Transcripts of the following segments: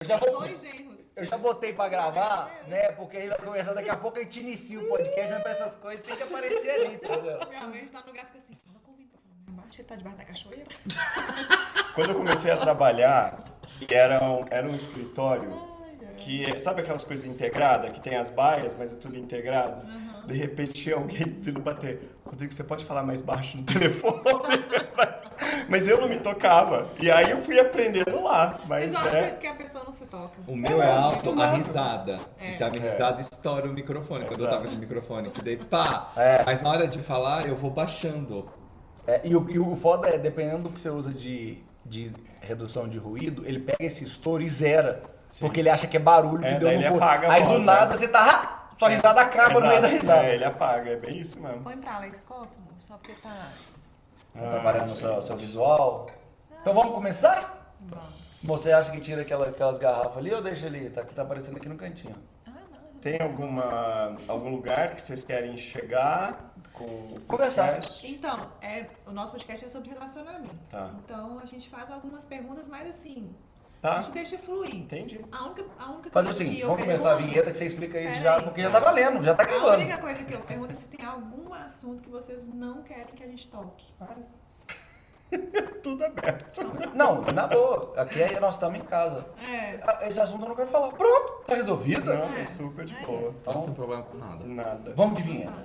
Dois genros. Eu já botei pra gravar, né? Porque aí vai começar, daqui a pouco a gente inicia o podcast, mas pra essas coisas tem que aparecer ali, entendeu? Minha mãe está no lugar e fica assim, fala com o Vini, ele tá debaixo da cachoeira. Quando eu comecei a trabalhar, era um escritório que, sabe aquelas coisas integradas, que tem as baias, mas é tudo integrado? De repente tinha alguém vindo bater. Rodrigo, você pode falar mais baixo no telefone? Mas eu não me tocava. E aí eu fui aprendendo lá. Mas eu acho que a pessoa não se toca. O meu é alto, a acostumado. risada. Então a minha risada estoura o microfone. Quando eu tava de microfone, que daí pá. É. Mas na hora de falar, eu vou baixando. E o foda é, dependendo do que você usa de redução de ruído, ele pega esse estouro e zera. Sim. Porque ele acha que é barulho que É, deu daí no ele fone. apaga a Aí voz, do nada você tá. Sua risada acaba no meio da risada. É, ele apaga, é bem isso mesmo. Põe pra Alex Copo, só porque tá... Tá atrapalhando o seu visual. Então vamos começar? Vamos. Você acha que tira aquelas garrafas ali ou deixa ali? Tá aparecendo aqui no cantinho. Ah, não. Tem algum lugar que vocês querem chegar com o Conversar. podcast? Então, o nosso podcast é sobre relacionamento. Tá. Então, a gente faz algumas perguntas, mas assim, Tá? a gente deixa fluir. Entendi. A única Faz coisa assim, que eu vamos começar a pergunto- vinheta que você explica isso Pera já, aí. porque já tá valendo, já tá A gravando. única coisa que eu pergunto é se tem algum assunto que vocês não querem que a gente toque. Tudo aberto. Não, na boa. Aqui nós estamos em casa. Esse assunto eu não quero falar. Pronto, tá resolvido. Não, é super de boa. isso. Não tem problema com nada. Nada. Vamos de vinheta.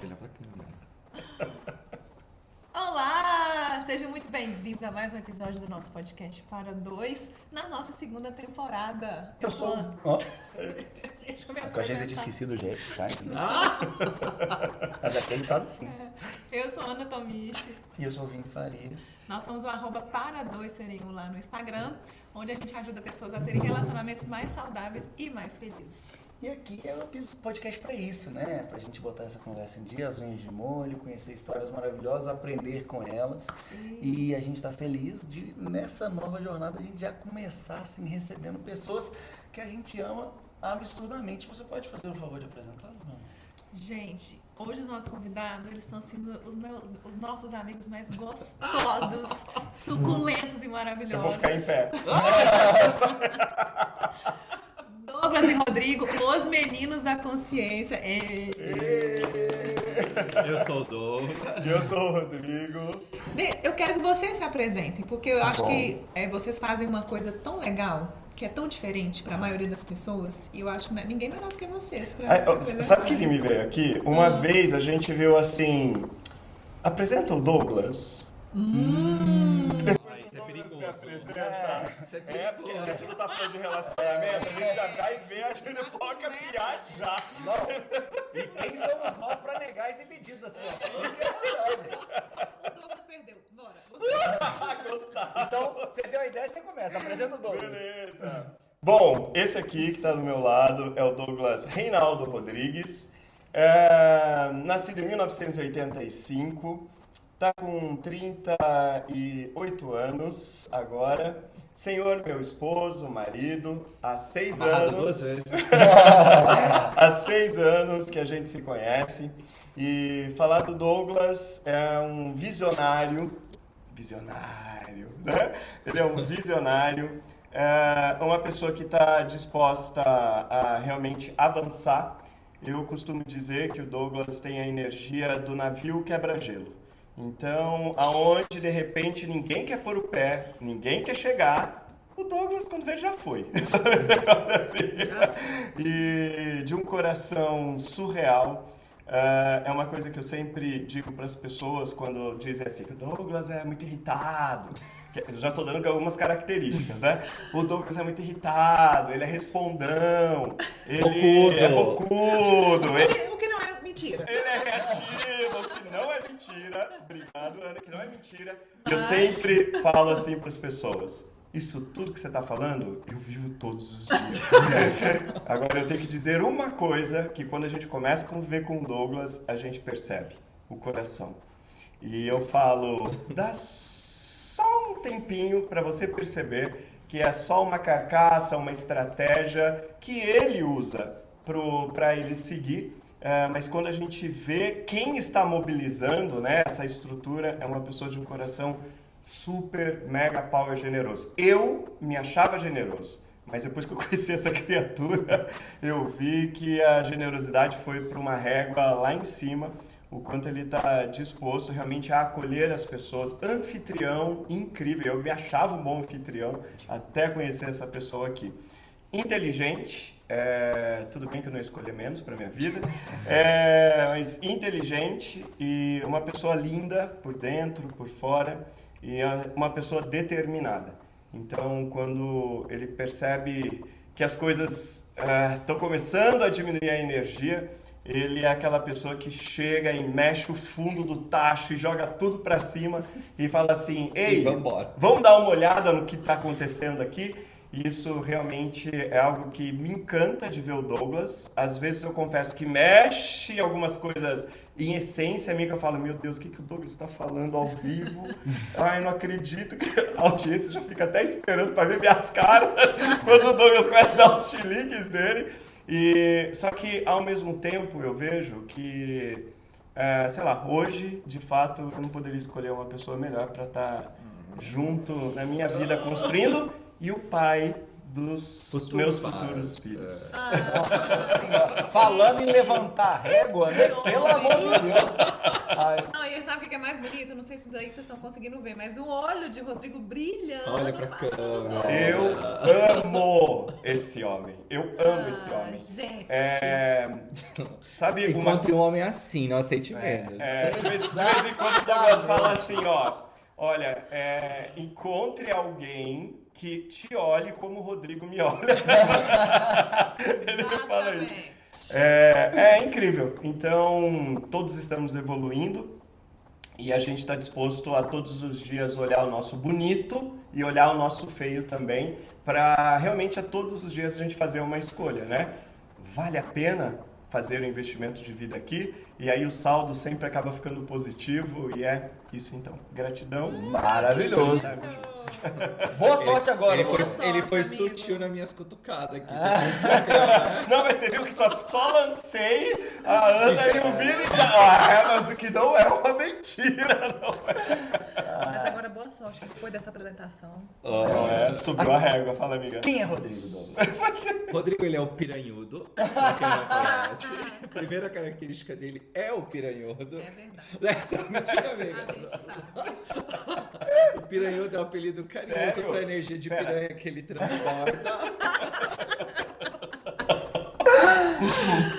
Olha pra câmera. Olá! Seja muito bem-vindo a mais um episódio do nosso podcast Para Dois, na nossa segunda temporada. Eu sou. Ana. Ó, Deixa eu me eu achei que você tinha apresentar. esquecido o jeito, puxar, entendeu? Mas aqui ele faz assim. Eu sou Ana Tomichi. E eu sou o Vini Faria. Nós somos o @para2serinho lá no Instagram, onde a gente ajuda pessoas a terem relacionamentos mais saudáveis e mais felizes. E aqui é o podcast pra isso, né? Pra gente botar essa conversa em dia, as unhas de molho, conhecer histórias maravilhosas, aprender com elas. Sim. E a gente tá feliz de, nessa nova jornada, a gente já começar, assim, recebendo pessoas que a gente ama absurdamente. Você pode fazer o favor de apresentá-los, não? Gente, hoje os nossos convidados, eles estão sendo os nossos amigos mais gostosos, suculentos e Eu maravilhosos. vou ficar em pé. Douglas e Rodrigo, os meninos da consciência. Eu sou o Douglas. E eu sou o Rodrigo. Eu quero que vocês se apresentem, porque eu acho bom. que vocês fazem uma coisa tão legal, que é tão diferente para a maioria das pessoas, e eu acho que ninguém melhor do que vocês pra se apresentar. Sabe o que me veio aqui? Uma vez a gente viu assim... Apresenta o Douglas. Isso é perigoso. Isso É, porque a gente não tá falando de relacionamento, a gente já vai ver a Junipoca piar já. Não. E quem somos nós pra negar esse pedido, assim, ó? Fique à vontade. O Douglas perdeu. Bora. Então, você deu a ideia, você começa. Apresenta o Douglas. Beleza. Bom, esse aqui que tá do meu lado é o Douglas Reinaldo Rodrigues. Nascido em 1985, tá com 38 anos agora. Senhor, meu esposo, marido, há 6 Amarrado anos. 2 vezes. Há 6 anos que a gente se conhece. E falar do Douglas é um visionário, né? Ele é um visionário, é uma pessoa que está disposta a realmente avançar. Eu costumo dizer que o Douglas tem a energia do navio quebra-gelo. Então, aonde de repente ninguém quer pôr o pé, ninguém quer chegar, o Douglas, quando vê, já foi. Sabe? Assim. E de um coração surreal. É uma coisa que eu sempre digo para as pessoas quando dizem assim, que o Douglas é muito irritado. Eu já estou dando algumas características, né? O Douglas é muito irritado, ele é respondão, ele é bocudo, O que não é mentira. ele é reativo, o que não é mentira. Obrigado, Ana, que não é mentira. Eu sempre falo assim para as pessoas, isso tudo que você está falando, eu vivo todos os dias. Agora, eu tenho que dizer uma coisa, que quando a gente começa a conviver com o Douglas, a gente percebe, o coração. E eu falo, dá só um tempinho para você perceber que é só uma carcaça, uma estratégia que ele usa para ele seguir. Mas quando a gente vê quem está mobilizando, né, essa estrutura, é uma pessoa de um coração super, mega power generoso. Eu me achava generoso, mas depois que eu conheci essa criatura, eu vi que a generosidade foi para uma régua lá em cima, o quanto ele está disposto realmente a acolher as pessoas. Anfitrião incrível, eu me achava um bom anfitrião até conhecer essa pessoa aqui. Inteligente, tudo bem que eu não escolhi menos para minha vida, mas inteligente e uma pessoa linda por dentro, por fora, e uma pessoa determinada. Então, quando ele percebe que as coisas estão começando a diminuir a energia, ele é aquela pessoa que chega e mexe o fundo do tacho e joga tudo para cima e fala assim: ei, vamos dar uma olhada no que está acontecendo aqui? Isso realmente é algo que me encanta de ver o Douglas. Às vezes eu confesso que mexe algumas coisas em essência minha, que eu falo: meu Deus, o que o Douglas está falando ao vivo? Ai, não acredito que a audiência já fica até esperando para ver minhas caras quando o Douglas começa a dar os chiliques dele. Só que, ao mesmo tempo, eu vejo que, sei lá, hoje, de fato, eu não poderia escolher uma pessoa melhor para estar junto na minha vida construindo, e o pai dos meus futuros filhos. Nossa Senhora. Falando em levantar a régua, né? Pelo amor de Deus. Ai. Não, e sabe o que é mais bonito? Não sei se daí vocês estão conseguindo ver, mas o olho de Rodrigo brilhando. Olha pra câmera. Eu amo esse homem. Eu amo esse homem. Gente. Sabe Encontre um homem assim, não aceite menos. de vez em quando o Douglas fala assim, ó. Olha, encontre alguém que te olhe como o Rodrigo me olha. Ele fala isso. É incrível. Então, todos estamos evoluindo e a gente está disposto a todos os dias olhar o nosso bonito e olhar o nosso feio também, para realmente a todos os dias a gente fazer uma escolha, né? Vale a pena fazer o investimento de vida aqui? E aí o saldo sempre acaba ficando positivo, e é isso então. Gratidão. Maravilhoso. Boa sorte agora. Ele foi sutil nas minhas cutucadas aqui. Não, mas você viu que só lancei a Ana e o Vini. Mas o que não é uma mentira, não é? Mas agora boa sorte depois dessa apresentação. Subiu a régua, fala, amiga. Quem é Rodrigo, Douglas? Rodrigo, ele é o piranhudo, pra quem não conhece. A primeira característica dele é o piranhudo. É verdade. Mentira, amiga. A gente sabe. O piranhudo é um apelido carinhoso Sério? pra energia de piranha que ele transporta.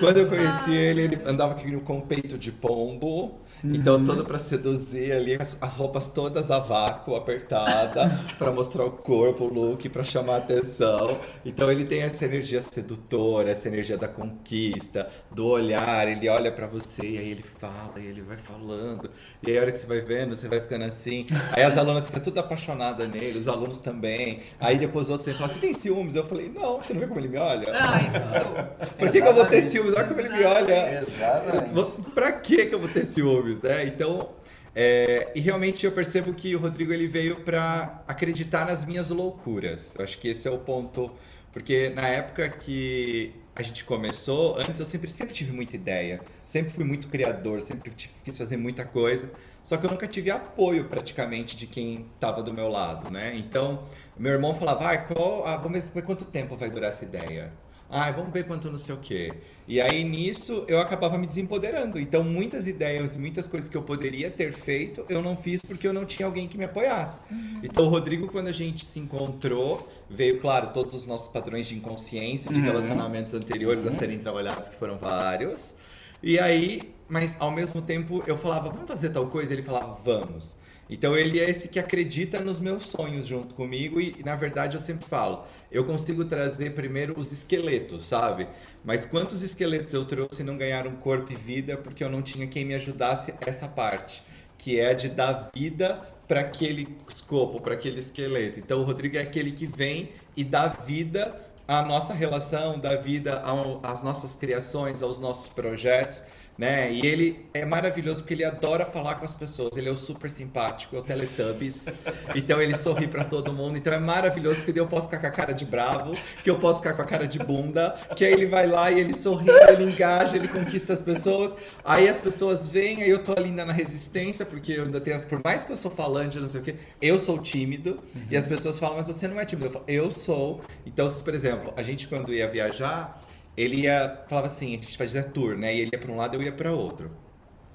Quando eu conheci ele andava com um peito de pombo. Então, todo pra seduzir ali, as roupas todas a vácuo, apertada, pra mostrar o corpo, o look, pra chamar a atenção. Então, ele tem essa energia sedutora, essa energia da conquista, do olhar. Ele olha pra você e aí ele fala, e ele vai falando. E aí, a hora que você vai vendo, você vai ficando assim. Aí, as alunas ficam tudo apaixonadas nele, os alunos também. Aí, depois, outros vêm falar: você tem ciúmes? Eu falei: não, você não vê como ele me olha? Isso. Por que eu vou ter ciúmes? Olha como ele me olha. Exatamente. Pra que eu vou ter ciúmes, né? Então, e realmente eu percebo que o Rodrigo ele veio pra acreditar nas minhas loucuras. Eu acho que esse é o ponto, porque na época que a gente começou, antes eu sempre tive muita ideia, sempre fui muito criador, sempre quis fazer muita coisa, só que eu nunca tive apoio praticamente de quem estava do meu lado, né? Então, meu irmão falava: vamos ver quanto tempo vai durar essa ideia. Vamos ver quanto não sei o quê. E aí, nisso, eu acabava me desempoderando. Então, muitas ideias, muitas coisas que eu poderia ter feito, eu não fiz porque eu não tinha alguém que me apoiasse. Então, o Rodrigo, quando a gente se encontrou, veio, claro, todos os nossos padrões de inconsciência, de relacionamentos anteriores a serem trabalhados, que foram vários. E aí, mas ao mesmo tempo, eu falava: vamos fazer tal coisa? Ele falava: vamos. Então ele é esse que acredita nos meus sonhos junto comigo e na verdade eu sempre falo, eu consigo trazer primeiro os esqueletos, sabe? Mas quantos esqueletos eu trouxe e não ganharam corpo e vida porque eu não tinha quem me ajudasse essa parte, que é de dar vida para aquele escopo, para aquele esqueleto. Então o Rodrigo é aquele que vem e dá vida à nossa relação, dá vida às nossas criações, aos nossos projetos. né? E ele é maravilhoso porque ele adora falar com as pessoas. Ele é o super simpático, é o Teletubbies. Então ele sorri pra todo mundo. Então é maravilhoso porque daí eu posso ficar com a cara de bravo, que eu posso ficar com a cara de bunda, que aí ele vai lá e ele sorri, ele engaja, ele conquista as pessoas. Aí as pessoas vêm, aí eu tô ali ainda na resistência, porque eu ainda tenho, por mais que eu sou falante, não sei o quê, eu sou tímido. E as pessoas falam, mas você não é tímido. Eu falo, eu sou. Então, por exemplo, a gente quando ia viajar, ele falava assim, a gente fazia tour, né? E ele ia para um lado, eu ia para outro.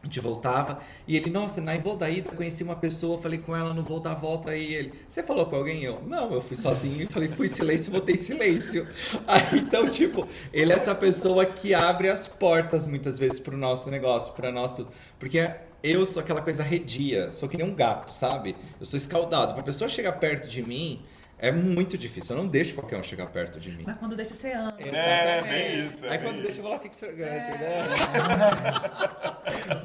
A gente voltava e ele, nossa, na voo da ida, conheci uma pessoa, falei com ela no voo da volta, e ele, você falou com alguém? Eu, não, eu fui sozinho, falei, fui silêncio, voltei silêncio. Aí, então, tipo, ele é essa pessoa que abre as portas muitas vezes pro nosso negócio, pra nós tudo. Porque eu sou aquela coisa arredia, sou que nem um gato, sabe? Eu sou escaldado. Pra pessoa chegar perto de mim, é muito difícil. Eu não deixo qualquer um chegar perto de mim. Mas quando deixa, você ama. É, bem isso. Aí bem quando isso. deixa eu vou lá, fico esfregando, né?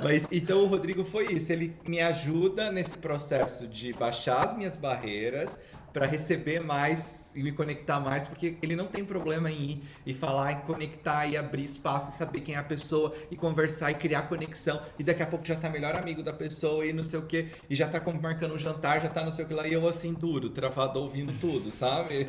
Mas então o Rodrigo foi isso. Ele me ajuda nesse processo de baixar as minhas barreiras para receber mais e me conectar mais, porque ele não tem problema em ir e falar, e conectar e abrir espaço e saber quem é a pessoa e conversar e criar conexão, e daqui a pouco já tá melhor amigo da pessoa e não sei o que, e já tá marcando um jantar, já tá não sei o que lá, e eu assim duro, travado, ouvindo tudo, sabe?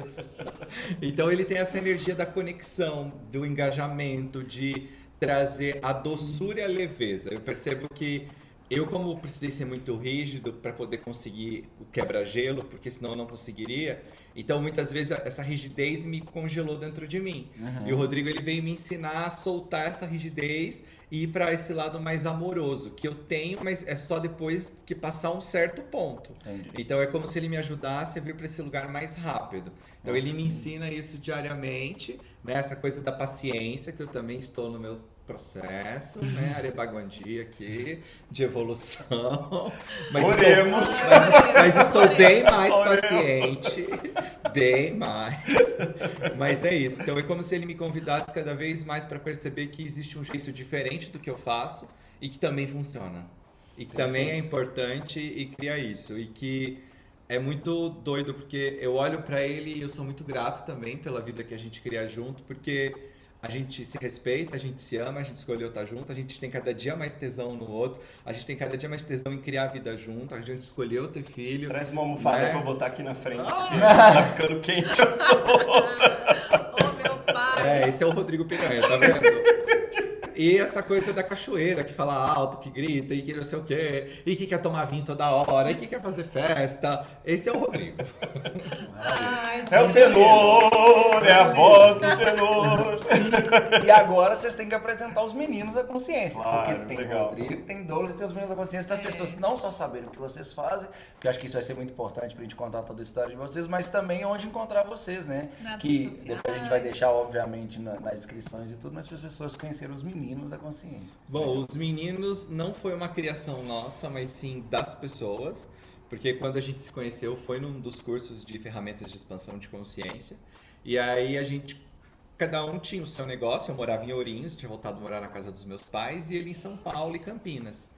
Então ele tem essa energia da conexão, do engajamento, de trazer a doçura e a leveza. Eu percebo que eu, como precisei ser muito rígido para poder conseguir o quebra-gelo, porque senão eu não conseguiria, então muitas vezes essa rigidez me congelou dentro de mim. E o Rodrigo, ele veio me ensinar a soltar essa rigidez e ir para esse lado mais amoroso, que eu tenho, mas é só depois que passar um certo ponto. Entendi. Então é como se ele me ajudasse a vir para esse lugar mais rápido. Então ele me ensina isso diariamente, né? Essa coisa da paciência, que eu também estou no meu processo, né? Arebaguandi aqui, de evolução. Oremos. Mas estou bem mais Oremos. paciente, bem mais. Mas é isso. Então é como se ele me convidasse cada vez mais para perceber que existe um jeito diferente do que eu faço e que também funciona. E que também é importante e cria isso. E que é muito doido, porque eu olho para ele e eu sou muito grato também pela vida que a gente cria junto, porque a gente se respeita, a gente se ama, a gente escolheu estar junto, a gente tem cada dia mais tesão no outro, a gente tem cada dia mais tesão em criar a vida junto, a gente escolheu ter filho. Traz uma almofada né? pra eu botar aqui na frente. Tá ficando quente. Ô, meu pai. É, esse é o Rodrigo Piranha, tá vendo? E essa coisa da cachoeira, que fala alto, que grita, e que não sei o quê, e que quer tomar vinho toda hora, e que quer fazer festa. Esse é o Rodrigo. Ai, É o tenor, é a voz do tenor. E agora vocês têm que apresentar os meninos da consciência. Claro, porque tem legal. o Rodrigo, tem Douglas e tem os meninos da consciência para as pessoas não só saberem o que vocês fazem, porque eu acho que isso vai ser muito importante pra gente contar toda a história de vocês, mas também onde encontrar vocês, né? Nas Que redes sociais. depois a gente vai deixar, obviamente, nas descrições e tudo, mas para as pessoas conhecerem os meninos da consciência. Bom, os meninos não foi uma criação nossa, mas sim das pessoas, porque quando a gente se conheceu foi num dos cursos de ferramentas de expansão de consciência, e aí cada um tinha o seu negócio. Eu morava em Ourinhos, tinha voltado a morar na casa dos meus pais, e ele em São Paulo e Campinas.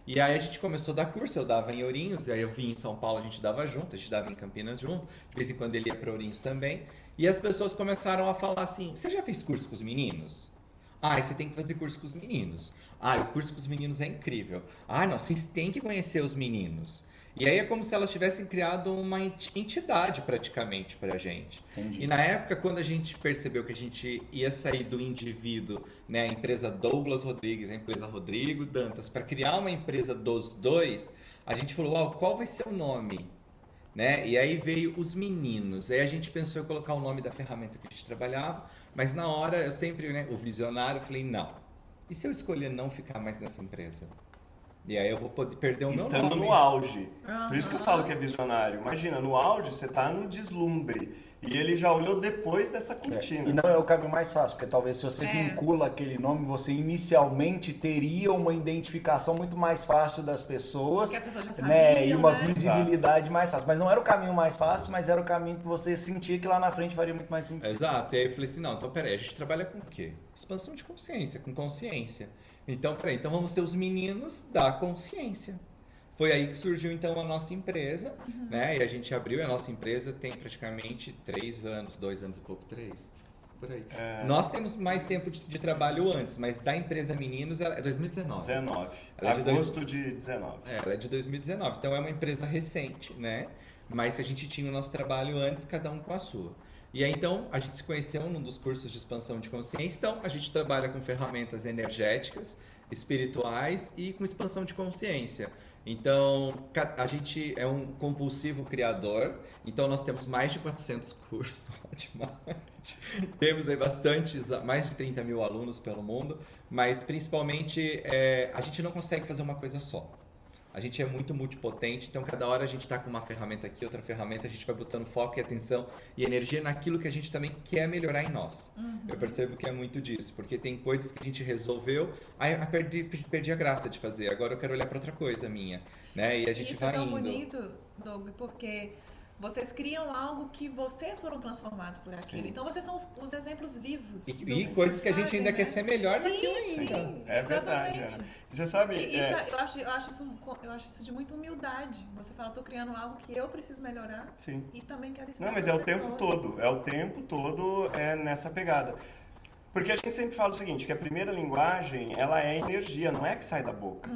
E aí a gente começou a dar curso, eu dava em Ourinhos, e aí eu vim em São Paulo, a gente dava junto, a gente dava em Campinas junto, de vez em quando ele ia para Ourinhos também, e as pessoas começaram a falar assim, você já fez curso com os meninos? Ah, você tem que fazer curso com os meninos. Ah, o curso com os meninos é incrível. Ah, não, vocês têm que conhecer os meninos. E aí é como se elas tivessem criado uma entidade praticamente pra gente. Entendi. E na época, quando a gente percebeu que a gente ia sair do indivíduo, né, a empresa Douglas Rodrigues, a empresa Rodrigo Dantas, para criar uma empresa dos dois, a gente falou, uau, qual vai ser o nome? Né? E aí veio os meninos. Aí a gente pensou em colocar o nome da ferramenta que a gente trabalhava, mas na hora eu sempre, né, o visionário, eu falei, não. E se eu escolher não ficar mais nessa empresa? E aí eu vou poder perder o meu Estando nome. no auge. Por isso que eu falo que é visionário. Imagina, no auge você tá no deslumbre. E ele já olhou depois dessa cortina. E não é o caminho mais fácil, porque talvez se você vincula aquele nome, você inicialmente teria uma identificação muito mais fácil das pessoas, Porque as pessoas já né? sabiam, E uma né? visibilidade mais fácil. Mas não era o caminho mais fácil, mas era o caminho que você sentia que lá na frente faria muito mais sentido. Exato. E aí eu falei assim, não, então peraí, a gente trabalha com o quê? Expansão de consciência, com consciência. Então, peraí, então vamos ser os meninos da consciência. Foi aí que surgiu então a nossa empresa, né? E a gente abriu, a nossa empresa tem praticamente 3 anos, 2 anos e pouco, 3. por aí. Nós temos mais tempo de trabalho antes, mas da empresa Meninos é 2019. 19. Ela é de Agosto de 19. Ela é de 2019, então é uma empresa recente, né? Mas a gente tinha o nosso trabalho antes, cada um com a sua. E aí, então, a gente se conheceu num dos cursos de expansão de consciência. Então, a gente trabalha com ferramentas energéticas, espirituais e com expansão de consciência. Então, a gente é um compulsivo criador. Então, nós temos mais de 400 cursos. Temos aí mais de 30 mil alunos pelo mundo. Mas, principalmente, a gente não consegue fazer uma coisa só. A gente é muito multipotente, então cada hora a gente está com uma ferramenta aqui, outra ferramenta, a gente vai botando foco e atenção e energia naquilo que a gente também quer melhorar em nós. Eu percebo que é muito disso, porque tem coisas que a gente resolveu, aí perdi a graça de fazer, agora eu quero olhar para outra coisa minha, né? E a gente vai indo. Isso é tão bonito, Doug, porque vocês criam algo que vocês foram transformados por aquilo. Sim. Então vocês são os exemplos vivos. E coisas que a gente ainda quer ser melhor daquilo ainda. Sim, É verdade, exatamente. Ana. E você sabe... Eu acho isso de muita humildade. Você fala, estou criando algo que eu preciso melhorar Sim. e também quero ensinar Não, mas é o outras tempo pessoas. todo. É o tempo todo nessa pegada. Porque a gente sempre fala o seguinte, que a primeira linguagem, ela é energia, não é que sai da boca.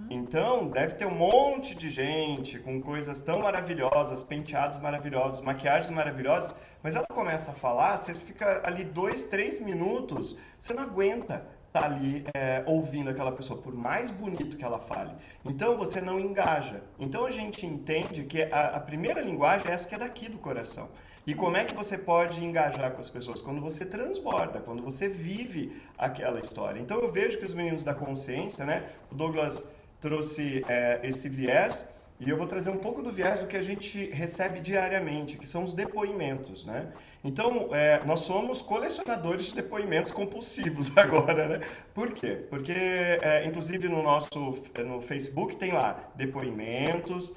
Então, deve ter um monte de gente com coisas tão maravilhosas, penteados maravilhosos, maquiagens maravilhosas, mas ela começa a falar, você fica ali 2, 3 minutos, você não aguenta estar ali ouvindo aquela pessoa, por mais bonito que ela fale. Então, você não engaja. Então, a gente entende que a primeira linguagem é essa que é daqui do coração. E como é que você pode engajar com as pessoas? Quando você transborda, quando você vive aquela história. Então, eu vejo que os meninos da consciência, né? O Douglas trouxe esse viés, e eu vou trazer um pouco do viés do que a gente recebe diariamente, que são os depoimentos, né? Então, nós somos colecionadores de depoimentos compulsivos agora, né? Por quê? Porque, inclusive, no Facebook tem lá depoimentos,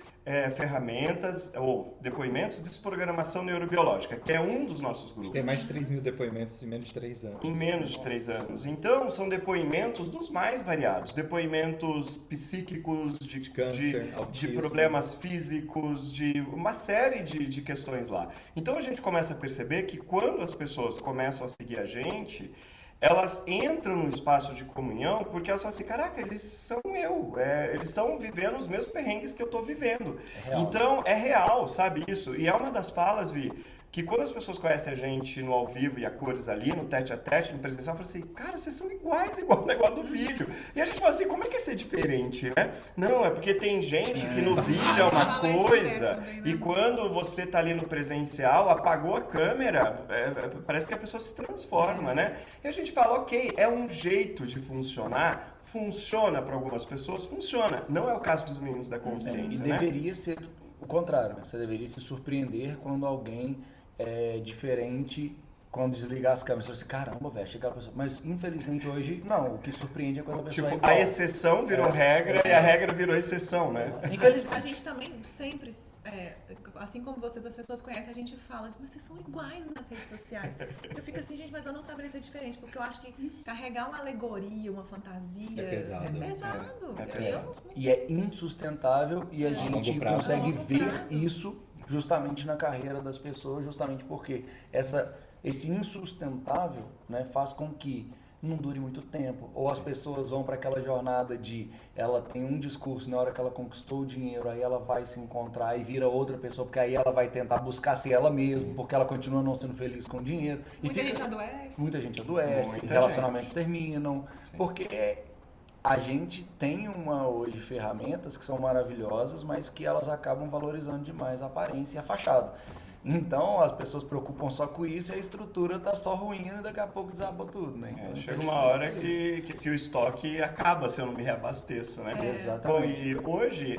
ferramentas ou depoimentos de desprogramação neurobiológica, que é um dos nossos grupos. Tem mais de 3 mil depoimentos em menos de 3 anos. Em menos de 3 anos. Então, são depoimentos dos mais variados. Depoimentos psíquicos, de câncer, de autismo, problemas físicos, de uma série de questões lá. Então, a gente começa a perceber que quando as pessoas começam a seguir a gente, elas entram num espaço de comunhão porque elas falam assim, caraca, eles são eles estão vivendo os mesmos perrengues que eu estou vivendo. Então, é real, sabe isso? E é uma das falas, Vi, que quando as pessoas conhecem a gente no ao vivo e a cores ali, no tete-a-tete, no presencial, falam assim, cara, vocês são iguais, igual o negócio do vídeo. E a gente fala assim, como é que é ser diferente, né? Não, é porque tem gente que no vídeo é uma coisa e quando você tá ali no presencial, apagou a câmera, parece que a pessoa se transforma, né? E a gente fala, ok, é um jeito de funcionar, funciona para algumas pessoas, funciona. Não é o caso dos meninos da consciência, E né? deveria ser o contrário. Você deveria se surpreender quando alguém é diferente, quando desligar as câmeras. Você fala assim, caramba, velho, chega a pessoa. Mas infelizmente hoje, não. O que surpreende é quando a pessoa é Tipo, igual. a exceção virou regra e a regra virou exceção, né? A gente também sempre, assim como vocês, as pessoas conhecem, a gente fala, mas vocês são iguais nas redes sociais. Eu fico assim, gente, mas eu não saberia ser diferente, porque eu acho que carregar uma alegoria, uma fantasia... É pesado. É pesado. É pesado. E é insustentável e a gente longo prazo. consegue A longo ver prazo. isso justamente na carreira das pessoas, justamente porque esse insustentável, né, faz com que não dure muito tempo. Ou as pessoas vão para aquela jornada de ela tem um discurso, na hora que ela conquistou o dinheiro, aí ela vai se encontrar e vira outra pessoa, porque aí ela vai tentar buscar ser ela mesma, porque ela continua não sendo feliz com o dinheiro. E Muita gente adoece. Muita gente adoece, Muita relacionamentos gente. terminam, Sim. porque a gente tem hoje ferramentas que são maravilhosas, mas que elas acabam valorizando demais a aparência e a fachada. Então as pessoas preocupam só com isso e a estrutura tá só ruindo e daqui a pouco desaba tudo, né? Então, Chega uma hora que o estoque acaba se eu não me reabasteço, né? Exatamente. Bom, e hoje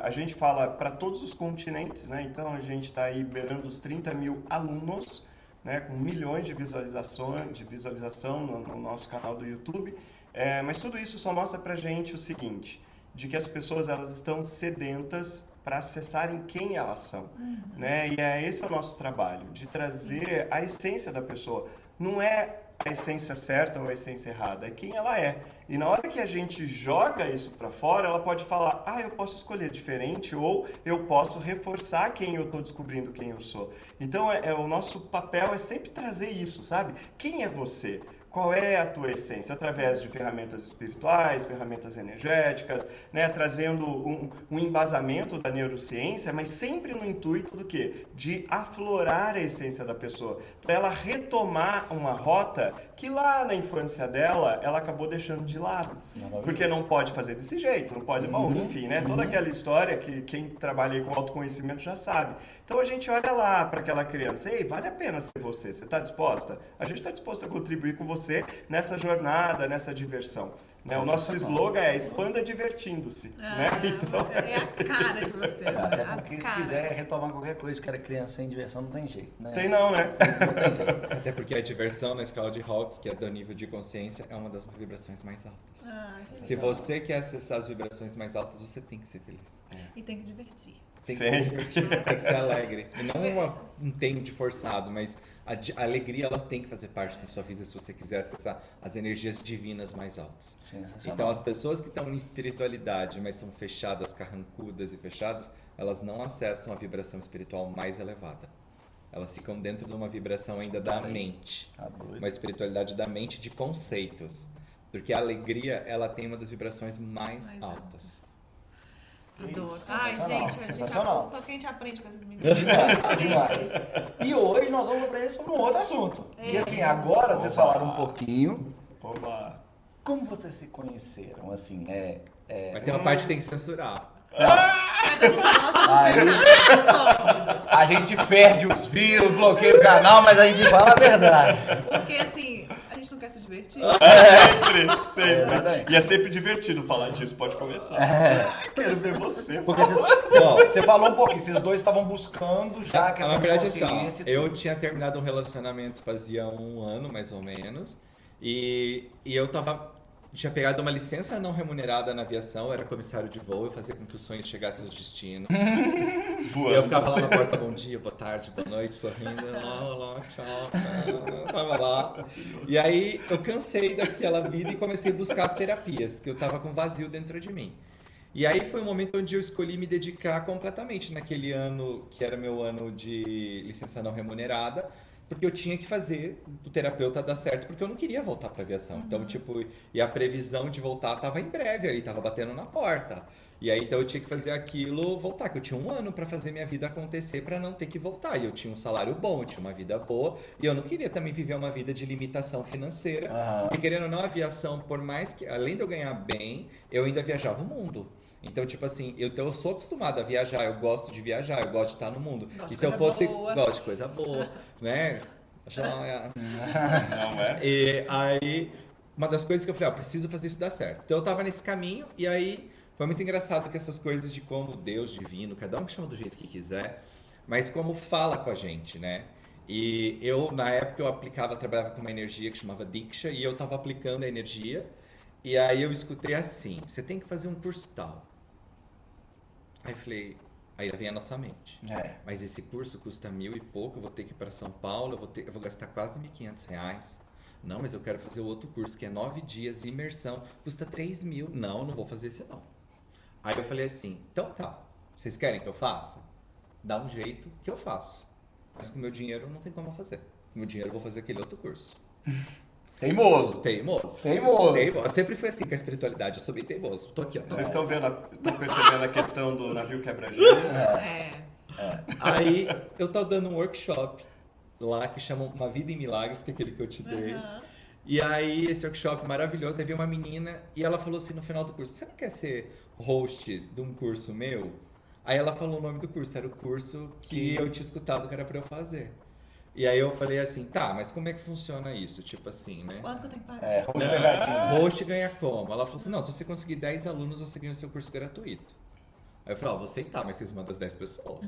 a gente fala para todos os continentes, né? Então a gente está aí beirando os 30 mil alunos, né? Com milhões de visualização no nosso canal do YouTube. Mas tudo isso só mostra pra gente o seguinte, de que as pessoas elas estão sedentas para acessarem quem elas são, né? E esse é o nosso trabalho, de trazer a essência da pessoa. Não é a essência certa ou a essência errada, é quem ela é. E na hora que a gente joga isso para fora, ela pode falar, eu posso escolher diferente, ou eu posso reforçar quem eu estou descobrindo quem eu sou. Então, o nosso papel é sempre trazer isso, sabe? Quem é você? Qual é a tua essência? Através de ferramentas espirituais, ferramentas energéticas, né? Trazendo um embasamento da neurociência, mas sempre no intuito do quê? De aflorar a essência da pessoa, para ela retomar uma rota que lá na infância dela, ela acabou deixando de lado. Porque não pode fazer desse jeito, não pode... Bom, enfim, né? Toda aquela história que quem trabalha aí com autoconhecimento já sabe. Então a gente olha lá para aquela criança, ei, vale a pena ser você está disposta? A gente está disposto a contribuir com você nessa jornada, nessa diversão. Né? O nosso slogan é expanda divertindo-se. Né? Então... É a cara de você. Até porque se quiser retomar qualquer coisa que era criança sem diversão, não tem jeito. Né? Tem não, né? Não tem jeito. Até porque a diversão na escala de Hawkes, que é do nível de consciência, é uma das vibrações mais altas. Se você quer acessar as vibrações mais altas, você tem que ser feliz. E tem que divertir. Tem que se divertir, tem que ser alegre. E não um tempo de forçado, mas a alegria ela tem que fazer parte da sua vida se você quiser acessar as energias divinas mais altas. Então as pessoas que estão em espiritualidade, mas são fechadas, carrancudas e fechadas, elas não acessam a vibração espiritual mais elevada. Elas ficam dentro de uma vibração ainda da mente. Uma espiritualidade da mente de conceitos. Porque a alegria, ela tem uma das vibrações mais altas. Adoro. Ai, gente, a gente aprende com essas meninas. Demais. E hoje nós vamos aprender sobre um outro assunto. E assim, agora vocês falaram um pouquinho. Como vocês se conheceram? Assim, Vai ter uma parte que tem que censurar. Mas a gente gosta a gente perde os views, bloqueia o canal, mas a gente fala a verdade. Porque assim, a gente não quer se divertir. Sempre. E é sempre divertido falar disso, pode começar. Quero ver você. Porque você falou um pouquinho, vocês dois estavam buscando já a questão Na verdade, de consciência. Eu tinha terminado um relacionamento fazia 1 ano, mais ou menos, e eu tinha pegado uma licença não remunerada na aviação, eu era comissário de voo, eu fazia com que os sonhos chegassem aos destinos. Eu ficava lá na porta, bom dia, boa tarde, boa noite, sorrindo, lá, tchau, tava lá. E aí eu cansei daquela vida e comecei a buscar as terapias, que eu tava com vazio dentro de mim. E aí foi um momento onde eu escolhi me dedicar completamente naquele ano, que era meu ano de licença não remunerada, porque eu tinha que fazer o terapeuta dar certo, porque eu não queria voltar para aviação. Então, e a previsão de voltar estava em breve ali, estava batendo na porta. E aí, então, eu tinha que fazer aquilo voltar, que eu tinha 1 ano para fazer minha vida acontecer para não ter que voltar. E eu tinha um salário bom, eu tinha uma vida boa, e eu não queria também viver uma vida de limitação financeira. Porque, querendo ou não, a aviação, por mais que, além de eu ganhar bem, eu ainda viajava o mundo. Então, tipo assim, eu sou acostumado a viajar, eu gosto de viajar, eu gosto de estar no mundo. E se eu fosse... Gosto de coisa boa, né? Joias. Não é? E aí, uma das coisas que eu falei, preciso fazer isso dar certo. Então, eu tava nesse caminho, e aí foi muito engraçado que essas coisas de como Deus divino, cada um chama do jeito que quiser, mas como fala com a gente, né? E eu, na época, trabalhava com uma energia que chamava Diksha, e eu tava aplicando a energia, e aí eu escutei assim, você tem que fazer um curso tal. Aí eu falei, aí vem a nossa mente. Mas esse curso custa 1.000 e pouco, eu vou ter que ir para São Paulo, eu vou gastar quase R$1.500. Não, mas eu quero fazer o outro curso, que é 9 dias, imersão, custa 3.000. Não vou fazer esse não. Aí eu falei assim, então tá, vocês querem que eu faça? Dá um jeito que eu faço. Mas com o meu dinheiro não tem como eu fazer. Com o meu dinheiro eu vou fazer aquele outro curso. Teimoso. Eu sempre fui assim com a espiritualidade, eu sou bem teimoso. Tô aqui, ó. Vocês estão percebendo a questão do navio quebra-gelo? Aí eu tô dando um workshop lá que chama Uma Vida em Milagres, que é aquele que eu te dei. E aí esse workshop maravilhoso, aí veio uma menina e ela falou assim no final do curso, você não quer ser host de um curso meu? Aí ela falou o nome do curso, era o curso que eu tinha escutado que era pra eu fazer. E aí eu falei assim, tá, mas como é que funciona isso? Tipo assim, né? Quanto que eu tenho que pagar? Host ganha como? Ela falou assim, não, se você conseguir 10 alunos, você ganha o seu curso gratuito. Aí eu falei, vou aceitar, mas vocês mandam as 10 pessoas.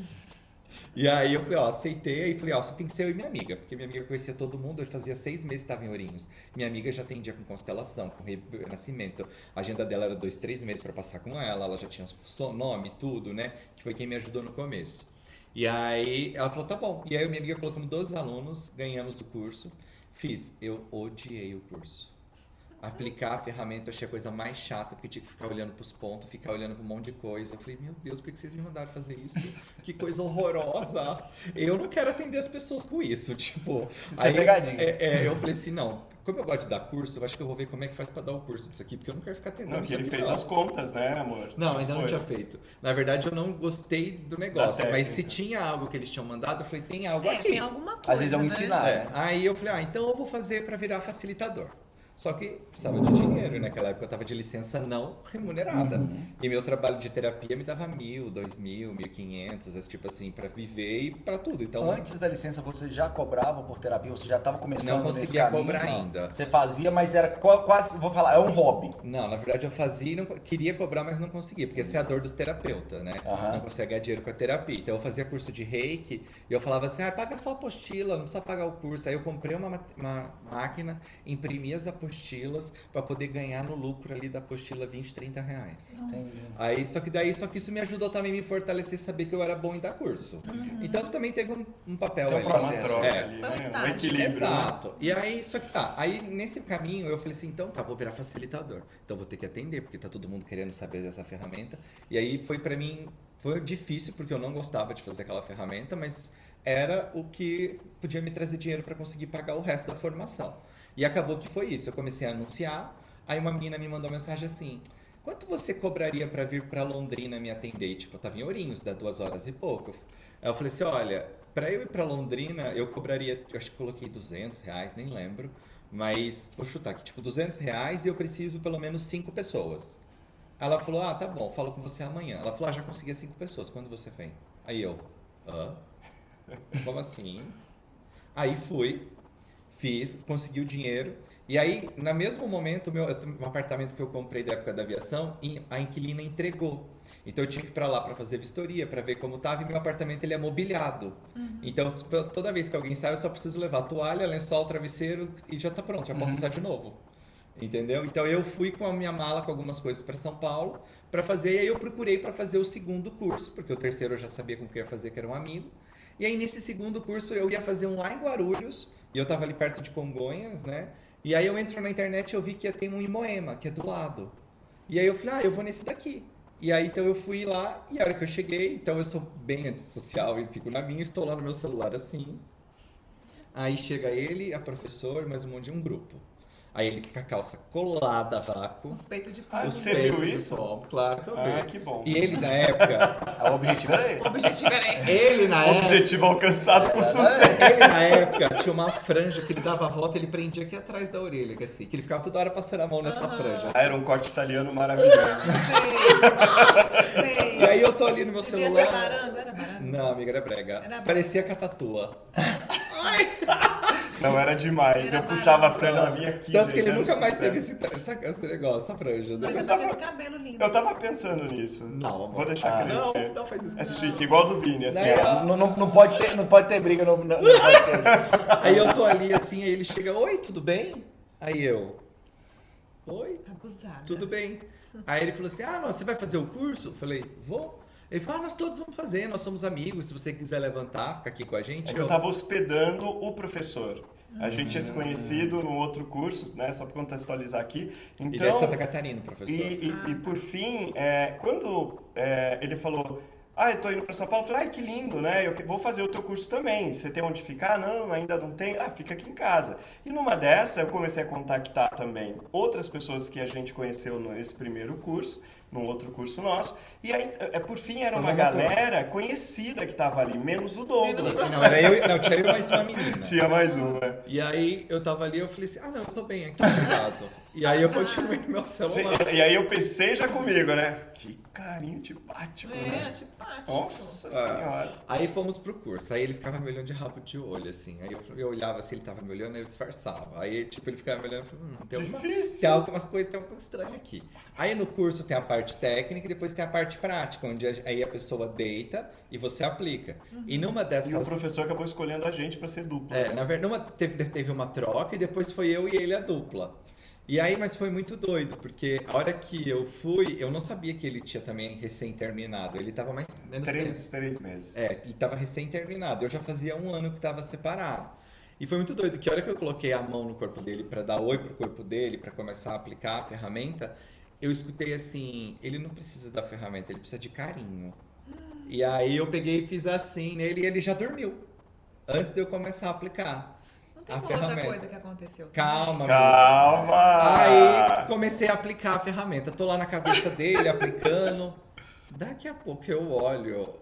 E aí eu falei, ó, aceitei, aí falei, ó, só tem que ser eu e minha amiga, porque minha amiga conhecia todo mundo, eu fazia 6 meses que estava em Ourinhos. Minha amiga já atendia com constelação, com renascimento. A agenda dela era 2, 3 meses para passar com ela já tinha nome, tudo, né? Que foi quem me ajudou no começo. E aí ela falou, tá bom. E aí minha amiga colocamos 12 alunos, ganhamos o curso. Eu odiei o curso. Aplicar a ferramenta eu achei a coisa mais chata, porque tinha que ficar olhando pros pontos, ficar olhando pra um monte de coisa. Eu falei, meu Deus, por que vocês me mandaram fazer isso? Que coisa horrorosa. Eu não quero atender as pessoas com isso, tipo... Isso é pegadinha. Eu falei assim, não, como eu gosto de dar curso, eu acho que eu vou ver como é que faz pra dar o curso disso aqui, porque eu não quero ficar atendendo Não, que isso ele aqui, fez não. as contas, né, amor? Não, ainda não Foi. tinha feito. Na verdade, eu não gostei do negócio, Da mas se técnica. tinha algo que eles tinham mandado, eu falei, tem algo aqui. Tem alguma coisa, Às vezes é um né? ensinar, né? Aí eu falei, então eu vou fazer para virar facilitador. Só que precisava de dinheiro, e naquela época eu estava de licença não remunerada. E meu trabalho de terapia me dava 1.000, 2.000, 1.500, tipo assim, para viver e para tudo. Então, Antes da licença, você já cobrava por terapia? Você já estava começando não nesse conseguia caminho? cobrar Não. ainda. Você fazia, mas era quase, vou falar, é um hobby. Não, na verdade eu fazia e não, queria cobrar, mas não conseguia, porque essa é a dor dos terapeutas, né? Aham. Não consegue ganhar dinheiro com a terapia. Então eu fazia curso de reiki e eu falava assim, paga só a apostila, não precisa pagar o curso. Aí eu comprei uma máquina, imprimi as apostilas para poder ganhar no lucro ali da apostila 20, 30 reais. Entendi. Aí, só que isso me ajudou também a me fortalecer, saber que eu era bom em dar curso. Então também teve um papel Tem um ali. Uma processo. troca É. ali, Foi um né? estágio. equilíbrio. né? Exato. E aí, só que aí nesse caminho eu falei assim, então vou virar facilitador. Então vou ter que atender, porque tá todo mundo querendo saber dessa ferramenta. E aí foi pra mim, foi difícil, porque eu não gostava de fazer aquela ferramenta, mas era o que podia me trazer dinheiro para conseguir pagar o resto da formação. E acabou que foi isso, eu comecei a anunciar, aí uma menina me mandou uma mensagem assim, quanto você cobraria para vir para Londrina me atender? E, tipo, eu tava em Ourinhos, dá 2 horas e pouco. Aí eu falei assim, olha, para eu ir para Londrina, eu cobraria, eu acho que coloquei 200 reais, nem lembro, mas vou chutar aqui, tipo, 200 reais e eu preciso pelo menos 5 pessoas. Ela falou, tá bom, falo com você amanhã. Ela falou, já consegui 5 pessoas, quando você vem? Aí eu, como assim? Aí fui, fiz, consegui o dinheiro. E aí, no mesmo momento, o apartamento que eu comprei da época da aviação, a inquilina entregou. Então eu tinha que ir para lá para fazer vistoria, para ver como estava, e meu apartamento ele é mobiliado. Então toda vez que alguém sai, eu só preciso levar toalha, lençol, travesseiro e já está pronto, já posso usar de novo. Entendeu? Então eu fui com a minha mala com algumas coisas para São Paulo para fazer, e aí eu procurei para fazer o segundo curso, porque o terceiro eu já sabia com o que ia fazer, que era um amigo. E aí nesse segundo curso eu ia fazer um lá em Guarulhos, e eu estava ali perto de Congonhas, né? E aí eu entro na internet e eu vi que ia ter um em Moema, que é do lado. E aí eu falei, eu vou nesse daqui. E aí então eu fui lá, e a hora que eu cheguei, então eu sou bem antissocial e fico na minha, estou lá no meu celular assim. Aí chega ele, a professora, mais um monte de um grupo. Aí ele com a calça colada a vácuo. Os peitos de Ah, pombo. você viu peito de isso? pombo, claro que eu vi. Ah, que bom. E ele na época, O objetivo era ele. O objetivo era esse. ele na época, Objetivo alcançado com sucesso. ele na época tinha uma franja que ele dava a volta e ele prendia aqui atrás da orelha, que assim, que ele ficava toda hora passando a mão nessa franja. Ah, era um corte italiano maravilhoso. Sei. Sei. E aí eu tô ali no meu Devia ser celular. barango, era barango. Não, amiga, era brega. Era brega. Parecia catatua. Não, era demais. Era Eu puxava a barato. franja, ela vinha aqui. Tanto que gente, ele era um nunca mais sucesso. teve esse negócio, essa franja. Mas Nunca- eu tava esse cabelo lindo. Eu tava pensando nisso. Não, amor. Vou deixar Não, crescer. não faz isso. É chique, igual do Vini, assim. Não, ó. Não pode ter briga, não pode ter. Aí eu tô ali assim, aí ele chega, oi, tudo bem? Aí eu, oi, Abusada. tudo bem. Aí ele falou assim, não, você vai fazer o curso? Eu falei, vou. Ele falou, nós todos vamos fazer, nós somos amigos, se você quiser levantar, fica aqui com a gente. É que eu tava hospedando o professor. A gente tinha se conhecido no outro curso, né? Só para contextualizar aqui. Ele é de Então, Santa Catarina, professor. e por fim, quando ele falou, eu tô indo para São Paulo, eu falei, que lindo, né? Eu vou fazer o teu curso também. Você tem onde ficar? Não, ainda não tem. Fica aqui em casa. E numa dessa, eu comecei a contactar também outras pessoas que a gente conheceu nesse primeiro curso, num outro curso nosso. E aí, por fim, era uma galera conhecida que tava ali, menos o Douglas. Não, era eu, não, tinha eu mais uma menina. Tinha mais uma. E aí eu tava ali, eu falei assim, não, eu tô bem aqui, obrigado. E aí eu continuei no meu celular. E aí eu pensei já comigo, né? Que carinho antipático, né? Antipático. Nossa senhora. Aí fomos pro curso, aí ele ficava me olhando de rabo de olho, assim. Aí eu olhava assim, ele tava me olhando, aí eu disfarçava. Aí, tipo, ele ficava me olhando e falava, Difícil. tem algumas coisas, tem algo estranho aqui. Aí no curso tem a parte técnica e depois tem a parte prática, onde aí a pessoa deita e você aplica. E numa dessas... E o professor acabou escolhendo a gente pra ser dupla. Na verdade, teve uma troca e depois foi eu e ele a dupla. E aí, mas foi muito doido, porque a hora que eu fui, eu não sabia que ele tinha também recém-terminado. Ele tava mais ou menos... 3 meses. Ele tava recém-terminado. Eu já fazia 1 ano que tava separado. E foi muito doido, que a hora que eu coloquei a mão no corpo dele para dar oi pro corpo dele, para começar a aplicar a ferramenta, eu escutei assim, ele não precisa da ferramenta, ele precisa de carinho. E aí eu peguei e fiz assim nele e ele já dormiu. Antes de eu começar a aplicar. Não tem A uma ferramenta. outra coisa que aconteceu. Calma, Calma! Aí comecei a aplicar a ferramenta. Tô lá na cabeça dele, aplicando. Daqui a pouco eu olho,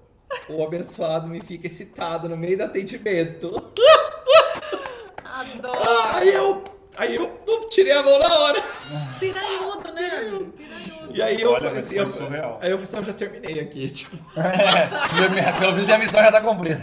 o abençoado me fica excitado no meio do atendimento. Adoro. Aí eu tirei a mão na hora. Piranhudo, né? Piranhudo. E aí eu Olha, falei mas assim, foi surreal. aí eu falei assim, eu já terminei aqui, tipo. Pelo menos a missão já tá cumprida.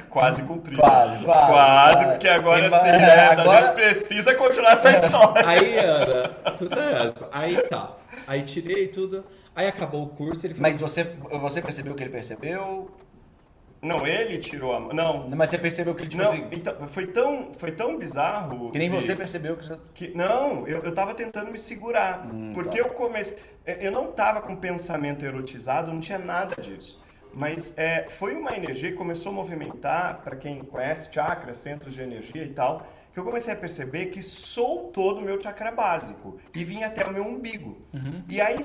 Quase cumprido. Quase, porque agora Tem sim, mais- né? agora- A gente precisa continuar essa história. Aí, Ana, escuta essa. Aí tá. Aí tirei tudo. Aí acabou o curso, ele falou Mas assim, você percebeu que ele percebeu? Não, ele tirou a mão. Não. Mas você percebeu que ele, tipo Não, assim, então, foi tão bizarro. que nem você percebeu que você... Não, eu tava tentando me segurar. Porque eu comecei. Eu não tava com pensamento erotizado, não tinha nada disso. Mas foi uma energia que começou a movimentar, para quem conhece chakras, centros de energia e tal, que eu comecei a perceber que soltou do meu chakra básico e vinha até o meu umbigo. E aí,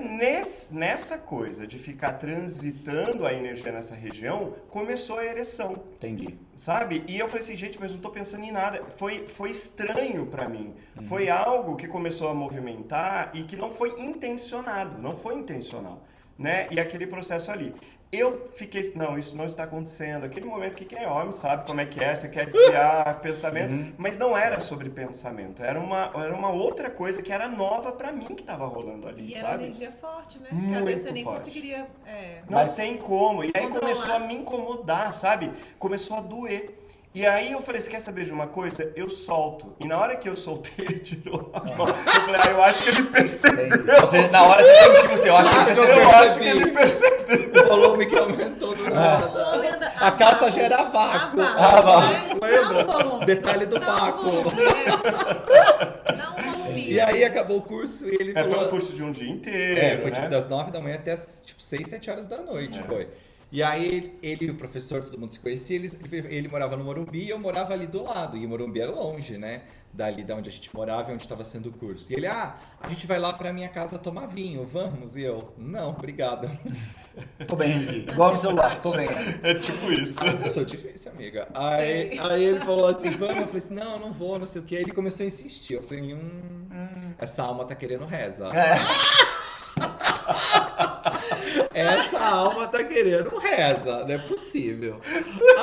nessa coisa de ficar transitando a energia nessa região, começou a ereção. Entendi. Sabe? E eu falei assim, gente, mas não tô pensando em nada. Foi estranho pra mim. Foi algo que começou a movimentar e que não foi intencionado, não foi intencional, né? E aquele processo ali. Eu fiquei, não, isso não está acontecendo. Aquele momento que quem é homem sabe como é que é, você quer desviar pensamento, mas não era sobre pensamento, era uma outra coisa que era nova pra mim que estava rolando ali, E era uma sabe? energia forte, né? Porque às Muito vezes você nem forte. conseguiria. Não Mas- tem como. E aí controlar. começou a me incomodar, sabe? Começou a doer. E aí eu falei, você quer saber de uma coisa? Eu solto. E na hora que eu soltei, ele tirou a mão. Eu falei, eu acho que ele percebeu. Entendi. Você, na hora você sentiu, você, eu acho que ele Claro, percebeu. Eu acho que ele percebeu. o volume que aumentou do nada. A calça gera vácuo. Lembra? Dá um volume. Detalhe do Dá um vácuo. volume, Dá um volume. E aí acabou o curso e ele Foi falou... um curso de um dia inteiro, Foi né? tipo das 9 da manhã até tipo 6, 7 horas da noite, foi. E aí ele e o professor, todo mundo se conhecia, ele morava no Morumbi e eu morava ali do lado. E o Morumbi era longe, né? Dali da onde a gente morava e onde estava sendo o curso. E ele, a gente vai lá pra minha casa tomar vinho, vamos? E eu, não, obrigado. Tô bem aqui. Igual no celular, tô bem. É tipo isso. Eu sou difícil, amiga. Aí ele falou assim, vamos? Eu falei assim, não vou, não sei o quê. Aí ele começou a insistir. Eu falei, essa alma tá querendo reza. Essa alma tá querendo reza, não é possível.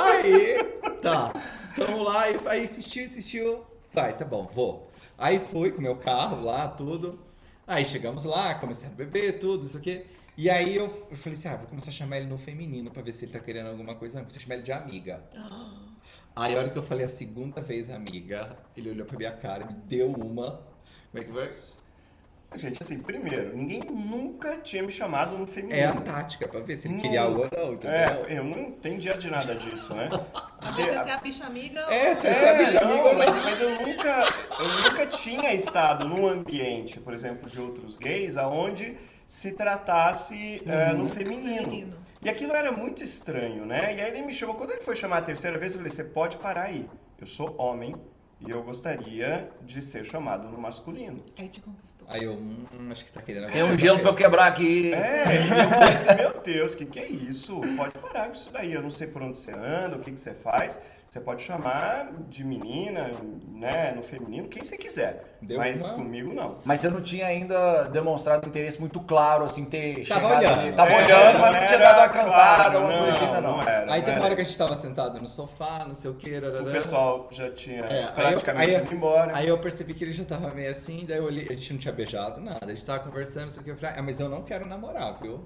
Aí, tá, vamos lá, aí insistiu, vai, tá bom, vou. Aí fui com o meu carro lá, tudo. Aí chegamos lá, comecei a beber, tudo, isso aqui. E aí eu falei assim, vou começar a chamar ele no feminino pra ver se ele tá querendo alguma coisa. Comecei a chamar ele de amiga. Aí a hora que eu falei a segunda vez amiga, ele olhou pra minha cara e me deu uma. Como é que foi? Gente, assim, primeiro, ninguém nunca tinha me chamado no feminino. É a tática, pra ver se ele queria algo ou não, entendeu? Eu não entendia de nada disso, né? Pra você ser a bicha amiga. Você sabe, bicho amigo ou não? mas eu nunca tinha estado num ambiente, por exemplo, de outros gays, aonde se tratasse no feminino. E aquilo era muito estranho, né? E aí ele me chamou, quando ele foi chamar a terceira vez, eu falei, você pode parar aí, eu sou homem e eu gostaria de ser chamado no masculino. Aí te conquistou. Aí eu, acho que tá querendo... Tem um gelo pra eu quebrar aqui. E eu falei assim, meu Deus, que é isso? Pode parar. parar com isso daí. Eu não sei por onde você anda, o que você faz. Você pode chamar de menina, né, no feminino, quem você quiser. Mas comigo não. Mas você não tinha ainda demonstrado interesse muito claro, assim, ter Tava chegado olhando. ali. Tava olhando, mas não tinha dado uma cantada, uma coisa ainda não. era. Aí teve uma hora que a gente tava sentado no sofá, não sei o que, O pessoal já tinha praticamente ido embora. Aí eu percebi que ele já tava meio assim, daí eu olhei, a gente não tinha beijado nada, a gente tava conversando, não sei o que, eu falei, mas eu não quero namorar, viu?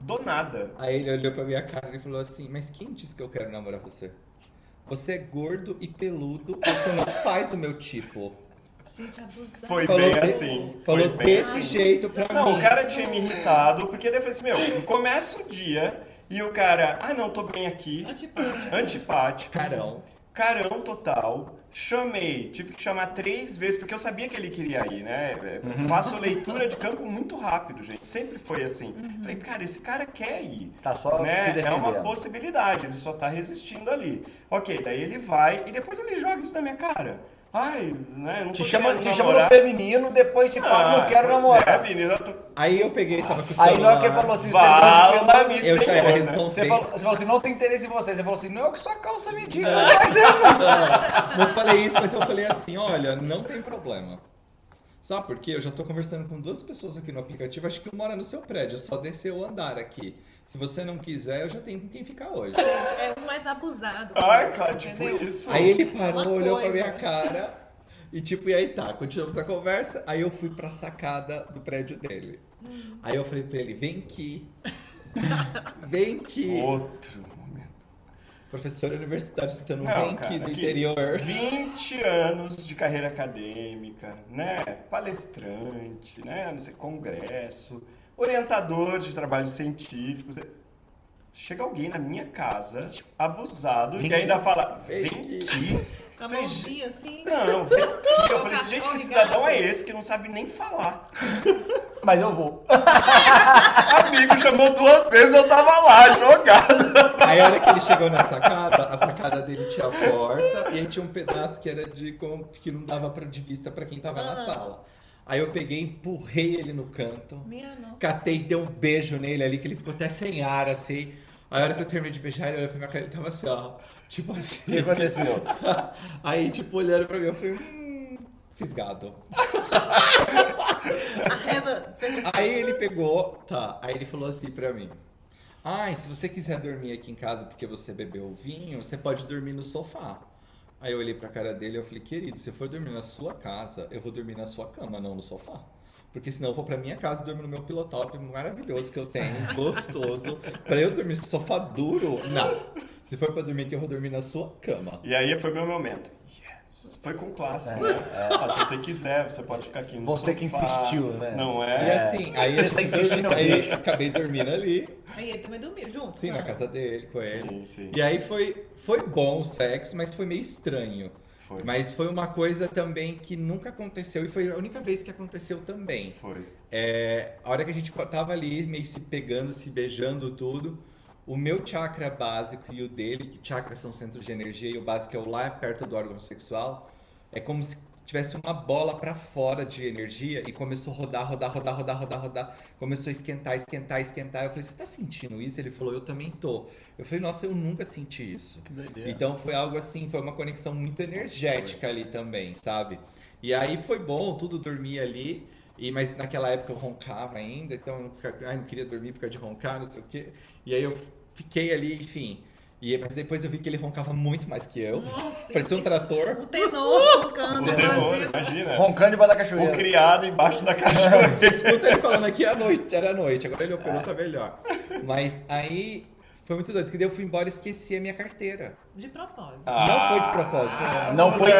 Do nada. Aí ele olhou pra minha cara e falou assim, mas quem disse que eu quero namorar você? Você é gordo e peludo, você não faz o meu tipo. Gente, abusado. Foi Falou bem de- assim. Falou Foi bem desse assim. jeito pra Não, mim. o cara tinha me irritado, porque daí eu falei assim, meu, começa o dia e o cara, não, tô bem aqui. Antipático. Carão total. Chamei, tive que chamar 3 vezes, porque eu sabia que ele queria ir, né? Faço leitura de campo muito rápido, gente. Sempre foi assim. Falei, cara, esse cara quer ir. Tá só né? se É defendendo. uma possibilidade, ele só tá resistindo ali. Ok, daí ele vai e depois ele joga isso na minha cara. Ai, né? Não Te tô chama querendo no namorar. feminino, depois te fala, não quero pois namorar. É, menina, eu tô... Aí eu peguei, tava com o Aí na hora celular. que ele falou assim, Fala-me, Eu já era Senhor, né? responsável. você falou assim, não tem interesse em você. Você falou assim, não, que sua calça me disse, Não. mas Não falei isso, mas eu falei assim, olha, não tem problema. Sabe por quê? Eu já tô conversando com 2 pessoas aqui no aplicativo, acho que uma mora no seu prédio, é só descer o andar aqui. Se você não quiser, eu já tenho com quem ficar hoje. É o mais abusado. Ai, cara, tipo entendeu? isso. Aí ele parou, Uma olhou pra coisa. minha cara e tipo, e aí tá, continuamos a conversa. Aí eu fui pra sacada do prédio dele. Aí eu falei pra ele, vem aqui. Vem aqui. Outro momento. Professor universitário citando um Não, vem cara, aqui do aqui, interior. 20 anos de carreira acadêmica, né? Palestrante, né? Não sei, congresso, orientador de trabalhos científicos. Chega alguém na minha casa, abusado, Vem e ainda aqui. fala, Vem vem aqui. Com a mãozinha assim. Não, vem aqui. Eu falei assim, gente, que Cachorro cidadão ligado. é esse que não sabe nem falar? mas eu vou. Amigo chamou 2 vezes, eu tava lá, jogado. Aí a hora que ele chegou na sacada, a sacada dele tinha a porta e aí tinha um pedaço que era que não dava de vista pra quem tava na sala. Aí eu peguei, empurrei ele no canto, Minha nossa. catei, dei um beijo nele ali, que ele ficou até sem ar, assim. Aí a hora que eu terminei de beijar, ele olhou pra minha cara, ele tava assim, ó, tipo O que assim. aconteceu? Aí, tipo, olhando pra mim, eu falei, fisgado. A reza fez Aí ele pegou, aí ele falou assim pra mim, se você quiser dormir aqui em casa porque você bebeu vinho, você pode dormir no sofá. Aí eu olhei pra cara dele e eu falei, querido, se eu for dormir na sua casa, eu vou dormir na sua cama, não no sofá. Porque senão eu vou pra minha casa e durmo no meu pilotop maravilhoso que eu tenho, gostoso. Pra eu dormir no sofá duro, não. Se for pra dormir aqui, eu vou dormir na sua cama. E aí foi meu momento. Yes. Foi com classe, né? Se você quiser, você pode ficar aqui no Você sofá. que insistiu, né? Não E é? assim, aí a Você tá gente insistindo aí mesmo. acabei dormindo ali, Aí ele também dormiu junto? sim, não? na casa dele, com ele. Sim, sim. E aí foi bom o sexo, mas foi meio estranho. Foi. Mas foi uma coisa também que nunca aconteceu e foi a única vez que aconteceu também. Foi. A hora que a gente tava ali meio se pegando, se beijando tudo, o meu chakra básico e o dele, que chakras são centros de energia e o básico é o lá perto do órgão sexual, é como se tivesse uma bola pra fora de energia e começou a rodar. Começou a esquentar. Eu falei, você tá sentindo isso? Ele falou, eu também tô. Eu falei, nossa, eu nunca senti isso. Que doideira. Então foi algo assim, foi uma conexão muito energética ali também, sabe? E aí foi bom, tudo dormia ali, mas naquela época eu roncava ainda, então eu não queria dormir por causa de roncar, não sei o quê. E aí eu fiquei ali, enfim. Mas depois eu vi que ele roncava muito mais que eu. Nossa, Parecia um trator. o tenor roncando. O demônio, imagina. imagina. Roncando debaixo da O cachoeira. criado embaixo da cachoeira. Você escuta ele falando aqui à noite, era à noite, agora ele operou, tá melhor. Mas aí foi muito doido, porque daí eu fui embora e esqueci a minha carteira. De propósito. Não foi de propósito. Não foi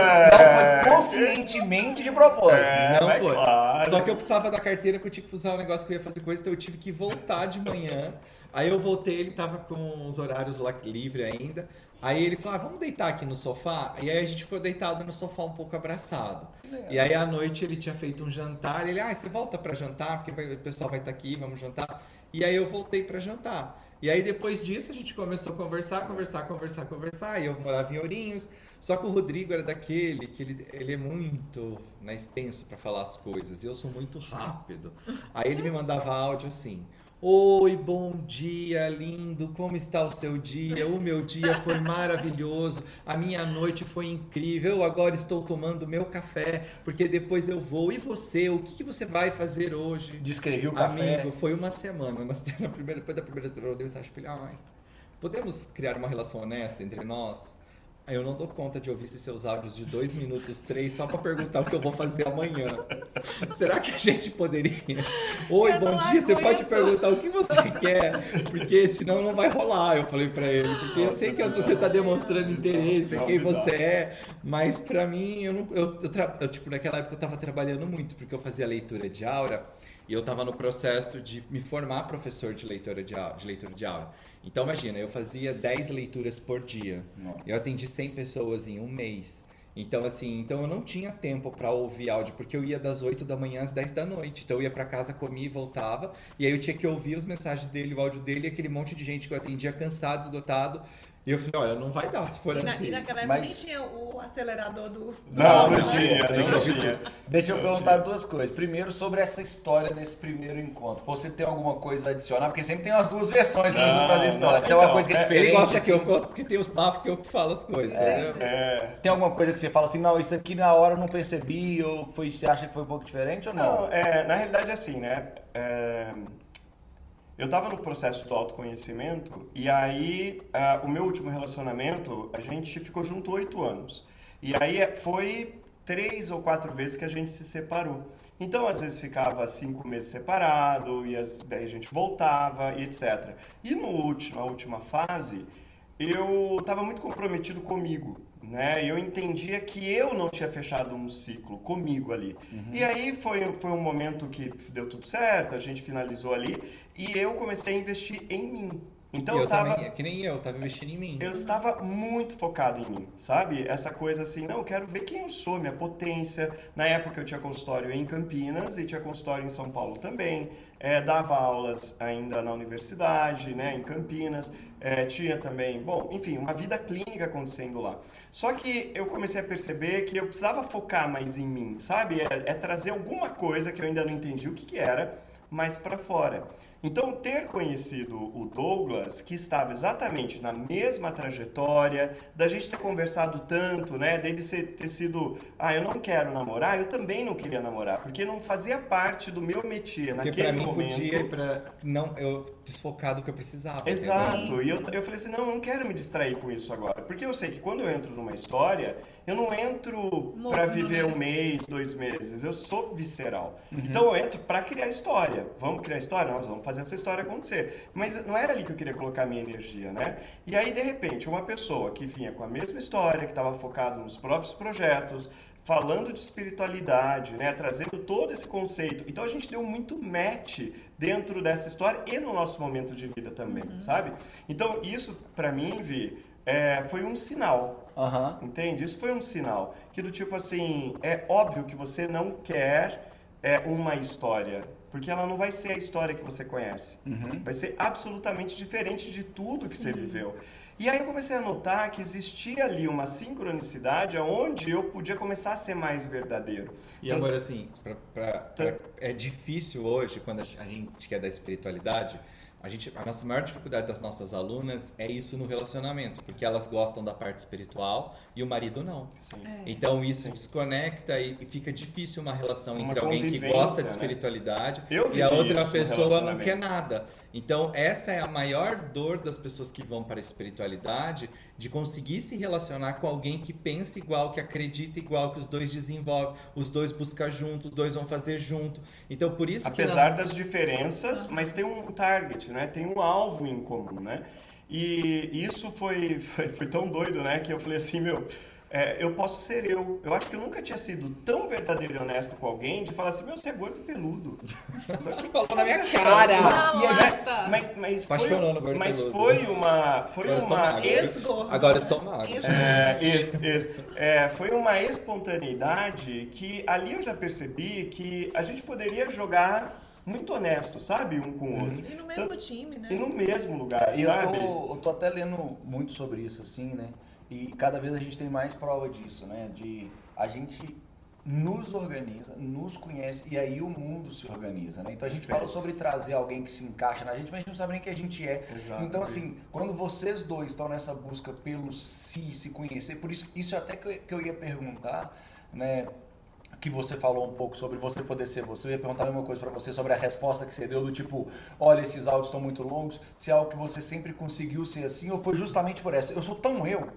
conscientemente de propósito. Não é foi. claro. Só que eu precisava da carteira que eu tinha que usar o negócio que eu ia fazer coisa, então eu tive que voltar de manhã. Aí eu voltei, ele tava com os horários lá livre ainda. Aí ele falou, vamos deitar aqui no sofá? E aí a gente ficou deitado no sofá um pouco abraçado. E aí à noite ele tinha feito um jantar, ele, você volta pra jantar, porque o pessoal vai estar aqui, vamos jantar. E aí eu voltei pra jantar. E aí depois disso a gente começou a conversar. E eu morava em Ourinhos. Só que o Rodrigo era daquele que ele é muito extenso pra falar as coisas. E eu sou muito rápido. Aí ele me mandava áudio assim, Oi, bom dia, lindo, como está o seu dia? O meu dia foi maravilhoso, a minha noite foi incrível, eu agora estou tomando meu café, porque depois eu vou. E você, o que você vai fazer hoje? Descrevi o café. Amigo, foi uma semana, depois da primeira semana eu dei mensagem pra ele, ai, podemos criar uma relação honesta entre nós? Aí eu não dou conta de ouvir esses seus áudios de 2 minutos, 3, só pra perguntar o que eu vou fazer amanhã. Será que a gente poderia? Oi, Eu bom não dia, você pode aguento. perguntar o que você quer, porque senão não vai rolar, eu falei pra ele. Porque eu sei que você tá demonstrando interesse em quem você é, mas pra mim, tipo, naquela época eu tava trabalhando muito, porque eu fazia leitura de aura, e eu estava no processo de me formar professor de leitura de aula. Então, imagina, eu fazia 10 leituras por dia. Nossa. Eu atendi 100 pessoas em um mês. Então, assim, eu não tinha tempo para ouvir áudio, porque eu ia das 8 da manhã às 10 da noite. Então, eu ia para casa, comia e voltava. E aí eu tinha que ouvir as mensagens dele, o áudio dele, e aquele monte de gente que eu atendia cansado, esgotado. E eu falei, olha, não vai dar se for assim. E naquela época nem Mas- tinha o acelerador do... Não, do- não tinha, não tinha. Deixa eu perguntar duas coisas. Primeiro, sobre essa história desse primeiro encontro. Você tem alguma coisa a adicionar? Porque sempre tem as duas versões das Não, histórias. Tem então, uma coisa que é diferente. Ele gosta que eu assim? conto, porque tem os bafos que eu falo as coisas, entendeu? Tem alguma coisa que você fala assim, não, isso aqui na hora eu não percebi, ou você acha que foi um pouco diferente ou não? Não, na realidade assim, né? Eu estava no processo do autoconhecimento e aí o meu último relacionamento, a gente ficou junto 8 anos. E aí foi 3 ou 4 vezes que a gente se separou. Então, às vezes ficava 5 meses separado, e daí a gente voltava e etc. E na última fase, eu estava muito comprometido comigo, né? Eu entendia que eu não tinha fechado um ciclo comigo ali. E aí foi um momento que deu tudo certo, a gente finalizou ali, e eu comecei a investir em mim. Então eu eu tava... também, que nem eu, tava investindo em mim. Eu estava muito focado em mim, sabe? Essa coisa assim, não, eu quero ver quem eu sou, minha potência. Na época eu tinha consultório em Campinas e tinha consultório em São Paulo também. Dava aulas ainda na universidade, né, em Campinas. Tinha também, bom, enfim, uma vida clínica acontecendo lá. Só que eu comecei a perceber que eu precisava focar mais em mim, sabe? Trazer alguma coisa que eu ainda não entendi o que era, mais para fora. Então, ter conhecido o Douglas, que estava exatamente na mesma trajetória, da gente ter conversado tanto, né, dele ter sido, eu não quero namorar, eu também não queria namorar, porque não fazia parte do meu métier Porque naquele pra mim momento. podia ir eu desfocar do que eu precisava. Exato, entendeu? e eu falei assim, não quero me distrair com isso agora, porque eu sei que quando eu entro numa história, eu não entro para viver né? 1 mês, 2 meses, eu sou visceral. Então eu entro para criar história. Vamos criar história? Nós vamos fazer essa história acontecer. Mas não era ali que eu queria colocar a minha energia, né? E aí, de repente, uma pessoa que vinha com a mesma história, que estava focado nos próprios projetos, falando de espiritualidade, né, trazendo todo esse conceito. Então a gente deu muito match dentro dessa história e no nosso momento de vida também, sabe? Então isso, para mim, Vi, foi um sinal, entende? Isso foi um sinal. Que do tipo assim, é óbvio que você não quer uma história, porque ela não vai ser a história que você conhece. Vai ser absolutamente diferente de tudo que você viveu. E aí eu comecei a notar que existia ali uma sincronicidade onde eu podia começar a ser mais verdadeiro. E agora, assim, é difícil hoje, quando a gente quer da espiritualidade, a nossa maior dificuldade das nossas alunas é isso no relacionamento, porque elas gostam da parte espiritual e o marido não. Sim. Então isso desconecta e fica difícil uma relação Uma entre alguém que convivência, gosta de né? espiritualidade Eu e a vivi outra isso no pessoa não relacionamento. quer nada. Então essa é a maior dor das pessoas que vão para a espiritualidade, de conseguir se relacionar com alguém que pensa igual, que acredita igual, que os dois desenvolvem, os dois buscam junto, os dois vão fazer junto. Então por isso Apesar das diferenças, mas tem um target, né? Tem um alvo em comum, né? E isso foi tão doido, né? Que eu falei assim, eu posso ser eu. Eu acho que eu nunca tinha sido tão verdadeiro e honesto com alguém de falar assim, você é gordo e peludo. Mas o que Falou você na tá minha se achando? cara. Não, E aí, basta. mas Apaixonando foi, gordo mas peludo. foi uma magro. Ex-gordo. Agora estou magro. foi uma espontaneidade que ali eu já percebi que a gente poderia jogar muito honesto, sabe? Um com o outro. E no mesmo time, né? E no mesmo lugar, E sabe? eu tô até lendo muito sobre isso, assim, né? E cada vez a gente tem mais prova disso, né? De a gente nos organiza, nos conhece e aí o mundo se organiza, né? Então a gente fala sobre trazer alguém que se encaixa na gente, mas a gente não sabe nem quem a gente é. Exato. Então assim, quando vocês dois estão nessa busca pelo se conhecer, por isso até que eu ia perguntar, né? Que você falou um pouco sobre você poder ser você. Eu ia perguntar a mesma coisa pra você sobre a resposta que você deu do tipo, olha, esses áudios estão muito longos, se é algo que você sempre conseguiu ser assim ou foi justamente por essa. Eu sou tão eu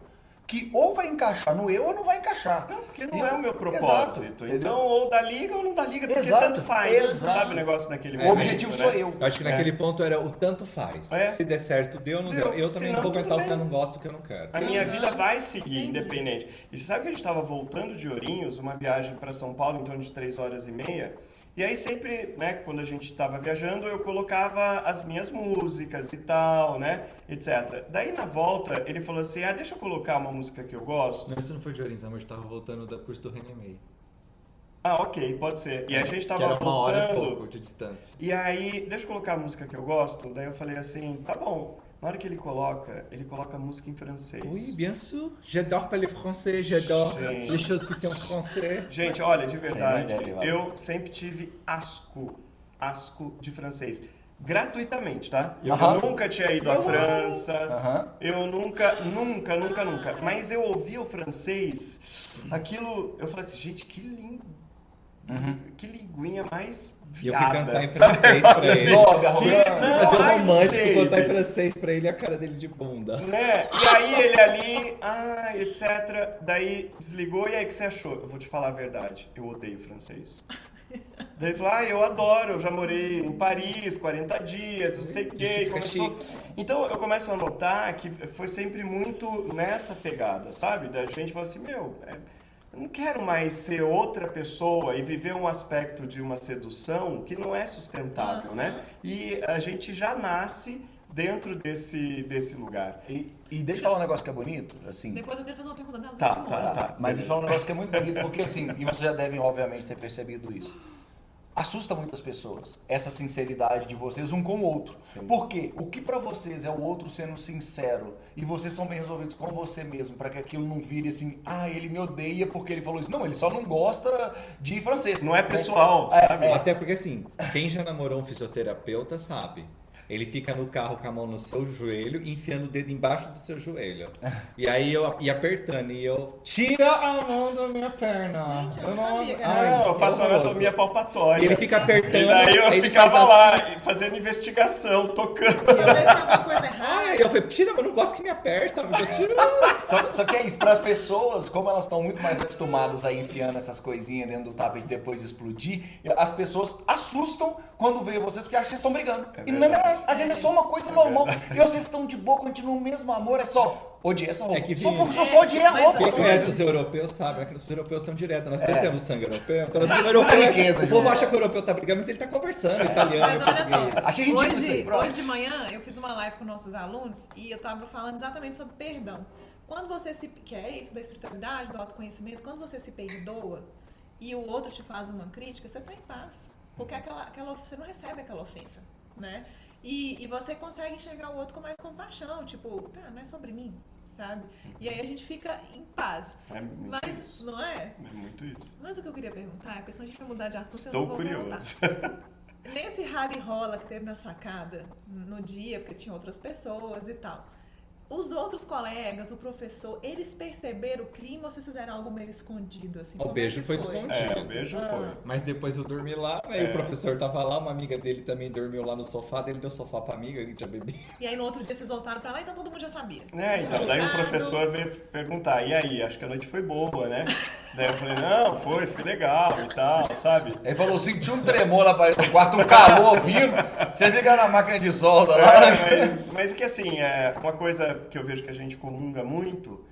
que ou vai encaixar no eu ou não vai encaixar. Não, porque não é o meu propósito. Exato, então, ou dá liga ou não dá liga, porque Exato, tanto faz. exato. Sabe o negócio naquele O momento, objetivo né? sou eu. Eu acho que naquele ponto era o tanto faz. É. Se der certo, deu, não Deu. deu. Eu Se também não, vou tudo comentar o que bem. eu não gosto, o que eu não quero. A minha Uhum. vida vai seguir, Entendi. independente. E você sabe que a gente estava voltando de Ourinhos, uma viagem para São Paulo em torno de 3 horas e meia. E aí sempre, né, quando a gente estava viajando, eu colocava as minhas músicas e tal, né, etc. Daí na volta, ele falou assim, deixa eu colocar uma música que eu gosto. Não, isso não foi de Orins, amor, eu estava voltando do curso do René May. Ok, pode ser. E a gente Que estava era uma hora e voltando. pouco de distância. E aí, deixa eu colocar a música que eu gosto. Daí eu falei assim, tá bom. Na hora que ele coloca a música em francês. Oui, bien sûr. J'adore parler français, j'adore Gente. les choses qui sont français. Gente, olha, de verdade, Sem ideia, eu sempre tive asco de francês. Gratuitamente, tá? Eu Aham. nunca tinha ido à França, Aham. eu nunca. Mas eu ouvia o francês, aquilo, eu falei assim, gente, que lindo. Que linguinha mais E eu fui viada. cantar em sabe? francês pra ele. Snob, arrogante. Não, Fazer um ai, romântico, sei. cantar em francês pra ele e a cara dele de bunda. Né? E aí ele ali, etc. Daí desligou, e aí o que você achou? Eu vou te falar a verdade, eu odeio francês. Daí ele falou, eu adoro, eu já morei em Paris, 40 dias, não sei o quê. Isso fica Começou... Então eu começo a notar que foi sempre muito nessa pegada, sabe? Da gente falar assim, eu não quero mais ser outra pessoa e viver um aspecto de uma sedução que não é sustentável, né? E a gente já nasce dentro desse lugar. E deixa eu falar um negócio que é bonito, assim. Depois eu quero fazer uma pergunta das Tá, últimas. tá. Mas deixa eu falar um negócio que é muito bonito, porque assim, e vocês já devem, obviamente, ter percebido isso. Assusta muitas pessoas, essa sinceridade de vocês um com o outro. Sim. Por quê? O que pra vocês é o outro sendo sincero e vocês são bem resolvidos com você mesmo, pra que aquilo não vire assim, ele me odeia porque ele falou isso. Não, ele só não gosta de francês. Não é pessoal, É, sabe? Até porque assim, quem já namorou um fisioterapeuta sabe. Ele fica no carro com a mão no seu joelho e enfiando o dedo embaixo do seu joelho. E aí e apertando, e eu... Tira a mão da minha perna! Gente, eu não sabia que era Ai, Não, eu faço horroroso. anatomia palpatória. E ele fica apertando. E daí eu aí ele ficava faz lá, assim. fazendo investigação, tocando. Eu pensei alguma coisa errada. Ai, eu falei, tira, mas eu não gosto que me aperta. Mas eu tiro. Só que é isso, para as pessoas, como elas estão muito mais acostumadas a enfiando essas coisinhas dentro do tapete e depois explodir, as pessoas assustam quando veem vocês porque acham que vocês estão brigando. É E não, verdade. às vezes é só uma coisa normal. E vocês estão de boa, continuam o mesmo amor, é só odiar essa roupa. É que só vi- porque eu só odiei a Mas roupa. Quem conhece os europeus sabe, né? Que os europeus são diretos. Nós dois É. temos sangue europeu. Então, nós europeus, riqueza, o povo João. acha que o europeu tá brigando, mas ele tá conversando, italiano. Mas olha português. só, Achei ridículo isso aí, pronto. hoje de manhã eu fiz uma live com nossos alunos e eu tava falando exatamente sobre perdão. Quando você que é isso da espiritualidade, do autoconhecimento, quando você se perdoa e o outro te faz uma crítica, você tá em paz. Porque você não recebe aquela ofensa, né? E você consegue enxergar o outro com mais compaixão, tipo, não é sobre mim, sabe? E aí a gente fica em paz. É muito Mas, isso. não é? É muito isso. Mas o que eu queria perguntar, porque senão a gente vai mudar de assunto. eu Estou não vou voltar. curioso. Nesse rally rola que teve na sacada no dia, porque tinha outras pessoas e tal, os outros colegas, o professor, eles perceberam o clima ou vocês fizeram algo meio escondido? Assim, O como beijo é que foi escondido. O beijo foi. Mas depois eu dormi lá, né? E o professor tava lá, uma amiga dele também dormiu lá no sofá, dele deu sofá pra amiga, que tinha bebido. E aí no outro dia vocês voltaram pra lá, então todo mundo já sabia. Então, daí o professor veio perguntar, e aí, acho que a noite foi boa, né? Daí eu falei, não, foi legal e tal, sabe? Ele falou, senti um tremor na parede do quarto, um calor vindo. Vocês ligaram na máquina de solda lá. Mas que assim, uma coisa que eu vejo que a gente comunga muito,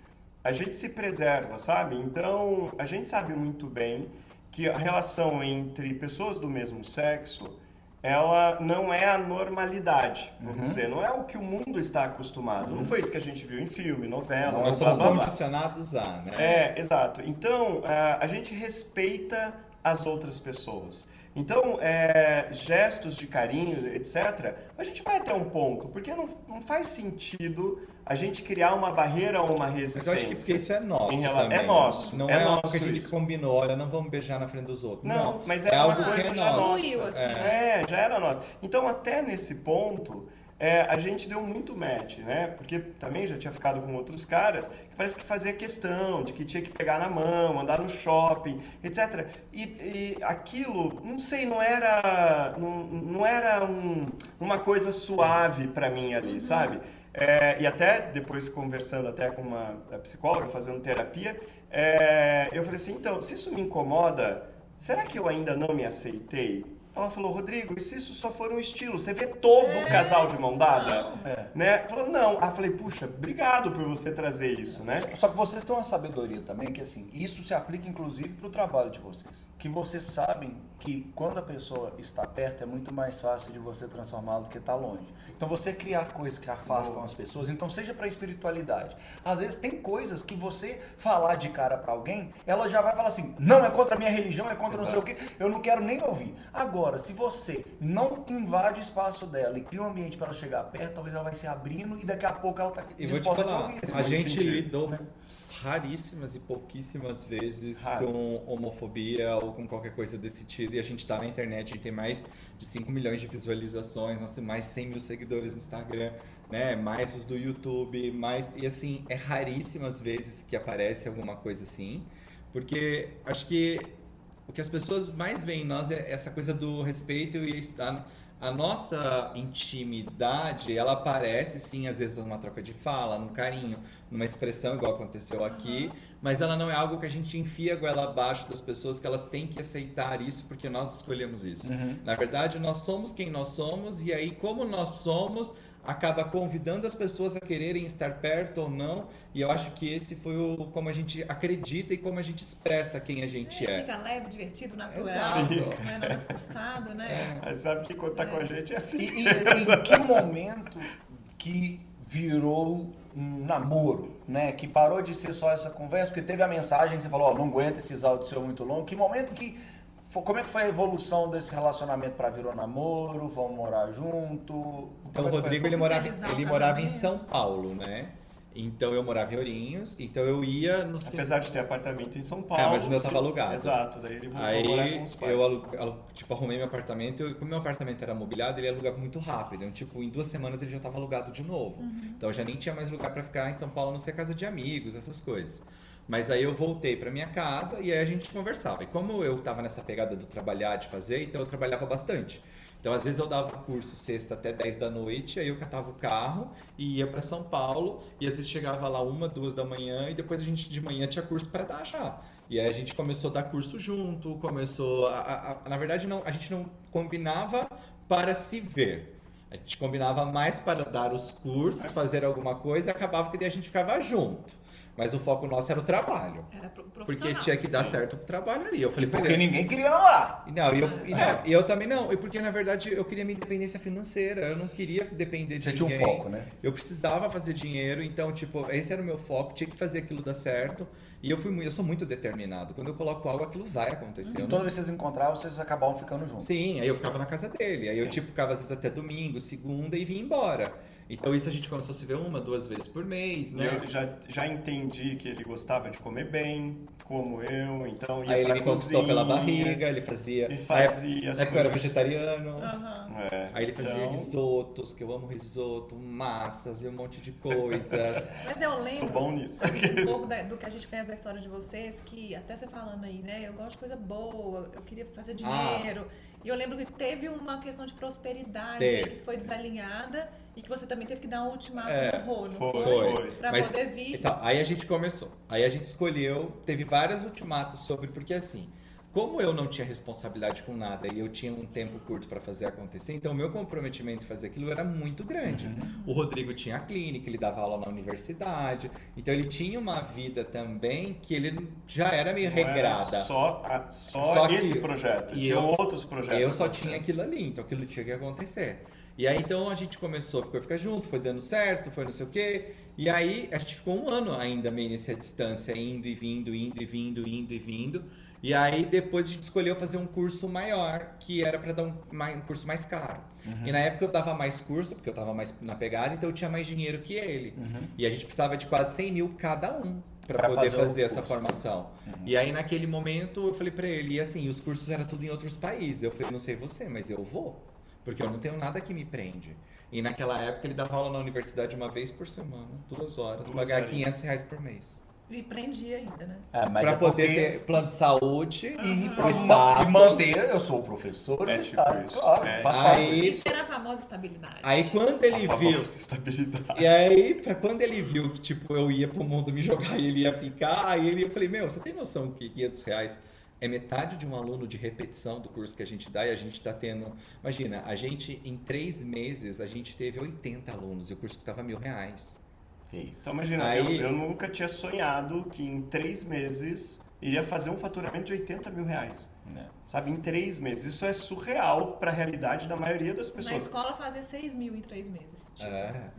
a gente se preserva, sabe? Então, a gente sabe muito bem que a relação entre pessoas do mesmo sexo, ela não é a normalidade, vamos dizer, não é o que o mundo está acostumado. Não foi isso que a gente viu em filme, novela, Nós blá, somos blá, blá. condicionados a, né? Exato. Então, a gente respeita as outras pessoas. Então, gestos de carinho, etc., a gente vai até um ponto, porque não faz sentido a gente criar uma barreira ou uma Mas resistência. eu acho que porque isso é nosso É também. nosso. Não é é algo nosso que a gente isso. combinou, olha, não vamos beijar na frente dos outros. Não, mas é é algo uma que coisa é já nosso. Fluiu, assim, já era nosso. Então, até nesse ponto, a gente deu muito match, né? Porque também já tinha ficado com outros caras que parece que fazia questão de que tinha que pegar na mão, andar no shopping, etc. E aquilo, não sei, não era uma coisa suave pra mim ali, sabe? E até depois conversando até com uma psicóloga, fazendo terapia, eu falei assim, então, se isso me incomoda, será que eu ainda não me aceitei? Ela falou, Rodrigo, e se isso só for um estilo? Você vê todo o casal de mão dada? Né? Falou, não. Aí eu falei, puxa, obrigado por você trazer isso, né? Só que vocês têm uma sabedoria também, que assim, isso se aplica inclusive para o trabalho de vocês. Que vocês sabem que quando a pessoa está perto é muito mais fácil de você transformá-la do que estar longe. Então você criar coisas que afastam as pessoas, então seja para espiritualidade. Às vezes tem coisas que você falar de cara para alguém, ela já vai falar assim, não, é contra a minha religião, é contra não sei o quê, eu não quero nem ouvir. Agora, se você não invade o espaço dela e cria um ambiente para ela chegar perto, talvez ela vai se abrindo e daqui a pouco ela está E vou te disposta a falar, ouvir. a gente lidou raríssimas e pouquíssimas vezes com homofobia ou com qualquer coisa desse tipo. E a gente tá na internet, a gente tem mais de 5 milhões de visualizações, nós temos mais de 100 mil seguidores no Instagram, né? Mais os do YouTube, mais... E assim, é raríssimas vezes que aparece alguma coisa assim, porque acho que o que as pessoas mais veem em nós é essa coisa do respeito e a nossa intimidade, ela aparece sim, às vezes numa troca de fala, num carinho, numa expressão igual aconteceu aqui, mas ela não é algo que a gente enfia a goela abaixo das pessoas, que elas têm que aceitar isso porque nós escolhemos isso. Na verdade, nós somos quem nós somos e aí como nós somos, acaba convidando as pessoas a quererem estar perto ou não, e eu acho que esse foi como a gente acredita e como a gente expressa quem a gente é. Fica leve, divertido, natural, Exato. não é nada forçado, né? Mas sabe que quando tá com a gente é assim. E em que momento que virou um namoro, né? Que parou de ser só essa conversa, porque teve a mensagem que você falou, ó, não aguenta esses áudios seus muito longos. Que momento que... Como é que foi a evolução desse relacionamento para virou namoro? Vão morar junto? Então o Rodrigo ele morava em São Paulo, né? Então eu morava em Ourinhos, então eu ia no Apesar de ter apartamento em São Paulo. mas o meu estava alugado. Exato, daí ele voltou a morar com os pais. Eu arrumei meu apartamento, como meu apartamento era mobiliado, ele alugava muito rápido. Então, em 2 semanas ele já estava alugado de novo. Então eu já nem tinha mais lugar para ficar em São Paulo, a não ser casa de amigos, essas coisas. Mas aí eu voltei para minha casa e aí a gente conversava. E como eu estava nessa pegada do trabalhar, de fazer, então eu trabalhava bastante. Então, às vezes eu dava curso sexta até 10 da noite, aí eu catava o carro e ia para São Paulo, e às vezes chegava lá 1, 2 da manhã, e depois a gente de manhã tinha curso para dar já. E aí a gente começou a dar curso junto, na verdade não, a gente não combinava para se ver. A gente combinava mais para dar os cursos, fazer alguma coisa, e acabava que daí a gente ficava junto. Mas o foco nosso era o trabalho. Era profissional. Porque tinha que dar certo pro trabalho ali. Eu falei, Porque ninguém queria namorar. E eu também não. E porque, na verdade, eu queria minha independência financeira. Eu não queria depender de ninguém. Você tinha um foco, né? Eu precisava fazer dinheiro. Então, tipo, esse era o meu foco. Tinha que fazer aquilo dar certo. E eu sou muito determinado. Quando eu coloco algo, aquilo vai acontecer. E toda vez que vocês encontravam, vocês acabavam ficando juntos. Sim, aí eu ficava na casa dele. Aí eu, tipo, ficava às vezes até domingo, segunda e vinha embora. Então isso a gente começou a se ver 1, 2 vezes por mês, né? Eu já entendi que ele gostava de comer bem, como eu, então ia aí ele pra me conquistou cozinha, pela barriga, ele fazia... E fazia as Na época eu era coisas. vegetariano. Aí ele fazia Então, risotos, que eu amo risoto, massas e um monte de coisas. Mas eu sou lembro bom nisso. assim, um pouco do que a gente conhece da história de vocês, que até você falando aí, né? Eu gosto de coisa boa, eu queria fazer dinheiro. E eu lembro que teve uma questão de prosperidade aí que foi desalinhada e que você também teve que dar um ultimato no rolo. Foi. Pra Mas, poder vir. então, aí a gente começou. Aí a gente escolheu, teve várias ultimatos sobre, porque assim, como eu não tinha responsabilidade com nada e eu tinha um tempo curto para fazer acontecer, então o meu comprometimento em fazer aquilo era muito grande. O Rodrigo tinha a clínica, ele dava aula na universidade, então ele tinha uma vida também que ele já era meio regrada. Só esse que- projeto, e tinha eu- outros projetos. Eu só acontecendo. tinha aquilo ali, então aquilo tinha que acontecer. E aí então a gente começou, ficar junto, foi dando certo, foi não sei o quê. E aí a gente ficou um ano ainda meio nessa distância, indo e vindo, indo e vindo, indo e vindo. E aí depois a gente escolheu fazer um curso maior, que era para dar um curso mais caro. E na época eu dava mais curso, porque eu tava mais na pegada, então eu tinha mais dinheiro que ele. E a gente precisava de quase 100 mil cada um para poder fazer essa formação. E aí naquele momento eu falei para ele, e assim, os cursos eram tudo em outros países. Eu falei, não sei você, mas eu vou, porque eu não tenho nada que me prende. E naquela época ele dava aula na universidade uma vez por semana, 2 horas, pagar R$500 por mês. E prendia ainda, né? Pra poder ter plano de saúde e manter. Eu sou o professor, É tipo isso. claro, faz Aí, Isso era a famosa estabilidade. aí quando ele viu. Estabilidade. E aí, quando ele viu que, tipo, eu ia pro mundo me jogar e ele ia picar, aí eu falei, meu, você tem noção que R$500 é metade de um aluno de repetição do curso que a gente dá e a gente tá tendo... Imagina, a gente, em 3 meses, a gente teve 80 alunos e o curso custava R$1.000. Então imagina, Aí- eu nunca tinha sonhado que em 3 meses iria fazer um faturamento de R$80 mil. Sabe, em 3 meses. Isso é surreal para a realidade da maioria das Na pessoas. escola fazia 6 mil em 3 meses. Tipo, né?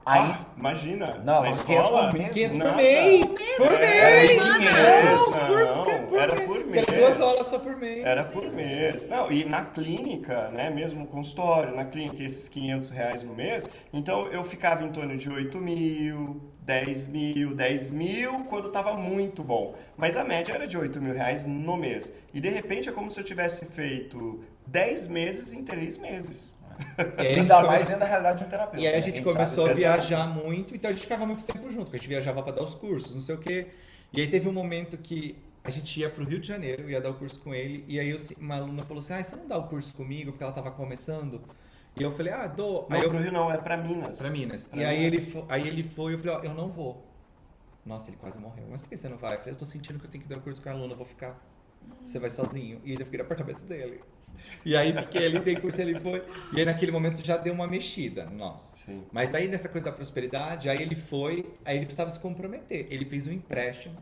Aí, Imagina, não, na 500 escola... por mês. 500 por Nada. mês! Por É, mês! 500, não, era por mês. Era 2 aulas só por mês. Era por mês. Não, e na clínica, né, mesmo no consultório, na clínica, esses R$500 no mês, então eu ficava em torno de 8 mil, 10 mil quando estava muito bom. Mas a média era de R$8 mil no mês. E de repente é como se eu tivesse feito 10 meses em 3 meses. E aí a gente ainda mais começou- dentro da realidade de um terapeuta. E aí a né? gente Quem começou sabe, a viajar muito, então a gente ficava muito tempo junto, porque a gente viajava para dar os cursos, não sei o quê. E aí teve um momento que a gente ia pro Rio de Janeiro, ia dar o curso com ele, e aí uma aluna falou assim, você não dá o curso comigo, porque ela tava começando? E eu falei, dou. Não, Aí eu pro Rio não, é para Minas. Pra Minas. Pra E aí Minas. ele foi, eu falei, eu não vou. Nossa, ele quase morreu. Mas por que você não vai? Eu falei, eu tô sentindo que eu tenho que dar o curso com a aluna, eu vou ficar. Você vai sozinho. E ainda fiquei no apartamento dele. E aí fiquei ali, dei curso, ele foi. E aí naquele momento já deu uma mexida, nossa. Sim. Mas aí nessa coisa da prosperidade, aí ele foi, aí ele precisava se comprometer. Ele fez um empréstimo.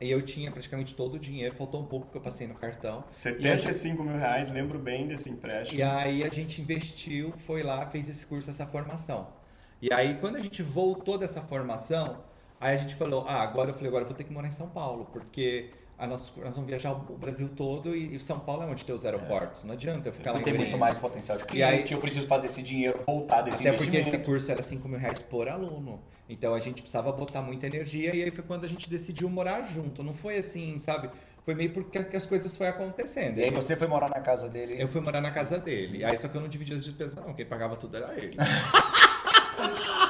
E eu tinha praticamente todo o dinheiro, faltou um pouco que eu passei no cartão. R$75 mil, lembro bem desse empréstimo. E aí a gente investiu, foi lá, fez esse curso, essa formação. E aí quando a gente voltou dessa formação, aí a gente falou, agora eu vou ter que morar em São Paulo, porque nós vamos viajar o Brasil todo e São Paulo é onde tem os aeroportos. Não adianta eu ficar lá em Tem muito Goiânia. mais potencial de E aí- cliente, eu preciso fazer esse dinheiro voltar desse Até porque esse investimento. curso era R$5.000 por aluno. Então a gente precisava botar muita energia e aí foi quando a gente decidiu morar junto. Não foi assim, sabe? Foi meio porque as coisas foram acontecendo. E aí você foi morar na casa dele. Eu fui morar na casa dele. Aí só que eu não dividia as despesas não, quem pagava tudo era ele.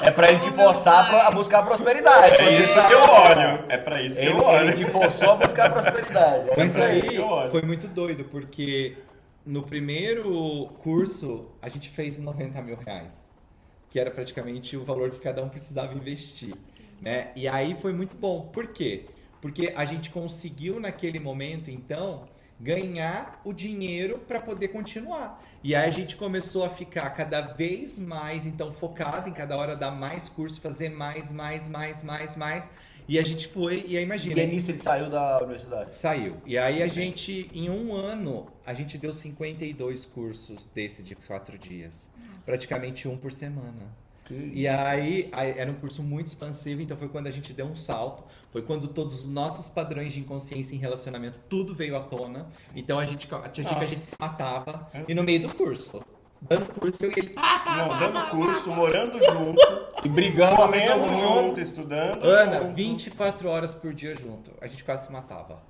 É pra ele te forçar a buscar a prosperidade. É isso que eu olho. É pra isso que eu olho. Ele te forçou a buscar a prosperidade. Mas pra aí isso que eu olho. foi muito doido, porque no primeiro curso a gente fez R$90 mil, que era praticamente o valor que cada um precisava investir, né? E aí foi muito bom. Por quê? Porque a gente conseguiu naquele momento, então, ganhar o dinheiro para poder continuar. E aí a gente começou a ficar cada vez mais, então, focado em cada hora dar mais curso, fazer mais. E a gente foi, e aí imagina... E aí nisso ele saiu da universidade. Saiu. E aí a gente, em um ano, a gente deu 52 cursos desse de 4 dias. Praticamente um por semana. E aí era um curso muito expansivo, então foi quando a gente deu um salto. Foi quando todos os nossos padrões de inconsciência em relacionamento, tudo veio à tona. Então tinha dia que a gente se matava. E no meio do curso, dando curso, eu e ele... Não, dando curso, morando junto, E brigando comendo junto, estudando Ana, junto. 24 horas por dia junto. A gente quase se matava.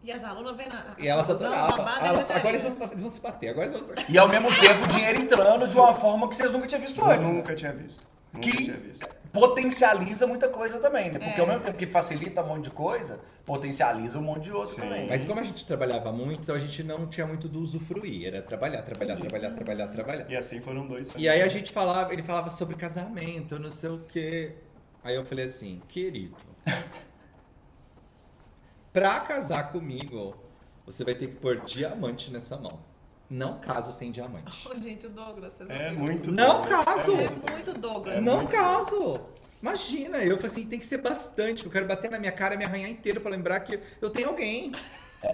E as alunas vendo a E elas confusão, adoravam. babada, Agora gritaria. eles vão se bater. Agora eles vão se... E ao mesmo tempo o dinheiro entrando de uma forma que vocês nunca tinham visto Eu antes. nunca tinha visto. Nunca Que tinha visto. potencializa muita coisa também, né? Porque É. ao mesmo tempo que facilita um monte de coisa, potencializa um monte de outro Sim. também. Mas como a gente trabalhava muito, então a gente não tinha muito do usufruir. Era trabalhar. E assim foram 2 anos. E aí ele falava sobre casamento, não sei o quê. Aí eu falei assim, querido, pra casar comigo, você vai ter que pôr diamante nessa mão. Não caso sem diamante. Oh, gente, o Douglas, vocês É viram? muito Não Douglas, caso! É muito Douglas. É Não muito caso! Imagina, eu falei assim, tem que ser bastante. Eu quero bater na minha cara e me arranhar inteiro pra lembrar que eu tenho alguém.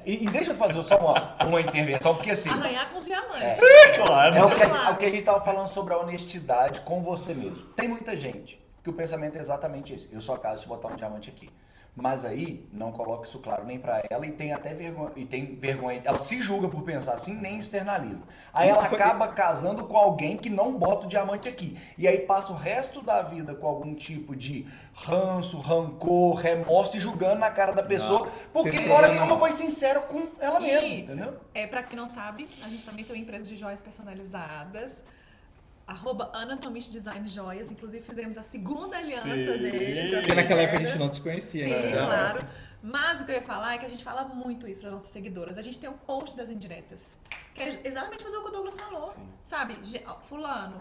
E deixa eu fazer só uma intervenção, porque assim, Arranhar com os diamantes. Claro. é o que a gente tava falando sobre a honestidade com você mesmo. Tem muita gente que o pensamento é exatamente esse. Eu sou a casa de botar um diamante aqui. Mas aí, não coloca isso claro nem pra ela e tem até vergonha. Ela se julga por pensar assim, nem externaliza. Aí ela acaba casando com alguém que não bota o diamante aqui. E aí passa o resto da vida com algum tipo de ranço, rancor, remorso e julgando na cara da pessoa. Porque hora nenhuma foi sincero com ela mesma, entendeu? Pra quem não sabe, a gente também tem uma empresa de joias personalizadas. @Anatomist Design Joias, inclusive fizemos a segunda aliança deles. Porque naquela época a gente não te conhecia, Sim, né? claro. Mas o que eu ia falar é que a gente fala muito isso para nossas seguidoras. A gente tem um post das indiretas, que é exatamente fazer o que o Douglas falou. Sim. Sabe, fulano,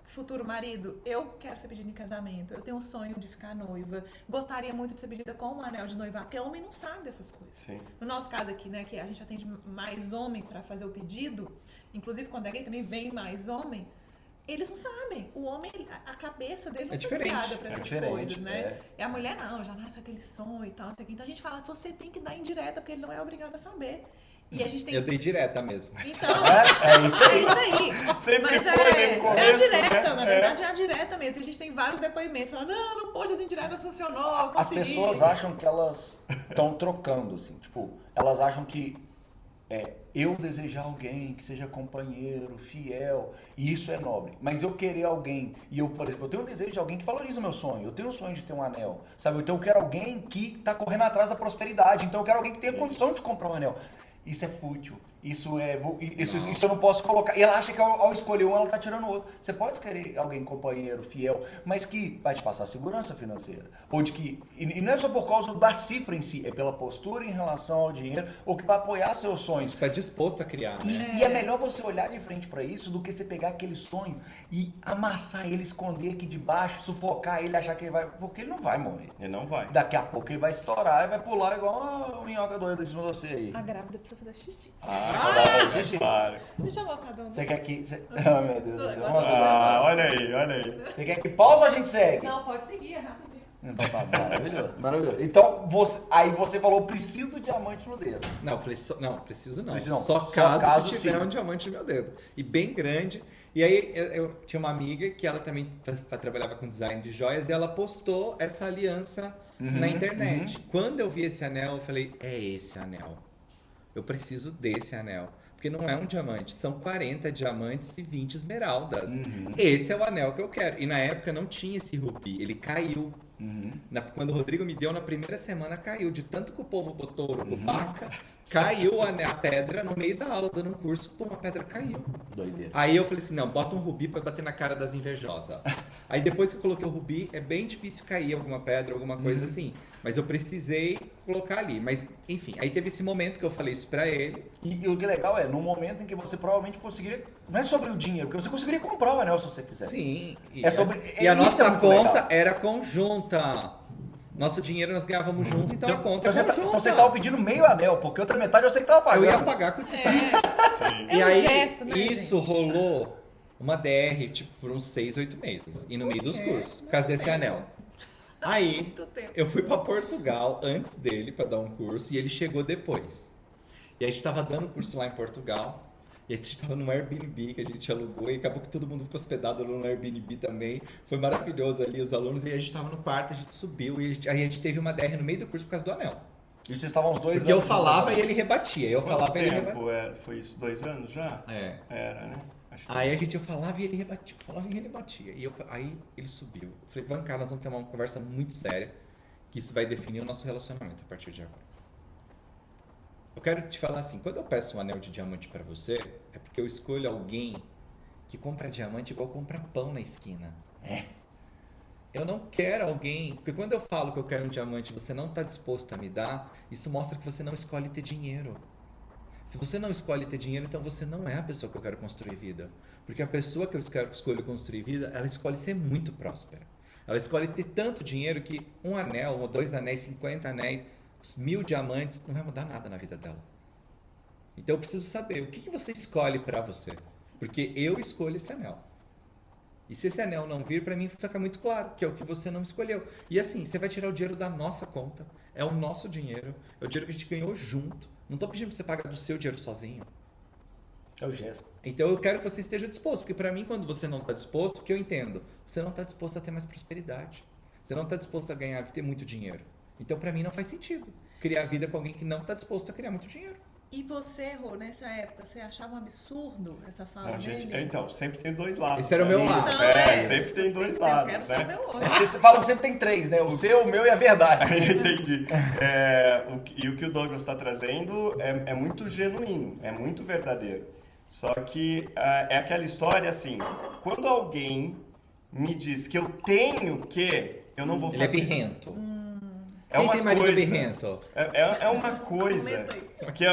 futuro marido, eu quero ser pedida em casamento, eu tenho um sonho de ficar noiva, gostaria muito de ser pedida com um anel de noivar, porque homem não sabe dessas coisas. Sim. No nosso caso aqui, né, que a gente atende mais homem para fazer o pedido, inclusive quando é gay também vem mais homem. Eles não sabem. O homem, a cabeça dele não foi criada pra essas coisas, né? E a mulher não, já nasce aquele sonho e tal, não sei o que. Então a gente fala, você tem que dar indireta, porque ele não é obrigado a saber. E a gente tem... Eu dei direta mesmo. Então, É isso aí. é isso aí. Sempre Mas foi no começo, é a direta, né? na verdade é a direta mesmo. A gente tem vários depoimentos, falando, não, poxa, as indiretas funcionou, eu As consegui. pessoas acham que elas estão trocando, assim, tipo, elas acham que eu desejar alguém que seja companheiro, fiel, e isso é nobre. Mas eu querer alguém, e eu, por exemplo, eu tenho um desejo de alguém que valoriza o meu sonho. Eu tenho um sonho de ter um anel, sabe? Então eu quero alguém que tá correndo atrás da prosperidade. Então eu quero alguém que tenha condição de comprar um anel. Isso é fútil. Isso eu não posso colocar. E ela acha que ao escolher um, ela tá tirando o outro. Você pode querer alguém companheiro, fiel, mas que vai te passar segurança financeira. Ou de que. E não é só por causa da cifra em si, é pela postura em relação ao dinheiro, ou que vai apoiar seus sonhos. Você está disposto a criar, né? E é melhor você olhar de frente pra isso do que você pegar aquele sonho e amassar ele, esconder aqui debaixo, sufocar ele, achar que ele vai. Porque ele não vai morrer. E não vai. Daqui a pouco ele vai estourar e vai pular igual uma minhoca doida em cima de você aí. A grávida precisa fazer xixi. Claro. Deixa eu mostrar, Dona. Você quer que. Ah, meu Deus do céu. Vamos Olha aí, olha aí. Você quer que pausa ou a gente segue? Não, pode seguir, é rapidinho. Então tá, maravilhoso, maravilhoso. Então, aí você falou, preciso do diamante no dedo. Não, eu falei, não, preciso não. Preciso não. Só Só caso caso tiver sim. um diamante no meu dedo. E bem grande. E aí eu tinha uma amiga que ela também trabalhava com design de joias e ela postou essa aliança na internet. Quando eu vi esse anel, eu falei, é esse anel. Eu preciso desse anel. Porque não é um diamante, são 40 diamantes e 20 esmeraldas. Esse é o anel que eu quero. E na época não tinha esse rubi, ele caiu. Quando o Rodrigo me deu, na primeira semana caiu. De tanto que o povo botou urucubaca, caiu a pedra no meio da aula, dando um curso, pô, a pedra caiu. Doideira. Aí eu falei assim, não, bota um rubi pra bater na cara das invejosas. Aí depois que eu coloquei o rubi, é bem difícil cair alguma pedra, alguma coisa assim. Mas eu precisei colocar ali. Mas, enfim, aí teve esse momento que eu falei isso pra ele. E o que é legal é, no momento em que você provavelmente conseguiria. Não é sobre o dinheiro, porque você conseguiria comprar o anel se você quiser. Sim. É sobre. E a isso nossa é muito conta legal. era conjunta. Nosso dinheiro nós ganhávamos junto, então a conta Então era junta. você tava pedindo meio anel, porque outra metade você que tava pagando. Eu ia pagar com Sim. É E um aí, gesto, né, isso gente? rolou uma DR, tipo, por uns 6, 8 meses. E no meio dos cursos, por causa desse anel. Aí, Muito tempo. eu fui pra Portugal antes dele pra dar um curso e ele chegou depois. E a gente tava dando curso lá em Portugal. E a gente tava num Airbnb que a gente alugou e acabou que todo mundo ficou hospedado no Airbnb também. Foi maravilhoso ali, os alunos. E a gente tava no quarto, a gente subiu e aí a gente teve uma DR no meio do curso por causa do anel. E vocês estavam os dois Porque eu anos falava juntos, e ele rebatia. Eu Quanto falava e ele rebatia. tempo era? Foi isso? 2 anos já? É. Era, né? Acho que Aí a gente eu falava e ele rebatia, falava e ele batia. Aí ele subiu. Eu falei, vamos cá, nós vamos ter uma conversa muito séria, que isso vai definir o nosso relacionamento a partir de agora. Eu quero te falar assim, quando eu peço um anel de diamante pra você, é porque eu escolho alguém que compra diamante igual compra pão na esquina. Eu não quero alguém, porque quando eu falo que eu quero um diamante e você não está disposto a me dar, isso mostra que você não escolhe ter dinheiro. Se você não escolhe ter dinheiro, então você não é a pessoa que eu quero construir vida. Porque a pessoa que eu escolho construir vida, ela escolhe ser muito próspera. Ela escolhe ter tanto dinheiro que um anel, ou 2 anéis, 50 anéis, 1000 diamantes, não vai mudar nada na vida dela. Então eu preciso saber, o que você escolhe para você? Porque eu escolho esse anel. E se esse anel não vir, para mim fica muito claro que é o que você não escolheu. E assim, você vai tirar o dinheiro da nossa conta, é o nosso dinheiro, é o dinheiro que a gente ganhou junto. Não estou pedindo para você pagar do seu dinheiro sozinho. É o gesto. Então eu quero que você esteja disposto, porque para mim quando você não está disposto, o que eu entendo, você não está disposto a ter mais prosperidade. Você não está disposto a ganhar, ter muito dinheiro. Então para mim não faz sentido criar vida com alguém que não está disposto a criar muito dinheiro. E você, Rô, nessa época, você achava um absurdo essa fala Não, gente, dele? então, sempre tem dois lados. Esse era o meu lado. Não, é. Sempre tem dois Eu lados, quero né? saber hoje. Você fala que sempre tem três, né? O seu, o meu e a verdade. Entendi. E o que o Douglas está trazendo é muito genuíno, é muito verdadeiro. Só que é aquela história assim, quando alguém me diz que eu tenho que, eu não vou fazer. Ele é birrento. É Quem uma tem marido coisa, birrento? É uma coisa Comenta aí. que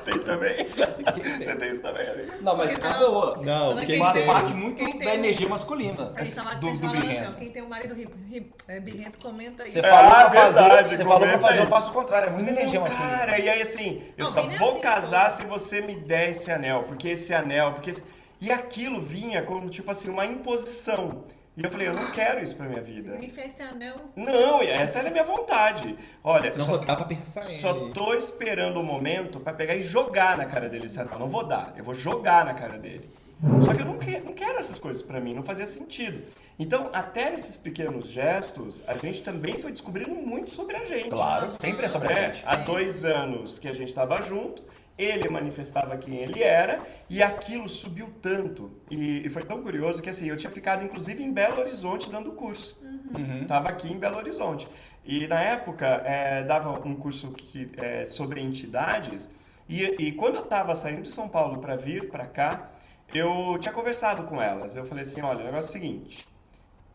tem também. Você tem isso também, amigo? Não, mas é boa. Não, Mas quem quem Faz tem- parte muito quem tem da um- energia masculina, Aí tava do falando assim, ó, birrento. quem tem um marido birrento, comenta aí. Você falou pra fazer, verdade, você falou pra comenta fazer, aí. eu faço o contrário, é muita energia Não, masculina. cara, e aí assim, eu Não, só bem vou assim, casar pô. se você me der esse anel, porque esse anel, porque e aquilo vinha como tipo assim uma imposição. E eu falei, eu não quero isso pra minha vida. Me fez esse anel. Não, essa era a minha vontade. Olha, Não só, rodava pensar só ele. tô esperando o momento pra pegar e jogar na cara dele esse anel. Não vou dar, eu vou jogar na cara dele. Só que eu não quero essas coisas pra mim, não fazia sentido. Então, até nesses pequenos gestos, a gente também foi descobrindo muito sobre a gente. Claro, sempre é sobre a gente. Há 2 anos que a gente estava junto, ele manifestava quem ele era e aquilo subiu tanto. E foi tão curioso que assim, eu tinha ficado inclusive em Belo Horizonte dando curso. Estava aqui em Belo Horizonte. E na época dava um curso sobre entidades e quando eu estava saindo de São Paulo para vir para cá, eu tinha conversado com elas. Eu falei assim, olha, o negócio é o seguinte,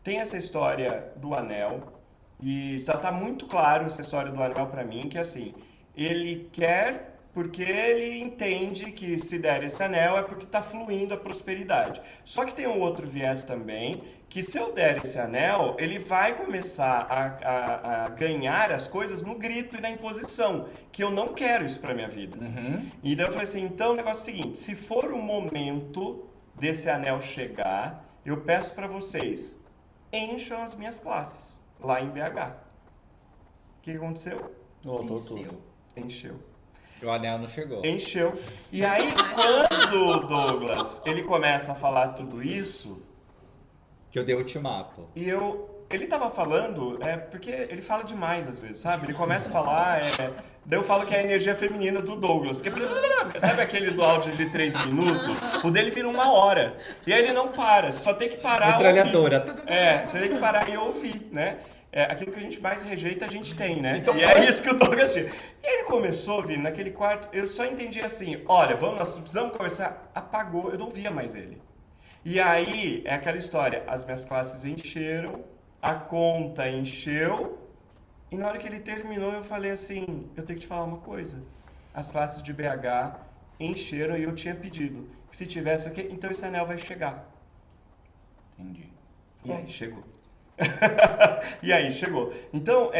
tem essa história do anel e já está muito claro essa história do anel para mim, que assim, ele quer porque ele entende que se der esse anel é porque está fluindo a prosperidade. Só que tem um outro viés também, que se eu der esse anel, ele vai começar a ganhar as coisas no grito e na imposição, que eu não quero isso para minha vida. E daí eu falei assim, então o negócio é o seguinte, se for o momento desse anel chegar, eu peço para vocês, encham as minhas classes, lá em BH. O que aconteceu? Voltou tudo. Encheu. O anel não chegou. Encheu. E aí, quando o Douglas, ele começa a falar tudo isso, Que eu dei ultimato. e ele tava falando, porque ele fala demais às vezes, sabe? Ele começa a falar, daí eu falo que é a energia feminina do Douglas, porque, sabe aquele do áudio de 3 minutos? O dele vira 1 hora. E aí ele não para, você só tem que parar. Metralhadora. Ouvir. Você tem que parar e ouvir, né? Aquilo que a gente mais rejeita, a gente tem, né? E é isso que o Douglas tinha. E ele começou, Vini, naquele quarto, eu só entendi assim, olha, nós precisamos conversar. Apagou, eu não via mais ele. E aí, é aquela história, as minhas classes encheram, a conta encheu, e na hora que ele terminou, eu falei assim, eu tenho que te falar uma coisa. As classes de BH encheram e eu tinha pedido que se tivesse aqui, então esse anel vai chegar. Entendi. E aí chegou. E aí, chegou. Então,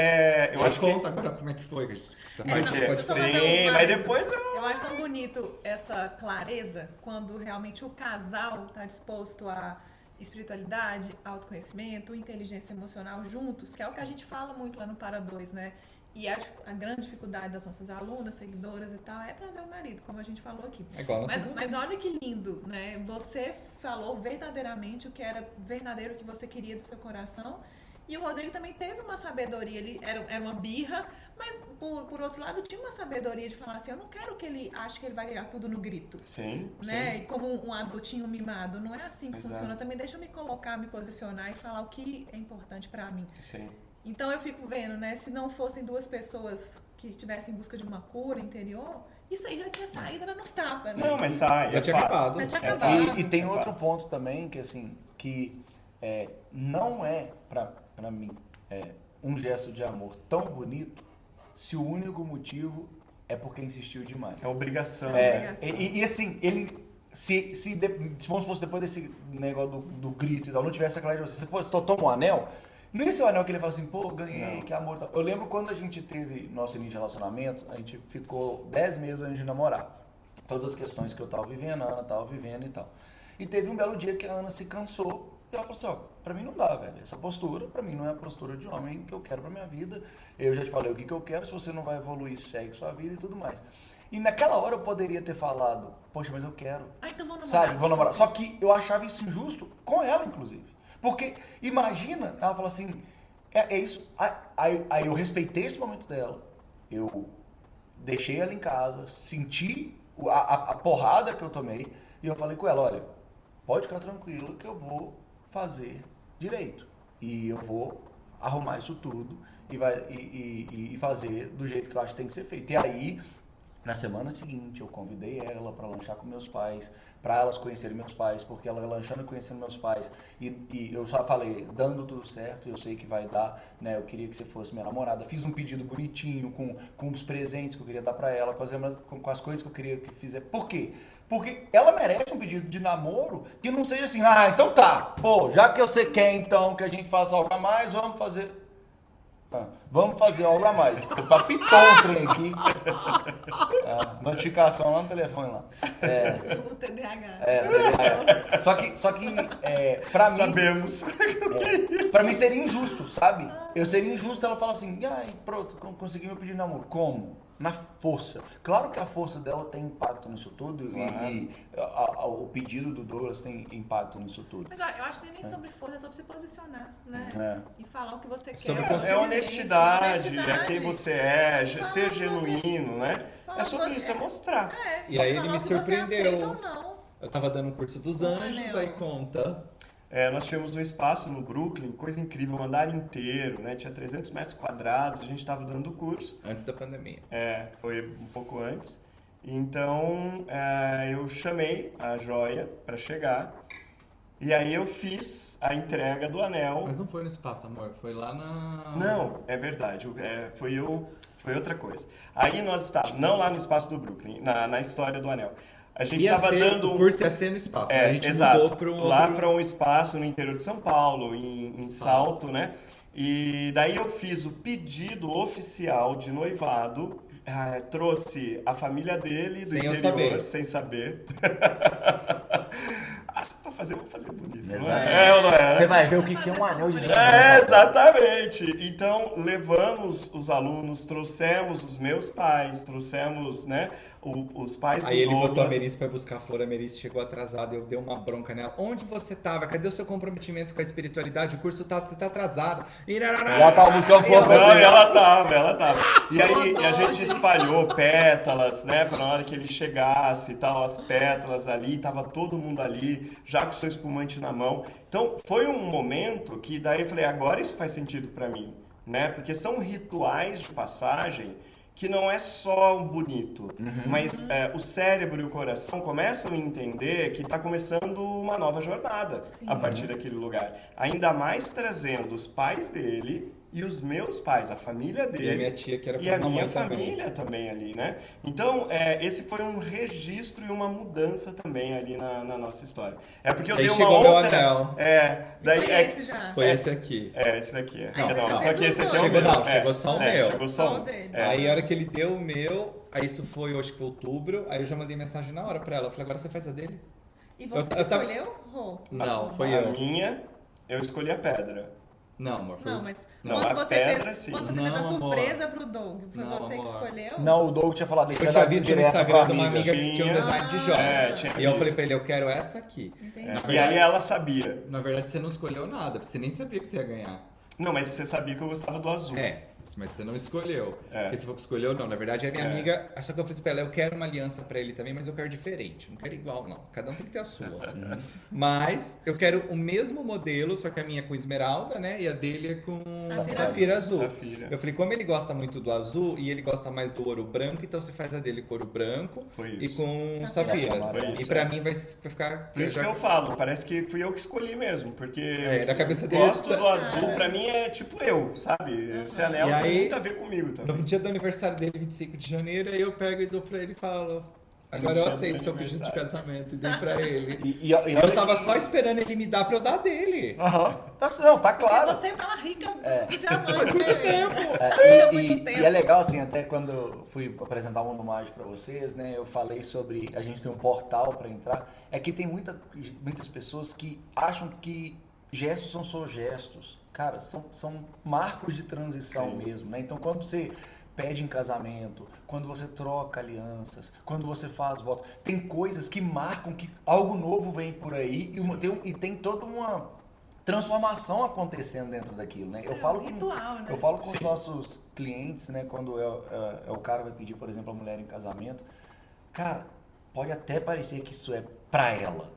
eu acho que... Conta agora como é que foi. Essa Não, parte pode só sim, fazer um mas parênteses. depois Eu acho tão bonito essa clareza quando realmente o casal está disposto a espiritualidade, autoconhecimento, inteligência emocional juntos, que é o que a gente fala muito lá no Para 2, né? E a grande dificuldade das nossas alunas, seguidoras e tal, é trazer o marido, como a gente falou aqui. É igual Mas olha que lindo, né? Você falou verdadeiramente o que era verdadeiro, o que você queria do seu coração. E o Rodrigo também teve uma sabedoria, ele era uma birra, mas por outro lado tinha uma sabedoria de falar assim, eu não quero que ele ache que ele vai ganhar tudo no grito. Sim, Né? sim. E como um adultinho mimado, não é assim que Exato. funciona. Também deixa eu me colocar, me posicionar e falar o que é importante pra mim. Sim. Então eu fico vendo, né? Se não fossem 2 pessoas que estivessem em busca de uma cura interior, isso aí já tinha saído nos tapas, né? Não, mas sai, Já tinha fato. acabado. Já tinha É acabado. fato. E tem É outro fato. ponto também, que assim, que não é, pra mim, um gesto de amor tão bonito se o único motivo é porque insistiu demais. É obrigação, É. né? E assim, ele. Se vamos supor, depois desse negócio do grito e tal, não tivesse a clareza de você, pô, toma um anel, nesse anel que ele fala assim, pô, ganhei, Não. que amor. Tal. Eu lembro quando a gente teve nosso início de relacionamento, a gente ficou 10 meses antes de namorar. Todas as questões que eu tava vivendo, a Ana tava vivendo e tal. E teve um belo dia que a Ana se cansou e ela falou assim, ó, pra mim não dá, velho. Essa postura, pra mim não é a postura de homem que eu quero pra minha vida. Eu já te falei o que eu quero, se você não vai evoluir, segue sua vida e tudo mais. E naquela hora eu poderia ter falado, poxa, mas eu quero. Ah, então vou namorar. Sabe, vou namorar. Tipo Só que eu achava isso injusto com ela, inclusive. Porque, imagina, ela falou assim, é isso. Aí eu respeitei esse momento dela. Eu deixei ela em casa, senti a porrada que eu tomei. E eu falei com ela, olha, pode ficar tranquila que eu vou fazer direito. E eu vou arrumar isso tudo e fazer do jeito que eu acho que tem que ser feito. E aí, na semana seguinte, eu convidei ela para lanchar com meus pais, para elas conhecerem meus pais, porque ela lanchando e conhecendo meus pais, e eu só falei, dando tudo certo, eu sei que vai dar, né? Eu queria que você fosse minha namorada. Fiz um pedido bonitinho, com os presentes que eu queria dar para ela, com as coisas que eu queria que fizesse. Por quê? Porque ela merece um pedido de namoro que não seja assim, ah, então tá, pô, já que você quer então que a gente faça algo a mais, vamos fazer algo a mais. Apitou um trem aqui. Notificação lá no telefone lá. O TDAH. Só que pra mim... Sabemos. Pra mim seria injusto, sabe? Eu seria injusto ela falar assim, ai, pronto, consegui meu pedido de namoro. Como? Na força. Claro que a força dela tem impacto nisso tudo e o pedido do Douglas tem impacto nisso tudo. Mas olha, eu acho que não é nem sobre força, é sobre se posicionar, né? E falar o que você Sobre quer. É honestidade, é honestidade. quem você é, ser Fala genuíno, né? Fala É sobre você- isso, é mostrar. E aí ele falar me o que você surpreendeu. aceita ou não. Eu tava dando um curso dos anjos, Anel. aí conta. Nós tínhamos um espaço no Brooklyn, coisa incrível, um andar inteiro, né? Tinha 300 metros quadrados, a gente estava dando o curso. Antes da pandemia. Foi um pouco antes. Então, eu chamei a joia para chegar. E aí eu fiz a entrega do anel. Mas não foi no espaço, amor. Foi lá na... Não, é verdade. Foi outra coisa. Aí nós estávamos, não lá no espaço do Brooklyn, na história do anel. A gente Ia estava ser, dando o curso ia ser no espaço, né? A gente exato, mudou para um lá outro... para um espaço no interior de São Paulo, em Salto, né? E daí eu fiz o pedido oficial de noivado, trouxe a família dele do Sem eu interior, saber. sem saber. Vou fazer bonito, não Exato. é? Ou não é? Você vai ver o que é um anel de Exatamente. Então, levamos os alunos, trouxemos os meus pais, trouxemos, né, os pais do Aí ele botou a Douglas. Merice pra buscar a flor, a Merice chegou atrasada, eu dei uma bronca nela. Onde você tava? Cadê o seu comprometimento com a espiritualidade? O curso você tá atrasado. Já tava buscando flor pra Não, você. ela tava. E aí a gente espalhou pétalas, né, pra na hora que ele chegasse e tal, as pétalas ali, tava todo mundo ali, já com o seu espumante na mão. Então, foi um momento que daí eu falei, agora isso faz sentido pra mim, né? Porque são rituais de passagem que não é só um bonito, mas o cérebro e o coração começam a entender que está começando uma nova jornada a partir daquele lugar. Ainda mais trazendo os pais dele e os meus pais, a família dele. E a minha tia, que era E a minha mamãe também. família também ali, né? Então, esse foi um registro e uma mudança também ali na nossa história. É porque eu Aí dei uma chegou meu outra... anel. Daí, Foi esse já. Foi esse aqui. esse daqui é. Aí você Não, já só fez que os esse aqui é dois. o Chegou meu. não, chegou só o meu. Chegou Só só o um. dele. Aí a hora que ele deu o meu, aí isso foi, acho que foi outubro, aí eu já mandei mensagem na hora pra ela. Eu falei, agora você faz a dele? E você Eu tava- escolheu, Rô? Não, foi A eu. minha, eu escolhi a pedra. Não, amor, foi Não, mas Não, quando a você pedra, fez, sim. quando você Não, fez a amor. surpresa pro Doug, foi Não, você que amor. escolheu? Não, o Doug tinha falado, ele Eu tinha tinha dado visto no direto pra Instagram de uma amiga que tinha um Tinha. design de joia. Tinha E eu falei visto. pra ele, eu quero essa aqui. Entendi. E aí ela sabia. Na verdade, você não escolheu nada, porque você nem sabia que você ia ganhar. Não, mas você sabia que eu gostava do azul. Mas você não escolheu. É. Porque se for que escolheu, não. Na verdade, a minha É. amiga, só que eu falei pra ela, eu quero uma aliança pra ele também, mas eu quero diferente. Não quero igual, não. Cada um tem que ter a sua. Mas eu quero o mesmo modelo, só que a minha é com esmeralda, né? E a dele é com Safira azul. Safira. Eu falei, como ele gosta muito do azul e ele gosta mais do ouro branco, então você faz a dele com ouro branco Foi e isso. com Safira. safiras. Foi E isso, pra é. mim vai ficar... Por isso que eu falo, parece que fui eu que escolhi mesmo, porque na cabeça eu dele gosto tá- do azul, pra mim é tipo eu, sabe? Esse anel E tem aí- muito a ver comigo também. No dia do aniversário dele, 25 de janeiro, aí eu pego e dou pra ele e falo, agora No eu dia do aceito seu pedido de aniversário. casamento e dei pra ele. E Eu tava só esperando ele me dar pra eu dar dele. Aham. Não, tá claro. Porque você tava rica de diamante. Faz muito né? tempo. Tinha muito tempo. E é legal, assim, até quando eu fui apresentar o Mundo Mágico pra vocês, né, eu falei sobre, a gente tem um portal pra entrar, é que tem muitas pessoas que acham que gestos são só gestos. Cara, são marcos de transição Sim. mesmo, né? Então, quando você pede em casamento, quando você troca alianças, quando você faz votos. Tem coisas que marcam que algo novo vem por aí e tem toda uma transformação acontecendo dentro daquilo, né? Eu falo ritual, né? Eu falo com os nossos clientes, né? Quando o cara vai pedir, por exemplo, a mulher em casamento, cara, pode até parecer que isso é pra ela,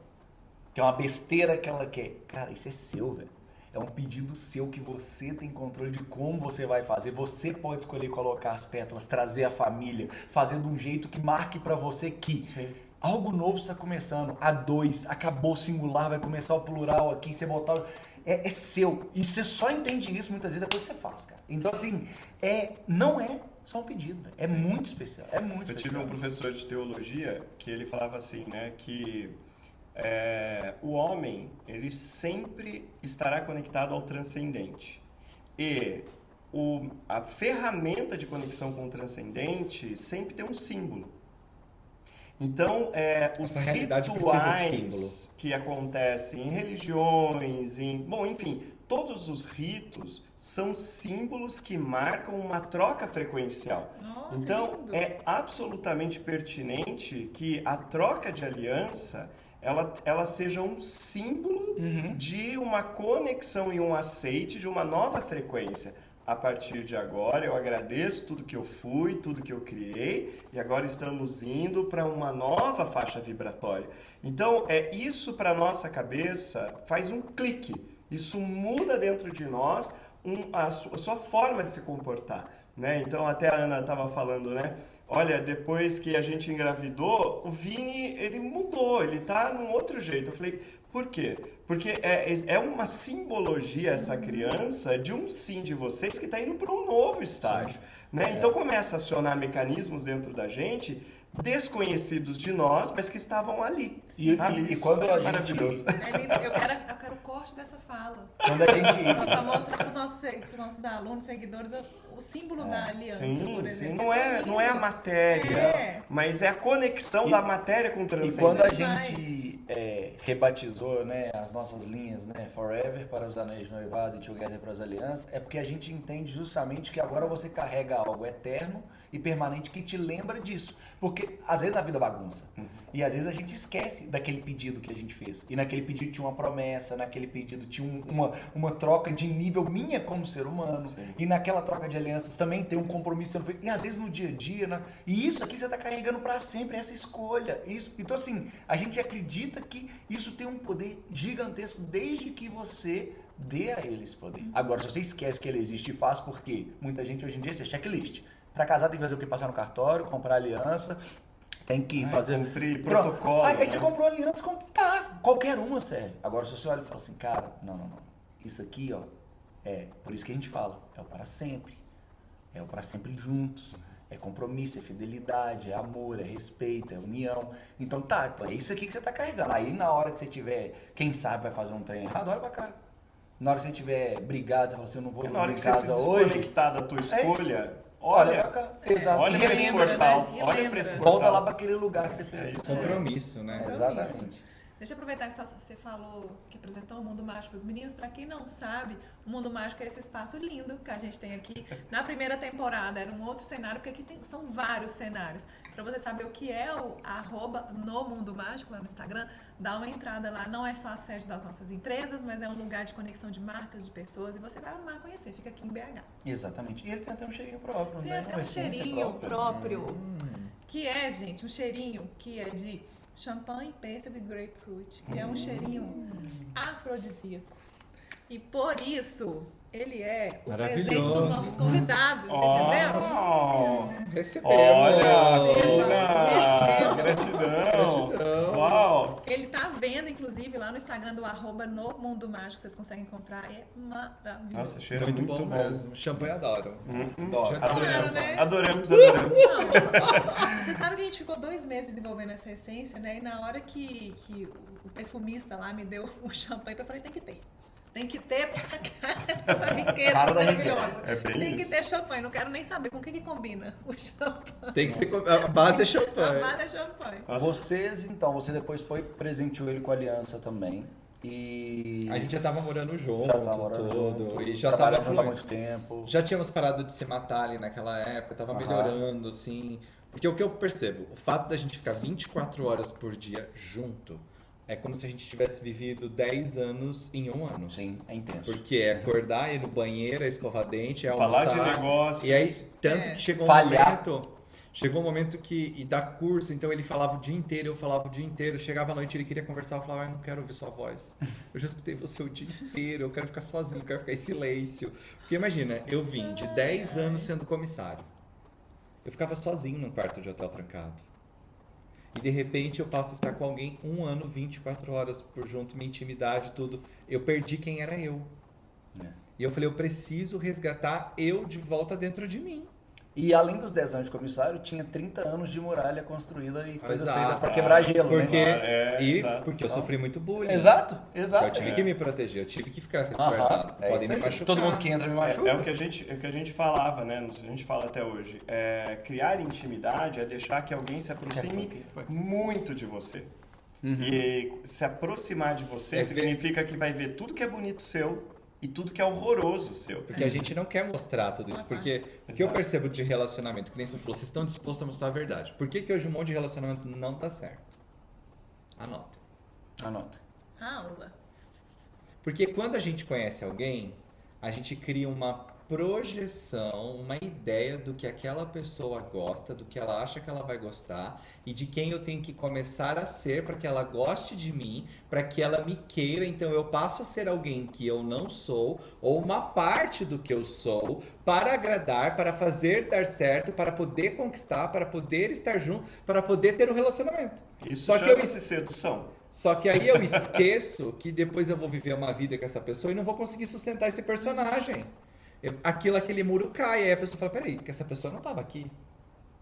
que é uma besteira que ela quer. Cara, isso é seu, velho. É um pedido seu que você tem controle de como você vai fazer. Você pode escolher colocar as pétalas, trazer a família, fazer de um jeito que marque pra você que algo novo está começando. A dois, acabou o singular, vai começar o plural aqui, você botar... É seu. E você só entende isso muitas vezes depois que você faz, cara. Então, assim, não é só um pedido. É muito especial. É muito especial. Eu tive um professor de teologia que ele falava assim, né, que o homem, ele sempre estará conectado ao transcendente. E a ferramenta de conexão com o transcendente sempre tem um símbolo. Então, os rituais que acontecem em religiões, enfim, todos os ritos são símbolos que marcam uma troca frequencial. Nossa, então, lindo. É absolutamente pertinente que a troca de aliança ela seja um símbolo de uma conexão e um aceite de uma nova frequência. A partir de agora, eu agradeço tudo que eu fui, tudo que eu criei, e agora estamos indo para uma nova faixa vibratória. Então, isso para a nossa cabeça faz um clique. Isso muda dentro de nós a sua forma de se comportar, né? Então, até a Ana estava falando, né? Olha, depois que a gente engravidou, o Vini, ele mudou, ele tá num outro jeito. Eu falei, por quê? Porque é uma simbologia essa criança de um sim de vocês que está indo para um novo estágio, né? Então começa a acionar mecanismos dentro da gente desconhecidos de nós, mas que estavam ali. E quando a gente... maravilhoso. É lindo. Eu quero o corte dessa fala. Quando a gente... Para mostrar para os nossos alunos, seguidores, o símbolo da aliança, por exemplo. Sim. Não é a matéria, mas é a conexão da matéria com o transcendente. E quando a gente rebatizou, né, as nossas linhas, né, Forever para os anéis de noivado e Together para as alianças, é porque a gente entende justamente que agora você carrega algo eterno e permanente que te lembra disso. Porque às vezes a vida bagunça. E às vezes a gente esquece daquele pedido que a gente fez. E naquele pedido tinha uma promessa, naquele pedido tinha uma troca de nível minha como ser humano. Sim. E naquela troca de alianças também tem um compromisso sendo feito. E às vezes no dia a dia, né? E isso aqui você está carregando para sempre, essa escolha. Isso. Então assim, a gente acredita que isso tem um poder gigantesco desde que você dê a ele esse poder. Agora, se você esquece que ele existe e faz, porque muita gente hoje em dia é checklist. Para casar tem que fazer o que? Passar no cartório, comprar aliança, tem que fazer... Cumprir protocolo. Aí você comprou aliança, tá, qualquer uma serve. Agora, se você olha e fala assim, cara, não. Isso aqui, ó, por isso que a gente fala, é o para sempre. É o para sempre juntos. É compromisso, é fidelidade, é amor, é respeito, é união. Então tá, é isso aqui que você tá carregando. Aí na hora que você tiver, quem sabe vai fazer um trem errado, olha pra cá. Na hora que você tiver brigado, você fala assim, eu não vou dormir em casa hoje. Na hora que você se desconectar da tua escolha... Olha pra cá. Exato. Olha pra esse portal. Olha pra esse portal. Volta lá para aquele lugar que você fez isso. Compromisso, né? Exatamente. Deixa eu aproveitar que você falou que apresentou o Mundo Mágico para os meninos. Para quem não sabe, o Mundo Mágico é esse espaço lindo que a gente tem aqui. Na primeira temporada era um outro cenário, porque aqui são vários cenários. Para você saber o que é o @NoMundoMágico lá no Instagram, dá uma entrada lá. Não é só a sede das nossas empresas, mas é um lugar de conexão de marcas, de pessoas. E você vai amar conhecer. Fica aqui em BH. Exatamente. E ele tem até um cheirinho próprio, tem né? Tem até um cheirinho próprio. Que é, gente, um cheirinho que é de... champanhe, pêssego e grapefruit, que é um cheirinho afrodisíaco. E por isso, ele é o presente dos nossos convidados, entendeu? Recebemos! Olha! Gratidão! Uau! Ele tá vendo, inclusive, lá no Instagram do @NoMundoMágico, vocês conseguem encontrar, é maravilhoso. Nossa, cheiro muito bom mesmo. Champanhe adoro. Adoramos. Não, você sabe que a gente ficou 2 meses desenvolvendo essa essência, né? E na hora que o perfumista lá me deu o champanhe, eu falei, tem que ter. Tem que ter essa riqueza maravilhosa. Tem que ter champanhe. Não quero nem saber com o que combina o champanhe. Tem que ser... A base é champanhe. A base é champanhe. Você depois presenteou ele com aliança também. E A gente já tava morando junto, já tava morando tudo, junto, e já trabalhando tava junto há muito tempo. Já tínhamos parado de se matar ali naquela época, tava Aham. melhorando, assim. Porque o que eu percebo, o fato da gente ficar 24 horas por dia junto, é como se a gente tivesse vivido 10 anos em um ano. Sim, é intenso. Porque é acordar, ir no banheiro, é escovar dente, é Falar almoçar. de negócios. E aí, tanto que chegou um momento que, e dar curso, então ele falava o dia inteiro, eu falava o dia inteiro, chegava à noite, ele queria conversar, eu falava, eu não quero ouvir sua voz. Eu já escutei você o dia inteiro, eu quero ficar sozinho, eu quero ficar em silêncio. Porque imagina, eu vim de 10 anos sendo comissário. Eu ficava sozinho num quarto de hotel trancado. E de repente eu passo a estar com alguém 1 ano, 24 horas por junto, minha intimidade, tudo. Eu perdi quem era eu. É. E eu falei, eu preciso resgatar eu de volta dentro de mim. E além dos 10 anos de comissário, tinha 30 anos de muralha construída e coisas Exato. feitas para quebrar gelo, Porque, né? Exato. porque eu sofri muito bullying. Exato, Eu exato. tive que me proteger, eu tive que ficar Aham, resguardado. é Podem isso me aí. machucar. Todo mundo que entra me machuca. É o que a gente falava, né? A gente fala até hoje. Criar intimidade é deixar que alguém se aproxime muito de você. E se aproximar de você significa que vai ver tudo que é bonito seu e tudo que é horroroso seu. Porque a gente não quer mostrar tudo isso. Porque o que eu percebo de relacionamento, que nem você falou, vocês estão dispostos a mostrar a verdade. Por que hoje um monte de relacionamento não tá certo? Anota. Anota. Aula. Porque quando a gente conhece alguém, a gente cria uma projeção, uma ideia do que aquela pessoa gosta, do que ela acha que ela vai gostar e de quem eu tenho que começar a ser para que ela goste de mim, para que ela me queira. Então eu passo a ser alguém que eu não sou ou uma parte do que eu sou para agradar, para fazer dar certo, para poder conquistar, para poder estar junto, para poder ter um relacionamento. Isso Só que chama-se sedução. Só que aí eu esqueço que depois eu vou viver uma vida com essa pessoa e não vou conseguir sustentar esse personagem. Aquele muro cai, aí a pessoa fala, peraí, que essa pessoa não estava aqui.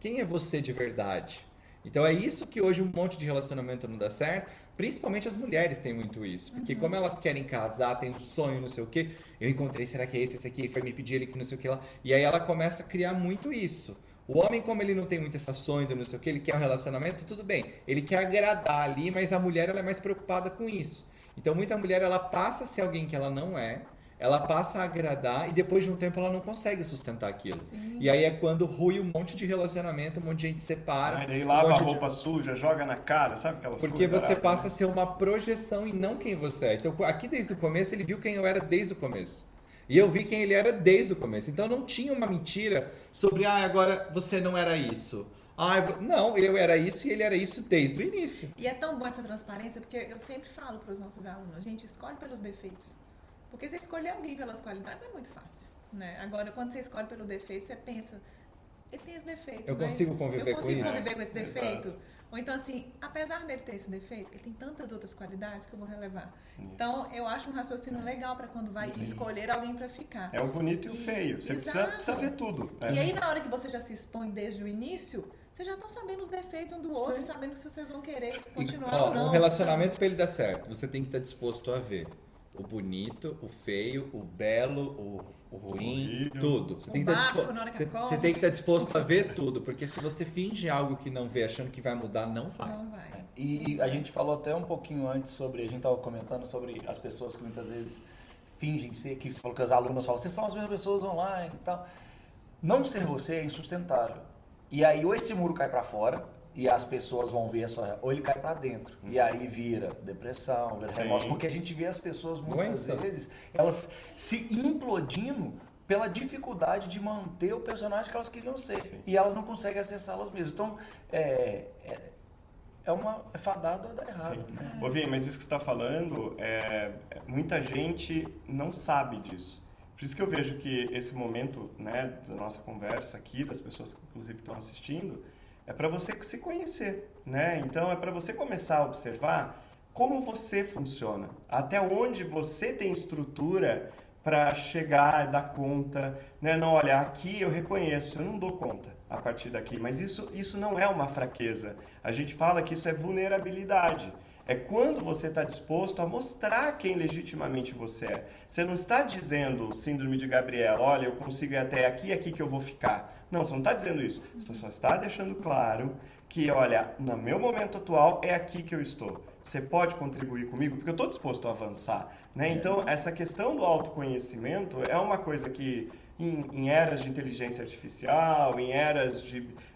Quem é você de verdade? Então é isso que hoje um monte de relacionamento não dá certo, principalmente as mulheres têm muito isso, porque como elas querem casar, tem um sonho, não sei o quê, eu encontrei, será que é esse aqui, vai me pedir ele que não sei o que lá, e aí ela começa a criar muito isso. O homem, como ele não tem muito essa sonho do não sei o que, ele quer um relacionamento, tudo bem, ele quer agradar ali, mas a mulher ela é mais preocupada com isso. Então muita mulher ela passa a ser alguém que ela não é, ela passa a agradar e depois de um tempo ela não consegue sustentar aquilo. Sim. E aí é quando rui um monte de relacionamento, um monte de gente separa. E daí lava um a monte de- roupa suja, joga na cara, sabe aquelas Porque coisas? você aradas, passa né? a ser uma projeção e não quem você é. Então aqui desde o começo ele viu quem eu era desde o começo. E eu vi quem ele era desde o começo. Então não tinha uma mentira sobre, agora você não era isso. Não, eu era isso e ele era isso desde o início. E é tão bom essa transparência, porque eu sempre falo para os nossos alunos, gente, escolhe pelos defeitos. Porque você escolher alguém pelas qualidades é muito fácil, né? Agora, quando você escolhe pelo defeito, você pensa, ele tem esse defeito, Eu mas consigo conviver eu com consigo isso? conviver com esse defeito? Exato. Ou então, assim, apesar dele ter esse defeito, ele tem tantas outras qualidades que eu vou relevar. Então, eu acho um raciocínio legal para quando vai escolher alguém para ficar. É o bonito e o feio. Você Exato. precisa ver tudo. E aí, na hora que você já se expõe desde o início, vocês já estão sabendo os defeitos um do outro e sabendo se vocês vão querer continuar ou não. Um relacionamento para ele dar certo, você tem que estar disposto a ver o bonito, o feio, o belo, o ruim, horrível. tudo. Você tem, O que estar bafo na hora que você come. tem que estar disposto a ver tudo, porque se você finge algo que não vê achando que vai mudar, não vai. Não vai. E a gente falou até um pouquinho antes sobre, a gente estava comentando sobre as pessoas que muitas vezes fingem ser, que você falou que as alunas falam, vocês são as mesmas pessoas online e tal. Não ser você é insustentável. E aí ou esse muro cai para fora e as pessoas vão ver a sua, ou ele cai para dentro. E aí vira depressão, vira Sim. remorso, porque a gente vê as pessoas muitas Doença. vezes, elas se implodindo pela dificuldade de manter o personagem que elas queriam ser. Sim. E elas não conseguem acessá-las mesmo. Então, é fadado a dar errado. Sim. Né? Ô, Vi, mas isso que você está falando, muita gente não sabe disso. Por isso que eu vejo que esse momento, né, da nossa conversa aqui, das pessoas que inclusive estão assistindo, é para você se conhecer, né? Então é para você começar a observar como você funciona, até onde você tem estrutura para chegar, dar conta, né? Não, olha, aqui eu reconheço, eu não dou conta a partir daqui, mas isso não é uma fraqueza. A gente fala que isso é vulnerabilidade. É quando você está disposto a mostrar quem legitimamente você é. Você não está dizendo, síndrome de Gabriela, olha, eu consigo ir até aqui e aqui que eu vou ficar. Não, você não está dizendo isso. Você só está deixando claro que, olha, no meu momento atual é aqui que eu estou. Você pode contribuir comigo? Porque eu estou disposto a avançar, né? Então, essa questão do autoconhecimento é uma coisa que, em eras de inteligência artificial, em eras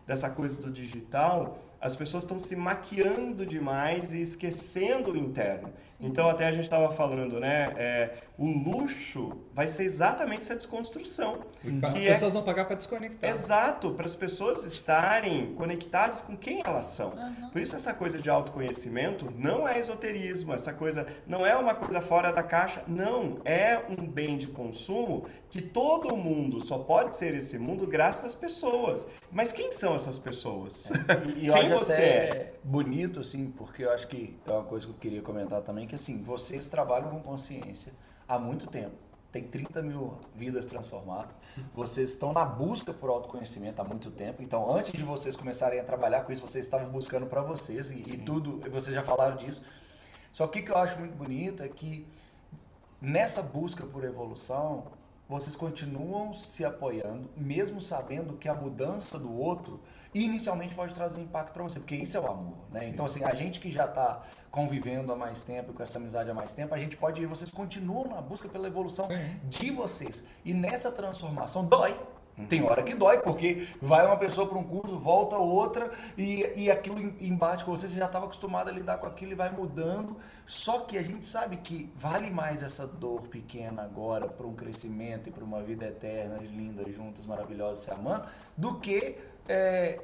dessa coisa do digital, as pessoas estão se maquiando demais e esquecendo o interno. Sim. Então, até a gente estava falando, né? O luxo vai ser exatamente essa desconstrução. As pessoas vão pagar para desconectar. Exato, para as pessoas estarem conectadas com quem elas são. Por isso, essa coisa de autoconhecimento não é esoterismo, essa coisa não é uma coisa fora da caixa, não. É um bem de consumo que todo mundo só pode ser esse mundo graças às pessoas. Mas quem são essas pessoas? E eu acho até bonito, assim, porque eu acho que é uma coisa que eu queria comentar também, que assim, vocês trabalham com consciência há muito tempo. Tem 30 mil vidas transformadas. Vocês estão na busca por autoconhecimento há muito tempo. Então, antes de vocês começarem a trabalhar com isso, vocês estavam buscando para vocês e tudo, vocês já falaram disso. Só que o que eu acho muito bonito é que nessa busca por evolução, vocês continuam se apoiando, mesmo sabendo que a mudança do outro inicialmente pode trazer impacto para você, porque isso é o amor, né? Sim. Então, assim, a gente que já está convivendo há mais tempo, com essa amizade há mais tempo, a gente pode ver, vocês continuam na busca pela evolução de vocês. E nessa transformação dói. Tem hora que dói, porque vai uma pessoa para um curso, volta outra, e aquilo embate com você já estava acostumado a lidar com aquilo e vai mudando. Só que a gente sabe que vale mais essa dor pequena agora para um crescimento e para uma vida eterna, linda, juntas, maravilhosas, se amando, do que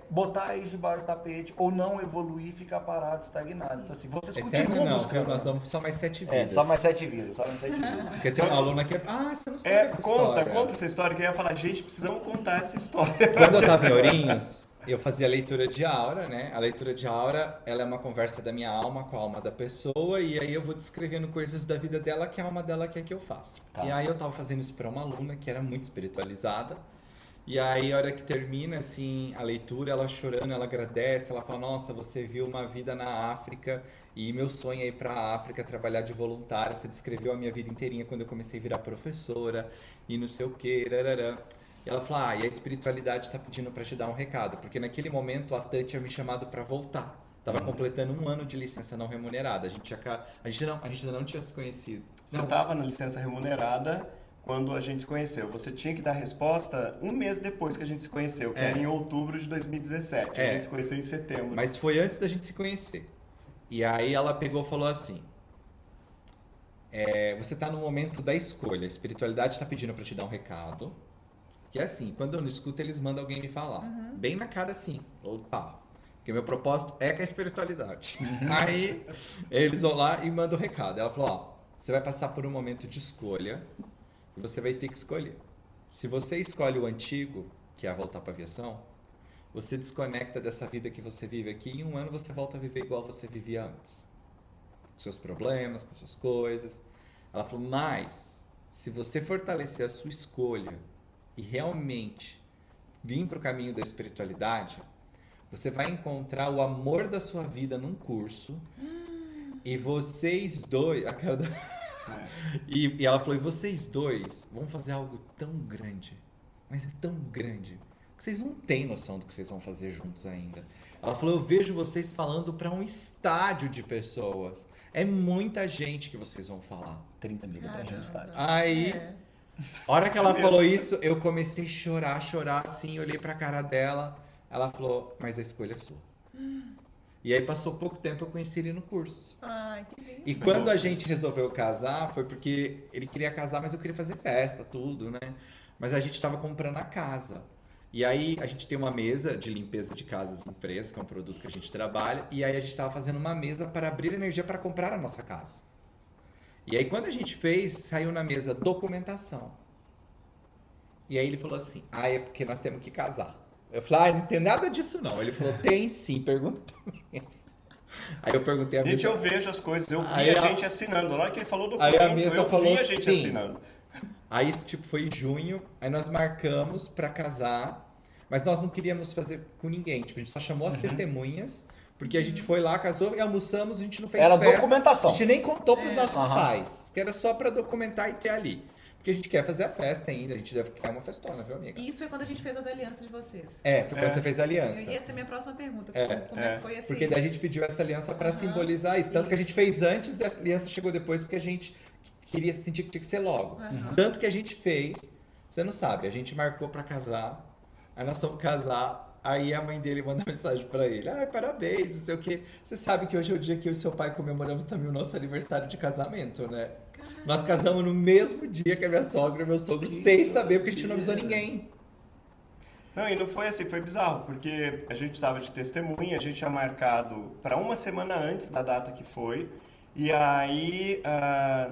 botar isso debaixo do tapete ou não evoluir e ficar parado, estagnado. Então, assim, vocês continuam buscando. Nós vamos só mais 7 vidas. Só mais 7 vidas, só mais 7 vidas. Porque tem uma aluna que você não sabe essa história. Conta essa história, que eu ia falar, gente, precisamos contar essa história. Quando eu estava em Ourinhos, eu fazia leitura de aura, né? A leitura de aura, ela é uma conversa da minha alma com a alma da pessoa, e aí eu vou descrevendo coisas da vida dela que a alma dela quer que eu faça. Tá. E aí eu estava fazendo isso para uma aluna que era muito espiritualizada. E aí, a hora que termina, assim, a leitura, ela chorando, ela agradece, ela fala, nossa, você viu uma vida na África e meu sonho é ir para a África trabalhar de voluntária, você descreveu a minha vida inteirinha quando eu comecei a virar professora e não sei o que, rarará. E ela fala, e a espiritualidade está pedindo para te dar um recado, porque naquele momento a Tânia tinha me chamado para voltar. Estava completando 1 ano de licença não remunerada, a gente ainda não tinha se conhecido. Você estava na licença remunerada quando a gente se conheceu. Você tinha que dar resposta 1 mês depois que a gente se conheceu, que era em outubro de 2017. A gente se conheceu em setembro. Mas foi antes da gente se conhecer. E aí ela pegou e falou assim, você está no momento da escolha, a espiritualidade está pedindo para te dar um recado, que é assim, quando eu não escuto, eles mandam alguém me falar. Bem na cara assim, opa, porque meu propósito é com a espiritualidade. Aí eles vão lá e mandam o recado. Ela falou, você vai passar por um momento de escolha, e você vai ter que escolher. Se você escolhe o antigo, que é voltar para a aviação, você desconecta dessa vida que você vive aqui e em 1 ano você volta a viver igual você vivia antes. Com seus problemas, com suas coisas. Ela falou, mas se você fortalecer a sua escolha e realmente vir para o caminho da espiritualidade, você vai encontrar o amor da sua vida num curso e vocês dois... A cara da... E ela falou, e vocês dois vão fazer algo tão grande, mas é tão grande, que vocês não têm noção do que vocês vão fazer juntos ainda. Ela falou, eu vejo vocês falando para um estádio de pessoas. É muita gente que vocês vão falar. 30 mil pra gente estádio. Aí, a hora que ela falou isso, eu comecei a chorar assim, olhei pra cara dela. Ela falou, mas a escolha é sua. E aí passou pouco tempo, eu conheci ele no curso. Ai, que lindo. E quando a gente resolveu casar, foi porque ele queria casar, mas eu queria fazer festa, tudo, né? Mas a gente estava comprando a casa. E aí a gente tem uma mesa de limpeza de casas e empresas, que é um produto que a gente trabalha, e aí a gente estava fazendo uma mesa para abrir energia para comprar a nossa casa. E aí quando a gente fez, saiu na mesa documentação. E aí ele falou assim, é porque nós temos que casar. Eu falei, não tem nada disso não. Ele falou, tem sim, pergunta pra mim. Aí eu perguntei a mesa. Gente, eu vejo as coisas, eu vi a gente assinando. Na hora que ele falou do documento, eu vi a gente assinando. Aí isso foi em junho, aí nós marcamos pra casar, mas nós não queríamos fazer com ninguém. A gente só chamou as testemunhas Porque a gente foi lá, casou e almoçamos, a gente não fez Era festa. documentação. A gente nem contou pros nossos Aham. pais, que era só pra documentar e ter ali. Porque a gente quer fazer a festa ainda, a gente deve criar uma festona, viu, amiga? E isso foi quando a gente fez as alianças de vocês. Foi quando você fez a aliança. E essa é a minha próxima pergunta. É, Como é que foi esse... Porque daí a gente pediu essa aliança pra Aham, simbolizar isso. Tanto que a isso. gente fez antes e a aliança chegou depois, porque a gente queria sentir que tinha que ser logo. Aham. Tanto que a gente fez, você não sabe, a gente marcou pra casar, aí nós fomos casar, aí a mãe dele manda mensagem pra ele, ai, parabéns, não sei o quê. Você sabe que hoje é o dia que eu e seu pai comemoramos também o nosso aniversário de casamento, né? Nós casamos no mesmo dia que a minha sogra e meu sogro, sem saber, porque a gente não avisou ninguém. Não, e não foi assim, foi bizarro, porque a gente precisava de testemunha, a gente tinha marcado para uma semana antes da data que foi, e aí,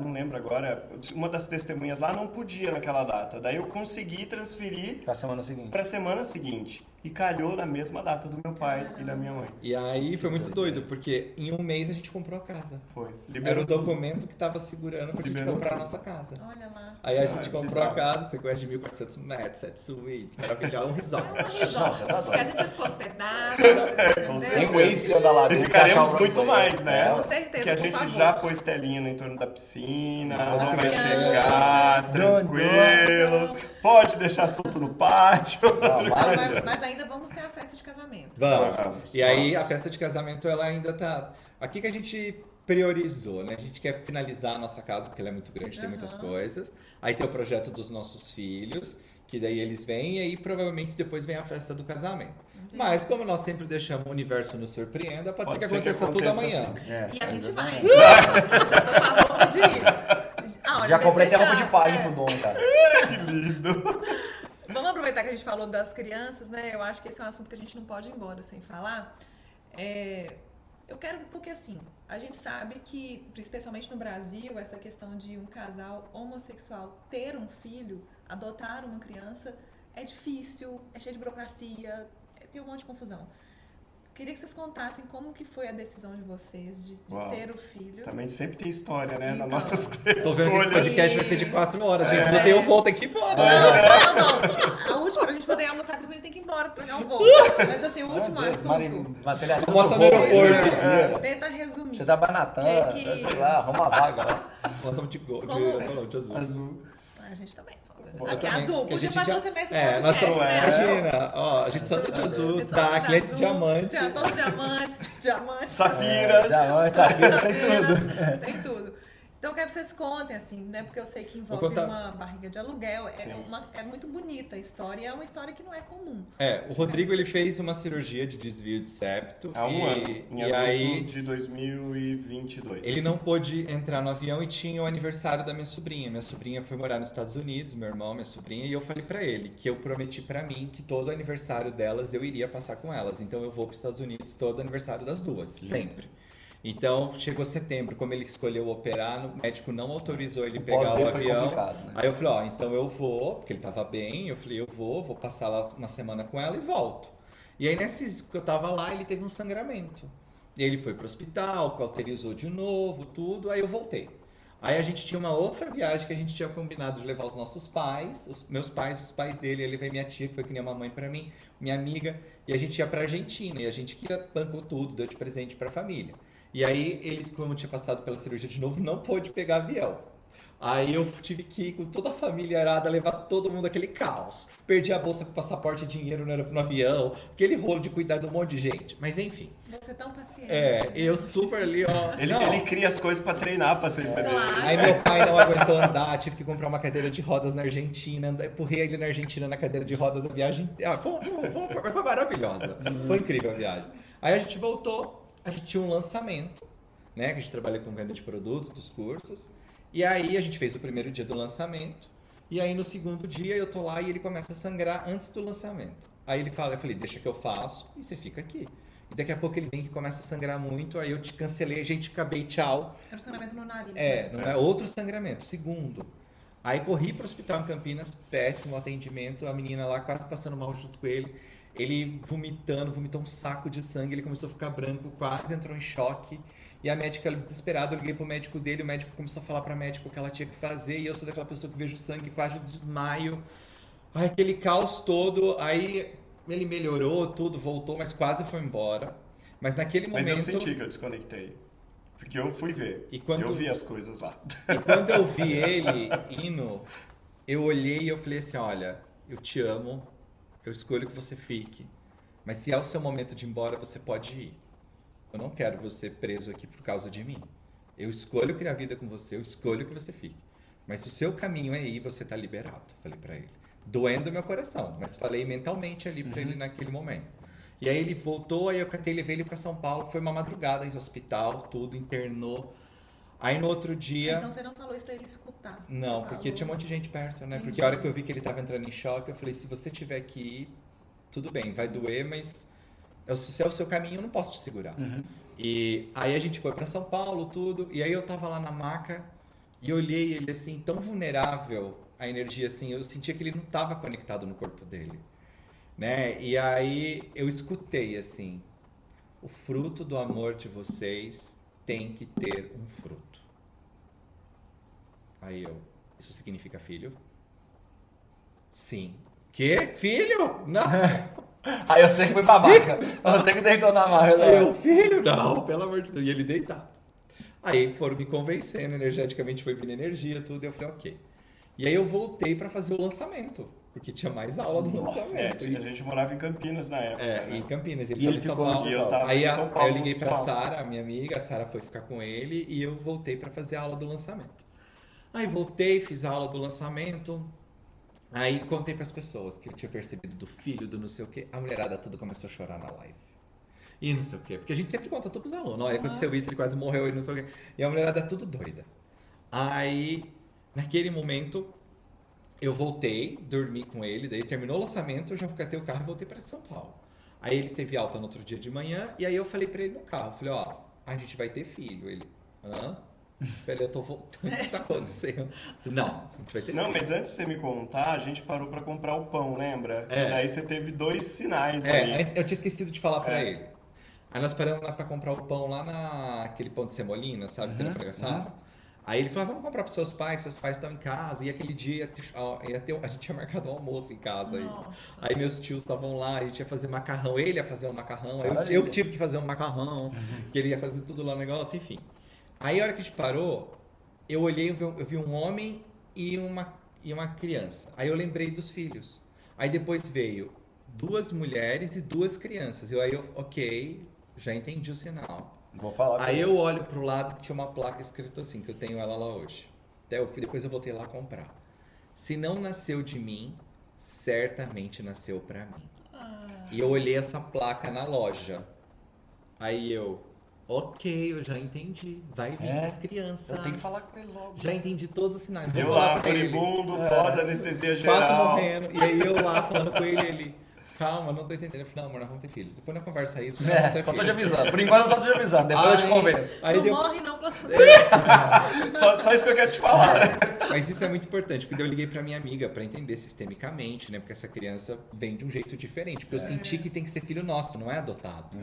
não lembro agora, uma das testemunhas lá não podia naquela data, daí eu consegui transferir Pra semana seguinte. para a semana seguinte, e calhou na mesma data do meu pai e da minha mãe. E aí foi muito doido, porque em um mês a gente comprou a casa. Foi. Era Liberou o tudo. documento que tava segurando pra gente Liberou comprar a tudo. nossa casa. Olha lá. Aí a gente é comprou bizarro. a casa, você conhece de 1.400 metros, 7 suítes, maravilhoso, um resort. Nossa, tá Que a gente já ficou hospedado. com entendeu? certeza. Tem Waze pra você andar lá E dentro, ficaremos achar o muito banheiro. mais, né? Com certeza, Porque a por gente favor. já pôs telinha no entorno da piscina, Nossa, não vai criança. chegar, Dondô. tranquilo, pode deixar solto no pátio. Não, Mas, maravilha. mas ainda vamos ter a festa de casamento. Vamos. E aí a vamos. festa de casamento, ela ainda tá... Aqui que a gente priorizou, né? A gente quer finalizar a nossa casa, porque ela é muito grande, tem muitas Aham. coisas. Aí tem o projeto dos nossos filhos, que daí eles vêm e aí provavelmente depois vem a festa do casamento. Mas como nós sempre deixamos o universo nos surpreenda, pode ser que aconteça tudo amanhã. assim. É, E a gente vai. exatamente. Já tô com a roupa de ir. Ah, olha, Já comprei até deixa- roupa de página é. pro dono, cara. Que lindo. Vamos aproveitar que a gente falou das crianças, né? Eu acho que esse é um assunto que a gente não pode ir embora sem falar. Eu quero, porque assim, a gente sabe que, especialmente no Brasil, essa questão de um casal homossexual ter um filho, adotar uma criança, é difícil, é cheio de burocracia, tem um monte de confusão. Queria que vocês contassem como que foi a decisão de vocês de Uau. ter o filho. Também sempre tem história, né? Então. Nas nossas Tô vendo que esse escolhas. podcast vai ser de 4 horas, gente. Não tem o voo, tem que ir embora. Não. A última, pra gente poder almoçar com os meninos, tem que ir embora pra pegar um voo. Mas assim, o último assunto, Materialista. Mostra no aeroporto. tenta resumir. Você tá banatando, Que- sei lá, arruma uma vaga lá. Nós somos de gol, Como- de azul. Azul. A gente também só. Eu Aqui, também, azul, que a podia gente já- patrocinar esse nós podcast, somos, né? imagina, ó, a gente só anda de azul, Então, dá de clientes azul, diamante. Todos diamantes, diamantes. Safiras. Diamante, safira, tem tudo. Tem tudo. Então eu quero que vocês contem, assim, né? Porque eu sei que envolve Vou contar. uma barriga de aluguel. Sim. É muito bonita a história e é uma história que não é comum. O Rodrigo ele fez uma cirurgia de desvio de septo Há um ano, em e agosto aí de 2022. ele não pôde entrar no avião e tinha o aniversário da minha sobrinha. Minha sobrinha foi morar nos Estados Unidos, meu irmão, minha sobrinha, e eu falei pra ele que eu prometi pra mim que todo aniversário delas eu iria passar com elas. Então eu vou pros Estados Unidos todo aniversário das duas, sempre. Então chegou setembro, como ele escolheu operar, o médico não autorizou ele O pegar pós o dele foi avião. complicado, né? Aí eu falei, ó, então eu vou, porque ele tava bem, eu falei, eu vou passar lá uma semana com ela e volto. E aí nesse que eu tava lá, ele teve um sangramento. E ele foi pro hospital, cauterizou de novo, tudo, aí eu voltei. Aí a gente tinha uma outra viagem que a gente tinha combinado de levar os nossos pais, os meus pais, os pais dele, eu levei minha tia, que foi que nem uma mãe pra mim, minha amiga, e a gente ia pra Argentina, e a gente que bancou tudo, deu de presente pra família. E aí ele, como tinha passado pela cirurgia de novo, não pôde pegar avião. Aí eu tive que ir com toda a família arada, levar todo mundo aquele caos. Perdi a bolsa com passaporte e dinheiro no avião, aquele rolo de cuidar de um monte de gente. Mas enfim, Você é tão paciente. eu super ali, ó. não. Ele cria as coisas pra treinar, pra vocês saberem. Claro. Aí meu pai não aguentou andar, tive que comprar uma cadeira de rodas na Argentina, empurrei ele na Argentina na cadeira de rodas, a viagem foi maravilhosa, foi incrível a viagem. Aí a gente voltou, a gente tinha um lançamento, né, que a gente trabalha com venda de produtos, dos cursos, e aí a gente fez o primeiro dia do lançamento, e aí no segundo dia eu tô lá e ele começa a sangrar antes do lançamento. Aí ele fala, eu falei, deixa que eu faço e você fica aqui. E daqui a pouco ele vem que começa a sangrar muito, aí eu te cancelei, gente, acabei, tchau. Era um sangramento no nariz. Não é outro sangramento, segundo. Aí corri pro hospital em Campinas, péssimo atendimento, a menina lá quase passando mal junto com ele. Ele vomitou um saco de sangue, ele começou a ficar branco, quase entrou em choque. E a médica, desesperada, eu liguei pro médico dele, o médico começou a falar pra médica o que ela tinha que fazer, e eu sou daquela pessoa que vejo sangue, quase desmaio. Ai, aquele caos todo, aí ele melhorou, tudo, voltou, mas quase foi embora. Mas naquele Mas eu momento... senti que eu desconectei. Porque eu fui ver. E quando- Eu vi as coisas lá. E quando eu vi ele indo, eu olhei e eu falei assim, olha, eu te amo, eu escolho que você fique. Mas se é o seu momento de ir embora, você pode ir. Eu não quero você preso aqui por causa de mim. Eu escolho criar vida com você, eu escolho que você fique. Mas se o seu caminho é ir, você tá liberado. Falei pra ele. Doendo meu coração, mas falei mentalmente ali pra ele naquele momento. E aí ele voltou, aí eu catei, levei ele pra São Paulo, foi uma madrugada em hospital, tudo, internou. Aí no outro dia... Então você não falou isso pra ele escutar. Não, Você porque falou. tinha um monte de gente perto, né? Porque Entendi. a hora que eu vi que ele tava entrando em choque, eu falei, se você tiver que ir, tudo bem, vai doer, mas se é o seu caminho, eu não posso te segurar. E aí a gente foi pra São Paulo, tudo, e aí eu tava lá na maca e olhei ele assim, tão vulnerável, a energia assim, eu sentia que ele não tava conectado no corpo dele, né? E aí eu escutei assim, o fruto do amor de vocês tem que ter um fruto. Aí eu, isso significa filho? Sim. Que? Filho? Não. Aí eu sei que foi babaca. Eu sei que deitou na marra. Aí eu, filho? Não, pelo amor de Deus. E ele deitado. Aí foram me convencendo, energeticamente foi vindo energia, tudo, e eu falei, ok. E aí eu voltei pra fazer o lançamento, porque tinha mais aula do lançamento. A gente morava em Campinas na época. né? Em Campinas, ele E tava ele em São ficou no Paulo. E eu tava Aí, em São aí Paulo. eu liguei no pra hospital. Sara, minha amiga, a Sara foi ficar com ele e eu voltei pra fazer a aula do lançamento. Aí voltei, fiz a aula do lançamento, aí contei pras pessoas que eu tinha percebido do filho, do não sei o quê. A mulherada tudo começou a chorar na live. E não sei o quê, porque a gente sempre conta tudo pros alunos. Olha, aconteceu isso, ele quase morreu e não sei o quê. E a mulherada tudo doida. Aí, naquele momento, eu voltei, dormi com ele, daí terminou o lançamento, eu já catei o carro e voltei para São Paulo. Aí ele teve alta no outro dia de manhã, e aí eu falei para ele no carro, falei, ó, a gente vai ter filho. Ele, hã? Peraí, eu tô voltando, o que tá acontecendo? Não, a gente vai ter Não, filho. mas antes de você me contar, a gente parou pra comprar o pão, lembra? É. E aí você teve 2 sinais ali. Eu tinha esquecido de falar pra É. ele. Aí nós paramos lá pra comprar o pão lá naquele pão de semolina, sabe, que era fragaçado. Aí ele falou, vamos comprar pros seus pais estão em casa. E aquele dia a gente tinha marcado um almoço em casa. Nossa. Aí meus tios estavam lá, a gente ia fazer macarrão, ele ia fazer um macarrão, eu Maravilha. tive que fazer um macarrão, que ele ia fazer tudo lá no negócio, enfim. Aí a hora que a gente parou, eu olhei, eu vi um homem e uma criança. Aí eu lembrei dos filhos. Aí depois veio 2 mulheres e 2 crianças. Ok, já entendi o sinal. Vou falar com Aí ele. eu olho pro lado que tinha uma placa escrita assim, que eu tenho ela lá hoje. Depois eu voltei lá comprar. Se não nasceu de mim, certamente nasceu pra mim. E eu olhei essa placa na loja. Aí eu, ok, eu já entendi. Vai vir as crianças. Eu tenho que falar com ele logo. Já entendi todos os sinais. Vou Eu falar lá, pra ele. moribundo, pós-anestesia Quase geral. morrendo. E aí eu lá falando com ele, calma, não tô entendendo. Eu falei, não, amor, nós vamos ter filho. Depois na conversa isso, nós vamos ter Só tô te filho. avisando. Por enquanto eu só tô te avisando. Depois eu te convenço. Aí Não deu... morre não pra Só isso que eu quero te falar. Mas isso é muito importante, porque eu liguei pra minha amiga pra entender sistemicamente, né? Porque essa criança vem de um jeito diferente. Porque eu senti que tem que ser filho nosso, não é adotado.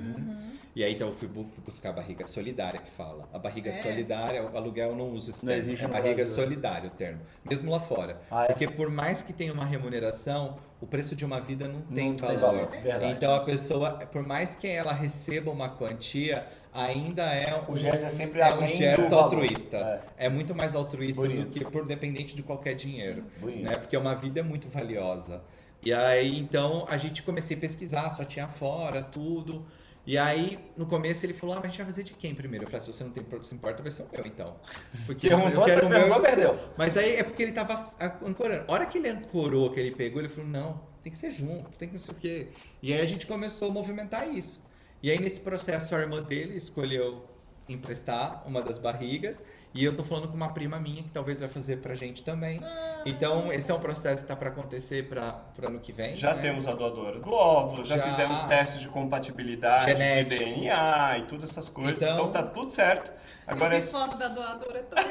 E aí então eu fui buscar a barriga solidária que fala. A barriga solidária, o aluguel eu não uso esse Não termo. existe É no barriga Brasil. solidária o termo. Mesmo lá fora. Ah, é? Porque por mais que tenha uma remuneração, o preço de uma vida não tem Não tem valor. valor, verdade. Então a pessoa, por mais que ela receba uma quantia, ainda é O gesto é sempre um além gesto do valor. altruísta. É muito mais altruísta do Bonito. que por dependente de qualquer dinheiro, Bonito. né? Porque uma vida é muito valiosa. E aí, então, a gente comecei a pesquisar, só tinha fora, tudo. E aí, no começo, ele falou, mas a gente vai fazer de quem primeiro? Eu falei, se você não se importa, vai ser o meu, então. Porque Perguntou, eu quero o meu, perguntou, perdeu. Mas aí é porque ele tava ancorando. A hora que ele ancorou, que ele pegou, ele falou, não, tem que ser junto, tem que não sei o quê. E aí a gente começou a movimentar isso. E aí, nesse processo, a irmã dele escolheu emprestar uma das barrigas. E eu tô falando com uma prima minha que talvez vai fazer pra gente também. Então, esse é um processo que tá pra acontecer para ano que vem. Já né? temos a doadora do óvulo, já Já. fizemos testes de compatibilidade, Genético. de DNA e todas essas coisas. Então- Então tá tudo certo. Agora Eu é vi foto da doadora toda.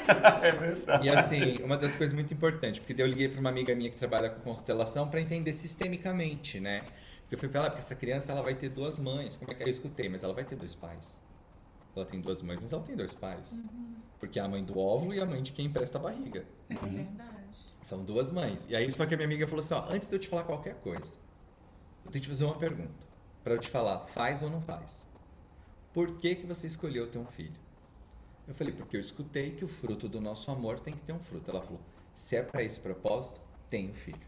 É verdade. E assim, uma das coisas muito importantes, porque daí eu liguei para uma amiga minha que trabalha com constelação para entender sistemicamente, né? Eu fui para ela, porque essa criança ela vai ter 2 mães. Como é que eu escutei? Mas ela vai ter 2 pais. Ela tem 2 mães, mas ela tem 2 pais. Porque é a mãe do óvulo e a mãe de quem empresta a barriga. É verdade. São 2 mães. E aí, só que a minha amiga falou assim, ó, antes de eu te falar qualquer coisa, eu tenho que te fazer uma pergunta. Para eu te falar, faz ou não faz? por que você escolheu ter um filho? Eu falei, porque eu escutei que o fruto do nosso amor tem que ter um fruto. Ela falou, se é para esse propósito, tenha um filho.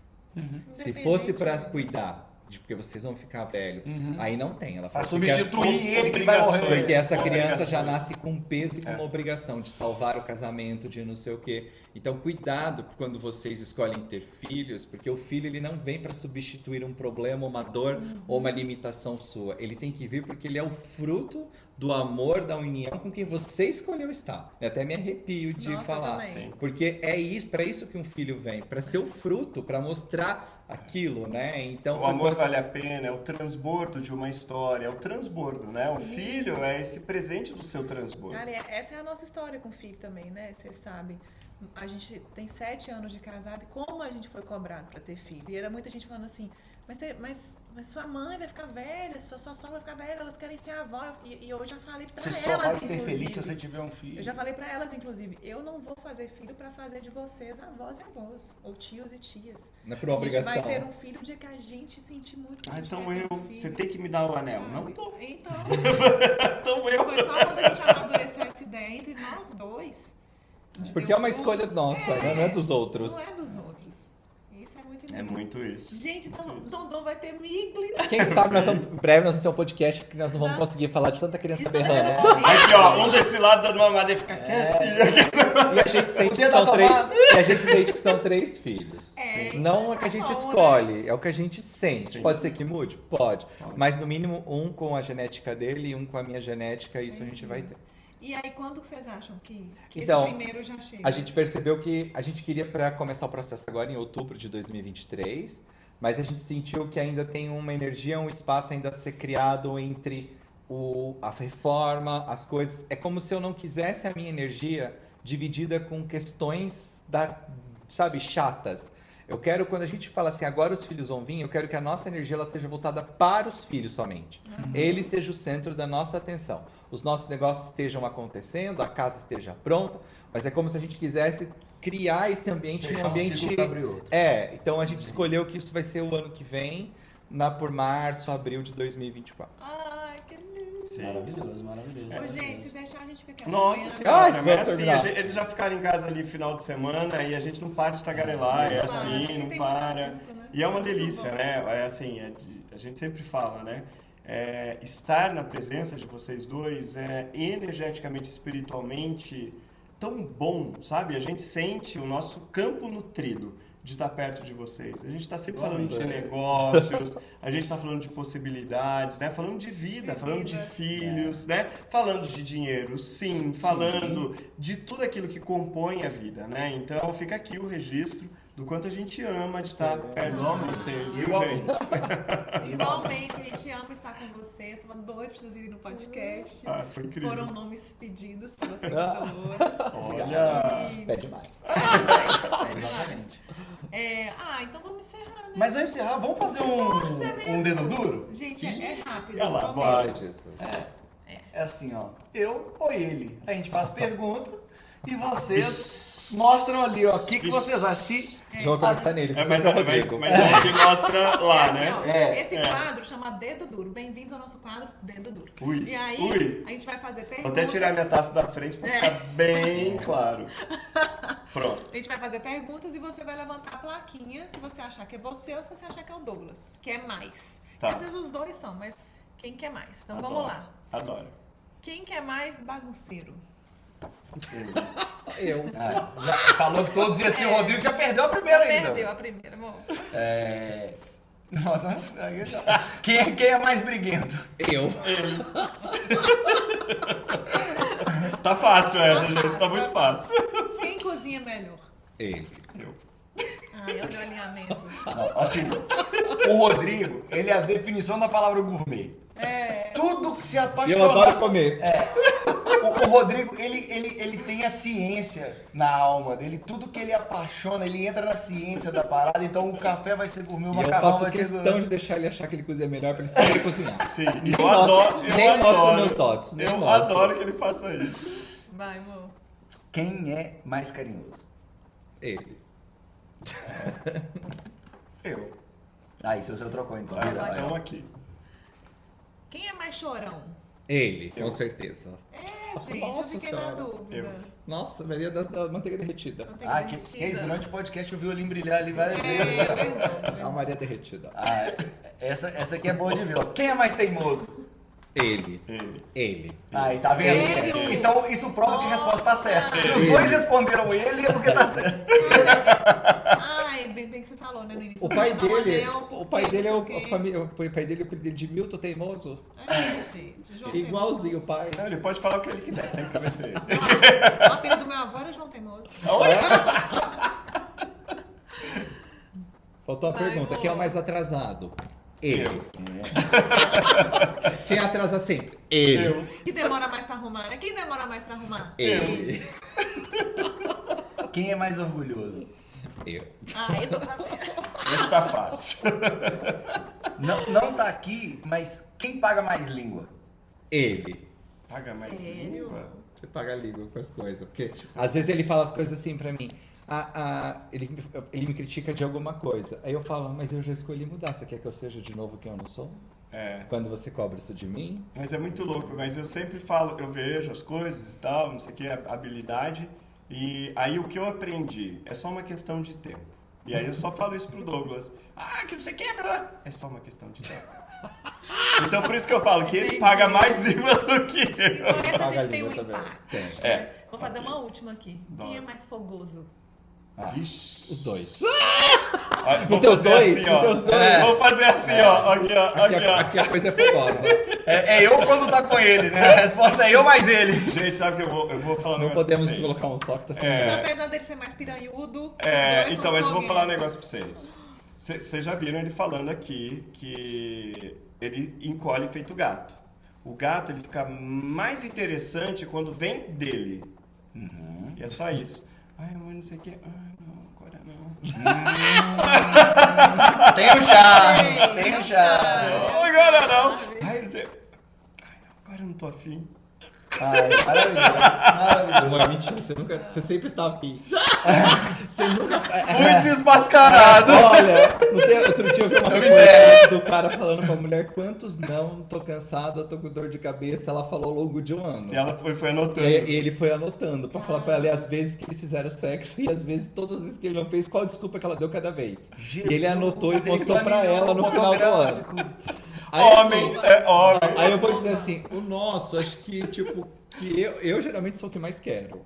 Se fosse para cuidar de porque vocês vão ficar velho, aí não tem. Ela Para falou, substituir ele que vai morrer. porque essa criança já nasce com um peso e com uma obrigação de salvar o casamento, de não sei o quê. Então, cuidado quando vocês escolhem ter filhos, porque o filho ele não vem para substituir um problema, uma dor ou uma limitação sua. Ele tem que vir porque ele é o fruto do amor, da união com quem você escolheu estar. Eu até me arrepio de falar. Porque é isso, para isso que um filho vem, para ser o fruto, para mostrar aquilo, né? Então, o amor vale a pena, é o transbordo de uma história, é o transbordo, né? Sim. O filho é esse presente do seu transbordo. Cara, essa é a nossa história com o filho também, né? Vocês sabem. A gente tem 7 anos de casado e como a gente foi cobrado para ter filho. E era muita gente falando assim, mas sua mãe vai ficar velha, sua sogra vai ficar velha, elas querem ser avó. E eu já falei para elas, Você só vai ser feliz se você tiver um filho. Eu já falei para elas, inclusive, eu não vou fazer filho para fazer de vocês avós e avós, ou tios e tias. Não é por obrigação. A gente vai ter um filho o dia que a gente sentir muito. Então você tem que me dar o anel. Sabe? Não tô. Então foi só quando a gente amadureceu essa ideia entre nós dois. Porque é uma escolha nossa, né? Não é dos outros. Não é dos outros. Isso é muito interessante. É muito isso. Gente, então Dondon vai ter miglis. Quem sabe em breve nós vamos ter um podcast que nós não vamos conseguir falar de tanta criança berrando. Aqui, ó, um desse lado dando uma mamada e fica quieto, filho. E a gente sente que são três. E a gente sente que são 3 filhos. Não é o que a gente escolhe, é o que a gente sente. Sim. Pode ser que mude? Pode. Mas no mínimo um com a genética dele e um com a minha genética, isso a gente vai ter. E aí, quando vocês acham que então, esse primeiro já chega? A gente percebeu que a gente queria para começar o processo agora em outubro de 2023, mas a gente sentiu que ainda tem uma energia, um espaço ainda a ser criado entre a reforma, as coisas. É como se eu não quisesse a minha energia dividida com questões chatas. Eu quero, quando a gente fala assim, agora os filhos vão vir, eu quero que a nossa energia ela esteja voltada para os filhos somente. Ele esteja o centro da nossa atenção. Os nossos negócios estejam acontecendo, a casa esteja pronta, mas é como se a gente quisesse criar esse ambiente, um ambiente... Então a gente escolheu que isso vai ser o ano que vem, por março, abril de 2024. Ai, que lindo. Sim. Maravilhoso. Ô, gente, se deixar a gente fica aqui. Nossa senhora, mas assim, eles já ficaram em casa ali final de semana e a gente não para de tagarelar, não para. Assunto, né? E é uma delícia, né? A gente sempre fala, né? Estar na presença de vocês dois é energeticamente, espiritualmente tão bom, sabe? A gente sente o nosso campo nutrido de estar perto de vocês. A gente está sempre falando de negócios, a gente está falando de possibilidades, né? Falando de vida, falando de filhos, né? Falando de dinheiro, sim, falando de tudo aquilo que compõe a vida, né? Então fica aqui o registro do quanto a gente ama de estar perto de vocês, viu, gente? Igualmente, a gente ama estar com vocês. Estava doido para vocês irem no podcast. Foi incrível. Foram nomes pedidos pelas seguidoras. Olha! Pede mais. Pede mais. Então vamos encerrar, né? Mas antes de encerrar, vamos fazer um dedo duro? Gente, é rápido. Olha lá, Vai, Jesus. É assim, ó. Eu ou ele. A gente faz pergunta e vocês mostram ali, ó. O que vocês acham? Vou começar nele. Mas é o que mostra lá, né? Esse quadro chama Dedo Duro. Bem-vindos ao nosso quadro Dedo Duro. Ui, e aí, a gente vai fazer perguntas. Vou até tirar minha taça da frente para ficar bem claro. Pronto. A gente vai fazer perguntas e você vai levantar a plaquinha se você achar que é você ou se você achar que é o Douglas, que é mais. Tá. Às vezes os dois são, mas quem quer mais? Então Adoro. vamos lá. Adoro. Quem quer mais bagunceiro? Eu. Já falou que todos iam ser o Rodrigo, já perdeu a primeira ainda. Perdeu a primeira, amor. Quem é mais briguento? Eu. Tá fácil essa, gente. Tá muito fácil. Quem cozinha melhor? Ele. Eu. Olha o alinhamento. Não, assim, o Rodrigo, ele é a definição da palavra gourmet. Tudo que se apaixona. Eu adoro comer. O Rodrigo, ele tem a ciência na alma dele. Tudo que ele apaixona, ele entra na ciência da parada. Então o café vai ser gourmet, o E eu macarrão faço vai ser... questão de deixar ele achar que ele cozinha melhor pra ele saber cozinhar. Sim, Eu adoro. Nem mostro meus dotes. Eu adoro que ele faça isso. Vai, amor. Quem é mais carinhoso? Ele. Eu. Aí, se você trocou então. Tá, então aqui. Quem é mais chorão? Ele, com certeza. Gente, Nossa eu fiquei na Senhora. dúvida. Nossa, Maria da manteiga derretida. Manteiga Ah, que derretida. isso, durante o podcast eu vi o olhinho brilhar ali várias É, vezes. verdade. A Maria derretida. Ah, essa aqui é boa de ver. Ó. Quem é mais teimoso? Ele. Ele. Aí, tá vendo? Sério? Então isso prova que a resposta tá certa. Se os Ele. dois responderam ele, é porque tá certo. Ai, bem que você falou, né, no início. O pai Dá um dele, anel, o pai dele é não o sei quê. família, o pai dele é o apelido de Milton Teimoso. Ai, gente, João Igualzinho o Teimoso. pai. Não, ele pode falar o que ele quiser, sempre vai ser ele. O apelido do meu avô era João Teimoso. Faltou a Vai, pergunta, boa. quem é o mais atrasado? Ele. Eu. Quem atrasa sempre? Ele. Eu. Quem demora mais pra arrumar, né? Quem demora mais pra arrumar? Ele. Quem é mais orgulhoso? Eu. Ah, isso eu sabia. Esse tá fácil. Não tá aqui, mas quem paga mais língua? Ele. Paga mais Sério? língua. Você paga a língua com as coisas. Porque às vezes ele fala as coisas assim pra mim. Ele me critica de alguma coisa. Aí eu falo, mas eu já escolhi mudar. Você quer que eu seja de novo quem eu não sou? É. Quando você cobra isso de mim? Mas é muito louco, mas eu sempre falo, eu vejo as coisas e tal, não sei o que, a habilidade, e aí o que eu aprendi é só uma questão de tempo. E aí eu só falo isso pro Douglas. Ah, que você quebra! É só uma questão de tempo. Então por isso que eu falo que ele Entendi. paga mais língua do que eu. Então essa a Paga gente tem um língua também. empate. Tem. É. Vou fazer uma última aqui. Bora. Quem é mais fogoso? Vixe. Os dois. Olha, vou No teus fazer dois? assim, No ó. teus dois? É. Vou fazer assim, ó. Aqui, ó. Aqui, Aqui, ó. aqui a coisa é fogosa. É eu quando tá com ele, né? A resposta é eu mais ele. Gente, sabe que eu vou falar um Não negócio podemos pra vocês. colocar um só que tá sendo É. justo. Apesar dele ser mais piranhudo. os É, dois então, são mas eu vou falar um foguinhos. negócio pra vocês. Vocês já viram ele falando aqui que ele encolhe feito gato. O gato, ele fica mais interessante quando vem dele. E é só isso. Ai, amor, não sei o quê. Ai, não, agora não. Tem o chá. Tem, Tem é o o chá. chá. Não, agora não. Ai, não sei. Ai, não, agora eu não tô afim. Ai, maravilhoso. Amor, mentira, você sempre está afim. Você nunca. Fui desmascarado. Olha, outro dia eu vi uma reportagem do cara falando pra mulher quantos não, tô cansada, tô com dor de cabeça. Ela falou ao longo de um ano. E ela foi E anotando. ele foi anotando pra falar pra ela as vezes que eles fizeram sexo e às vezes, todas as vezes que ele não fez, qual desculpa que ela deu cada vez. E ele anotou e mostrou pra ela no final do ano. Aí, Homem, assim, é homem. aí eu vou dizer assim, o nosso, acho que, tipo, que eu geralmente sou o que mais quero.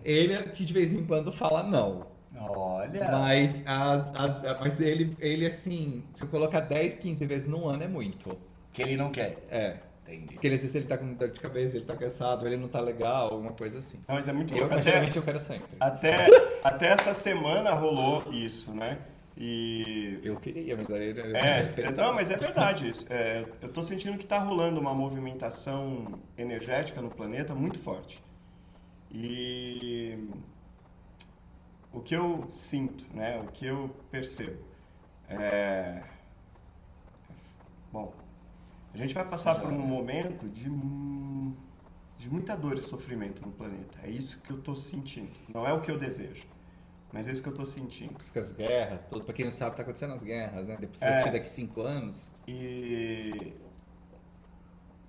Ele é que de vez em quando fala não. Olha. Mas, mas ele, assim, se eu colocar 10, 15 vezes no ano é muito. Que ele não quer. É. Entendi. Porque às vezes ele tá com dor de cabeça, ele tá cansado, ele não tá legal, alguma coisa assim. Não, mas é muito Eu, louco. mas geralmente eu quero sempre. Até essa semana rolou isso, né? E Eu queria, mas aí ele não, mas é verdade isso. Eu tô sentindo que tá rolando uma movimentação energética no planeta muito forte. E o que eu sinto, né? O que eu percebo bom, a gente vai passar por um momento de muita dor e sofrimento no planeta. É isso que eu tô sentindo. Não é o que eu desejo, mas é isso que eu tô sentindo. Com as guerras, tudo. Pra quem não sabe, tá acontecendo as guerras, né? Depois você vai assistir daqui 5 anos. E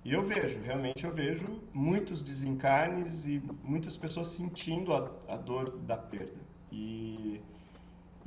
eu vejo, realmente eu vejo muitos desencarnes e muitas pessoas sentindo a dor da perda. E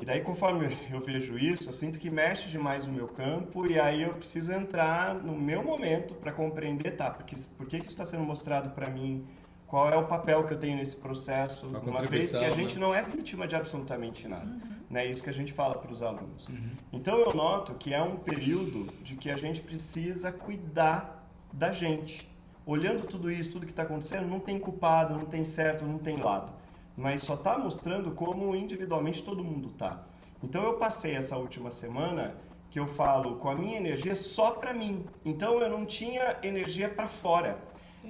daí, conforme eu vejo isso, eu sinto que mexe demais no meu campo e aí eu preciso entrar no meu momento para compreender, tá, por que isso está sendo mostrado para mim, qual é o papel que eu tenho nesse processo, Uma uma vez que a contribuição, gente né? não é vítima de absolutamente nada. É isso que a gente fala para os alunos. Então eu noto que é um período de que a gente precisa cuidar da gente. Olhando tudo isso, tudo que está acontecendo, não tem culpado, não tem certo, não tem lado. Mas só está mostrando como individualmente todo mundo está. Então eu passei essa última semana que eu falo com a minha energia só para mim. Então eu não tinha energia para fora.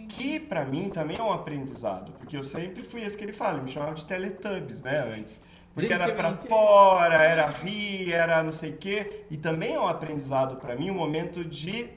Que para mim também é um aprendizado, porque eu sempre fui esse que ele fala, ele me chamava de Teletubbies, né, antes. Porque era para fora, era rir, era não sei o quê. E também é um aprendizado para mim, um momento de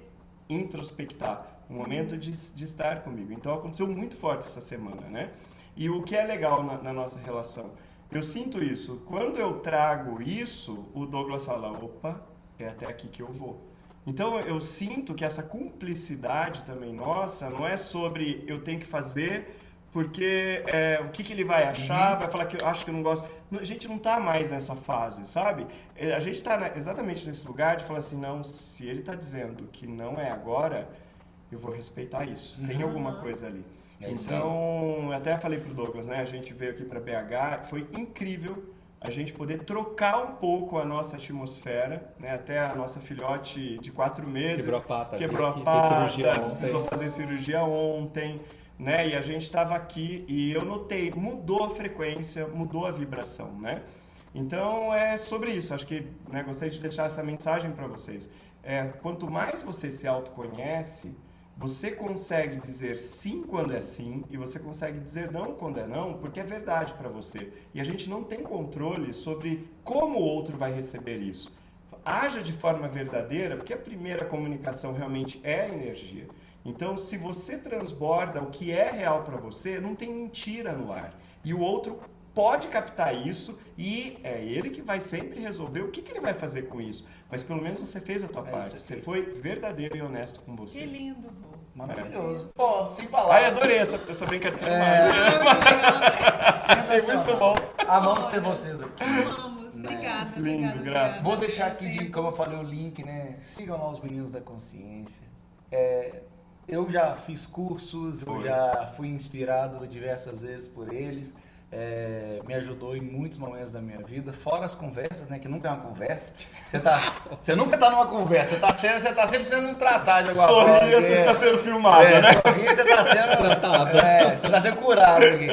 introspectar, um momento de estar comigo. Então aconteceu muito forte essa semana, né? E o que é legal na nossa relação? Eu sinto isso. Quando eu trago isso, o Douglas fala, opa, é até aqui que eu vou. Então eu sinto que essa cumplicidade também nossa não é sobre eu tenho que fazer porque o que ele vai achar, vai falar que eu acho que eu não gosto. A gente não está mais nessa fase, sabe? A gente está exatamente nesse lugar de falar assim, não, se ele está dizendo que não é agora, eu vou respeitar isso. Tem alguma coisa ali. Então, eu até falei pro Douglas, né? A gente veio aqui para BH, foi incrível a gente poder trocar um pouco a nossa atmosfera, né? Até a nossa filhote de 4 meses quebrou a pata, precisou fazer cirurgia ontem, né? E a gente estava aqui e eu notei, mudou a frequência, mudou a vibração, né? Então, é sobre isso. Acho que, né, gostaria de deixar essa mensagem para vocês. Quanto mais você se autoconhece, você consegue dizer sim quando é sim e você consegue dizer não quando é não, porque é verdade para você. E a gente não tem controle sobre como o outro vai receber isso. Haja de forma verdadeira, porque a primeira comunicação realmente é a energia. Então, se você transborda o que é real para você, não tem mentira no ar. E o outro pode captar isso e é ele que vai sempre resolver o que ele vai fazer com isso. Mas pelo menos você fez a tua parte. Você foi verdadeiro e honesto com você. Que lindo. Maravilhoso. Pô, sem palavras. Ai, adorei essa brincadeira. Sensacional. Muito bom. Amamos ter vocês aqui. Amamos. Obrigada. Lindo, obrigada, grato. obrigada. Vou deixar aqui, como eu falei, o link, né? Sigam lá os Meninos da Consciência. Eu já fiz cursos, eu já fui inspirado diversas vezes por eles. Me ajudou em muitos momentos da minha vida, fora as conversas, né? Que nunca é uma conversa. Você nunca tá numa conversa, você tá sempre sendo tratado de alguma coisa. Sorria, você está sendo filmado, né? Sorria, você tá sendo tratado. Você tá sendo curado aqui.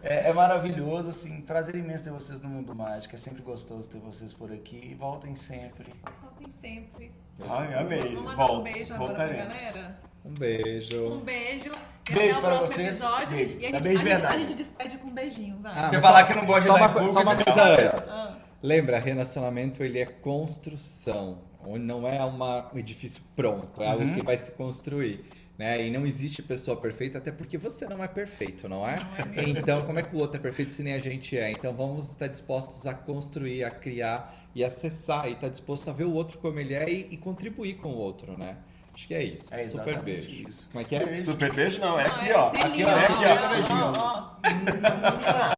É maravilhoso, assim, prazer imenso ter vocês no Mundo Mágico. É sempre gostoso ter vocês por aqui. E voltem sempre. Voltem sempre. Ai, amei. Vamos mandar um beijo agora pra galera? Um beijo. Um beijo. E Beijo até o para próximo vocês. episódio. Beijo. E a É gente, beijo a verdade. gente despede com um beijinho, vai. Ah, Você mas falar só- que não gosta de só dar uma, em só uma público, coisa você antes. Ah. Lembra, relacionamento ele é construção, não é um edifício pronto, é algo que vai se construir, né? E não existe pessoa perfeita, até porque você não é perfeito, não é? Não é mesmo. Então, como é que o outro é perfeito se nem a gente é? Então, vamos estar dispostos a construir, a criar e acessar, e estar disposto a ver o outro como ele é e contribuir com o outro, né? Acho que é isso. É Super exatamente beijo. isso. Como é que é? Super beijo não, é Não, aqui, ó. selinho, Aqui, ó. Beijinho. ó.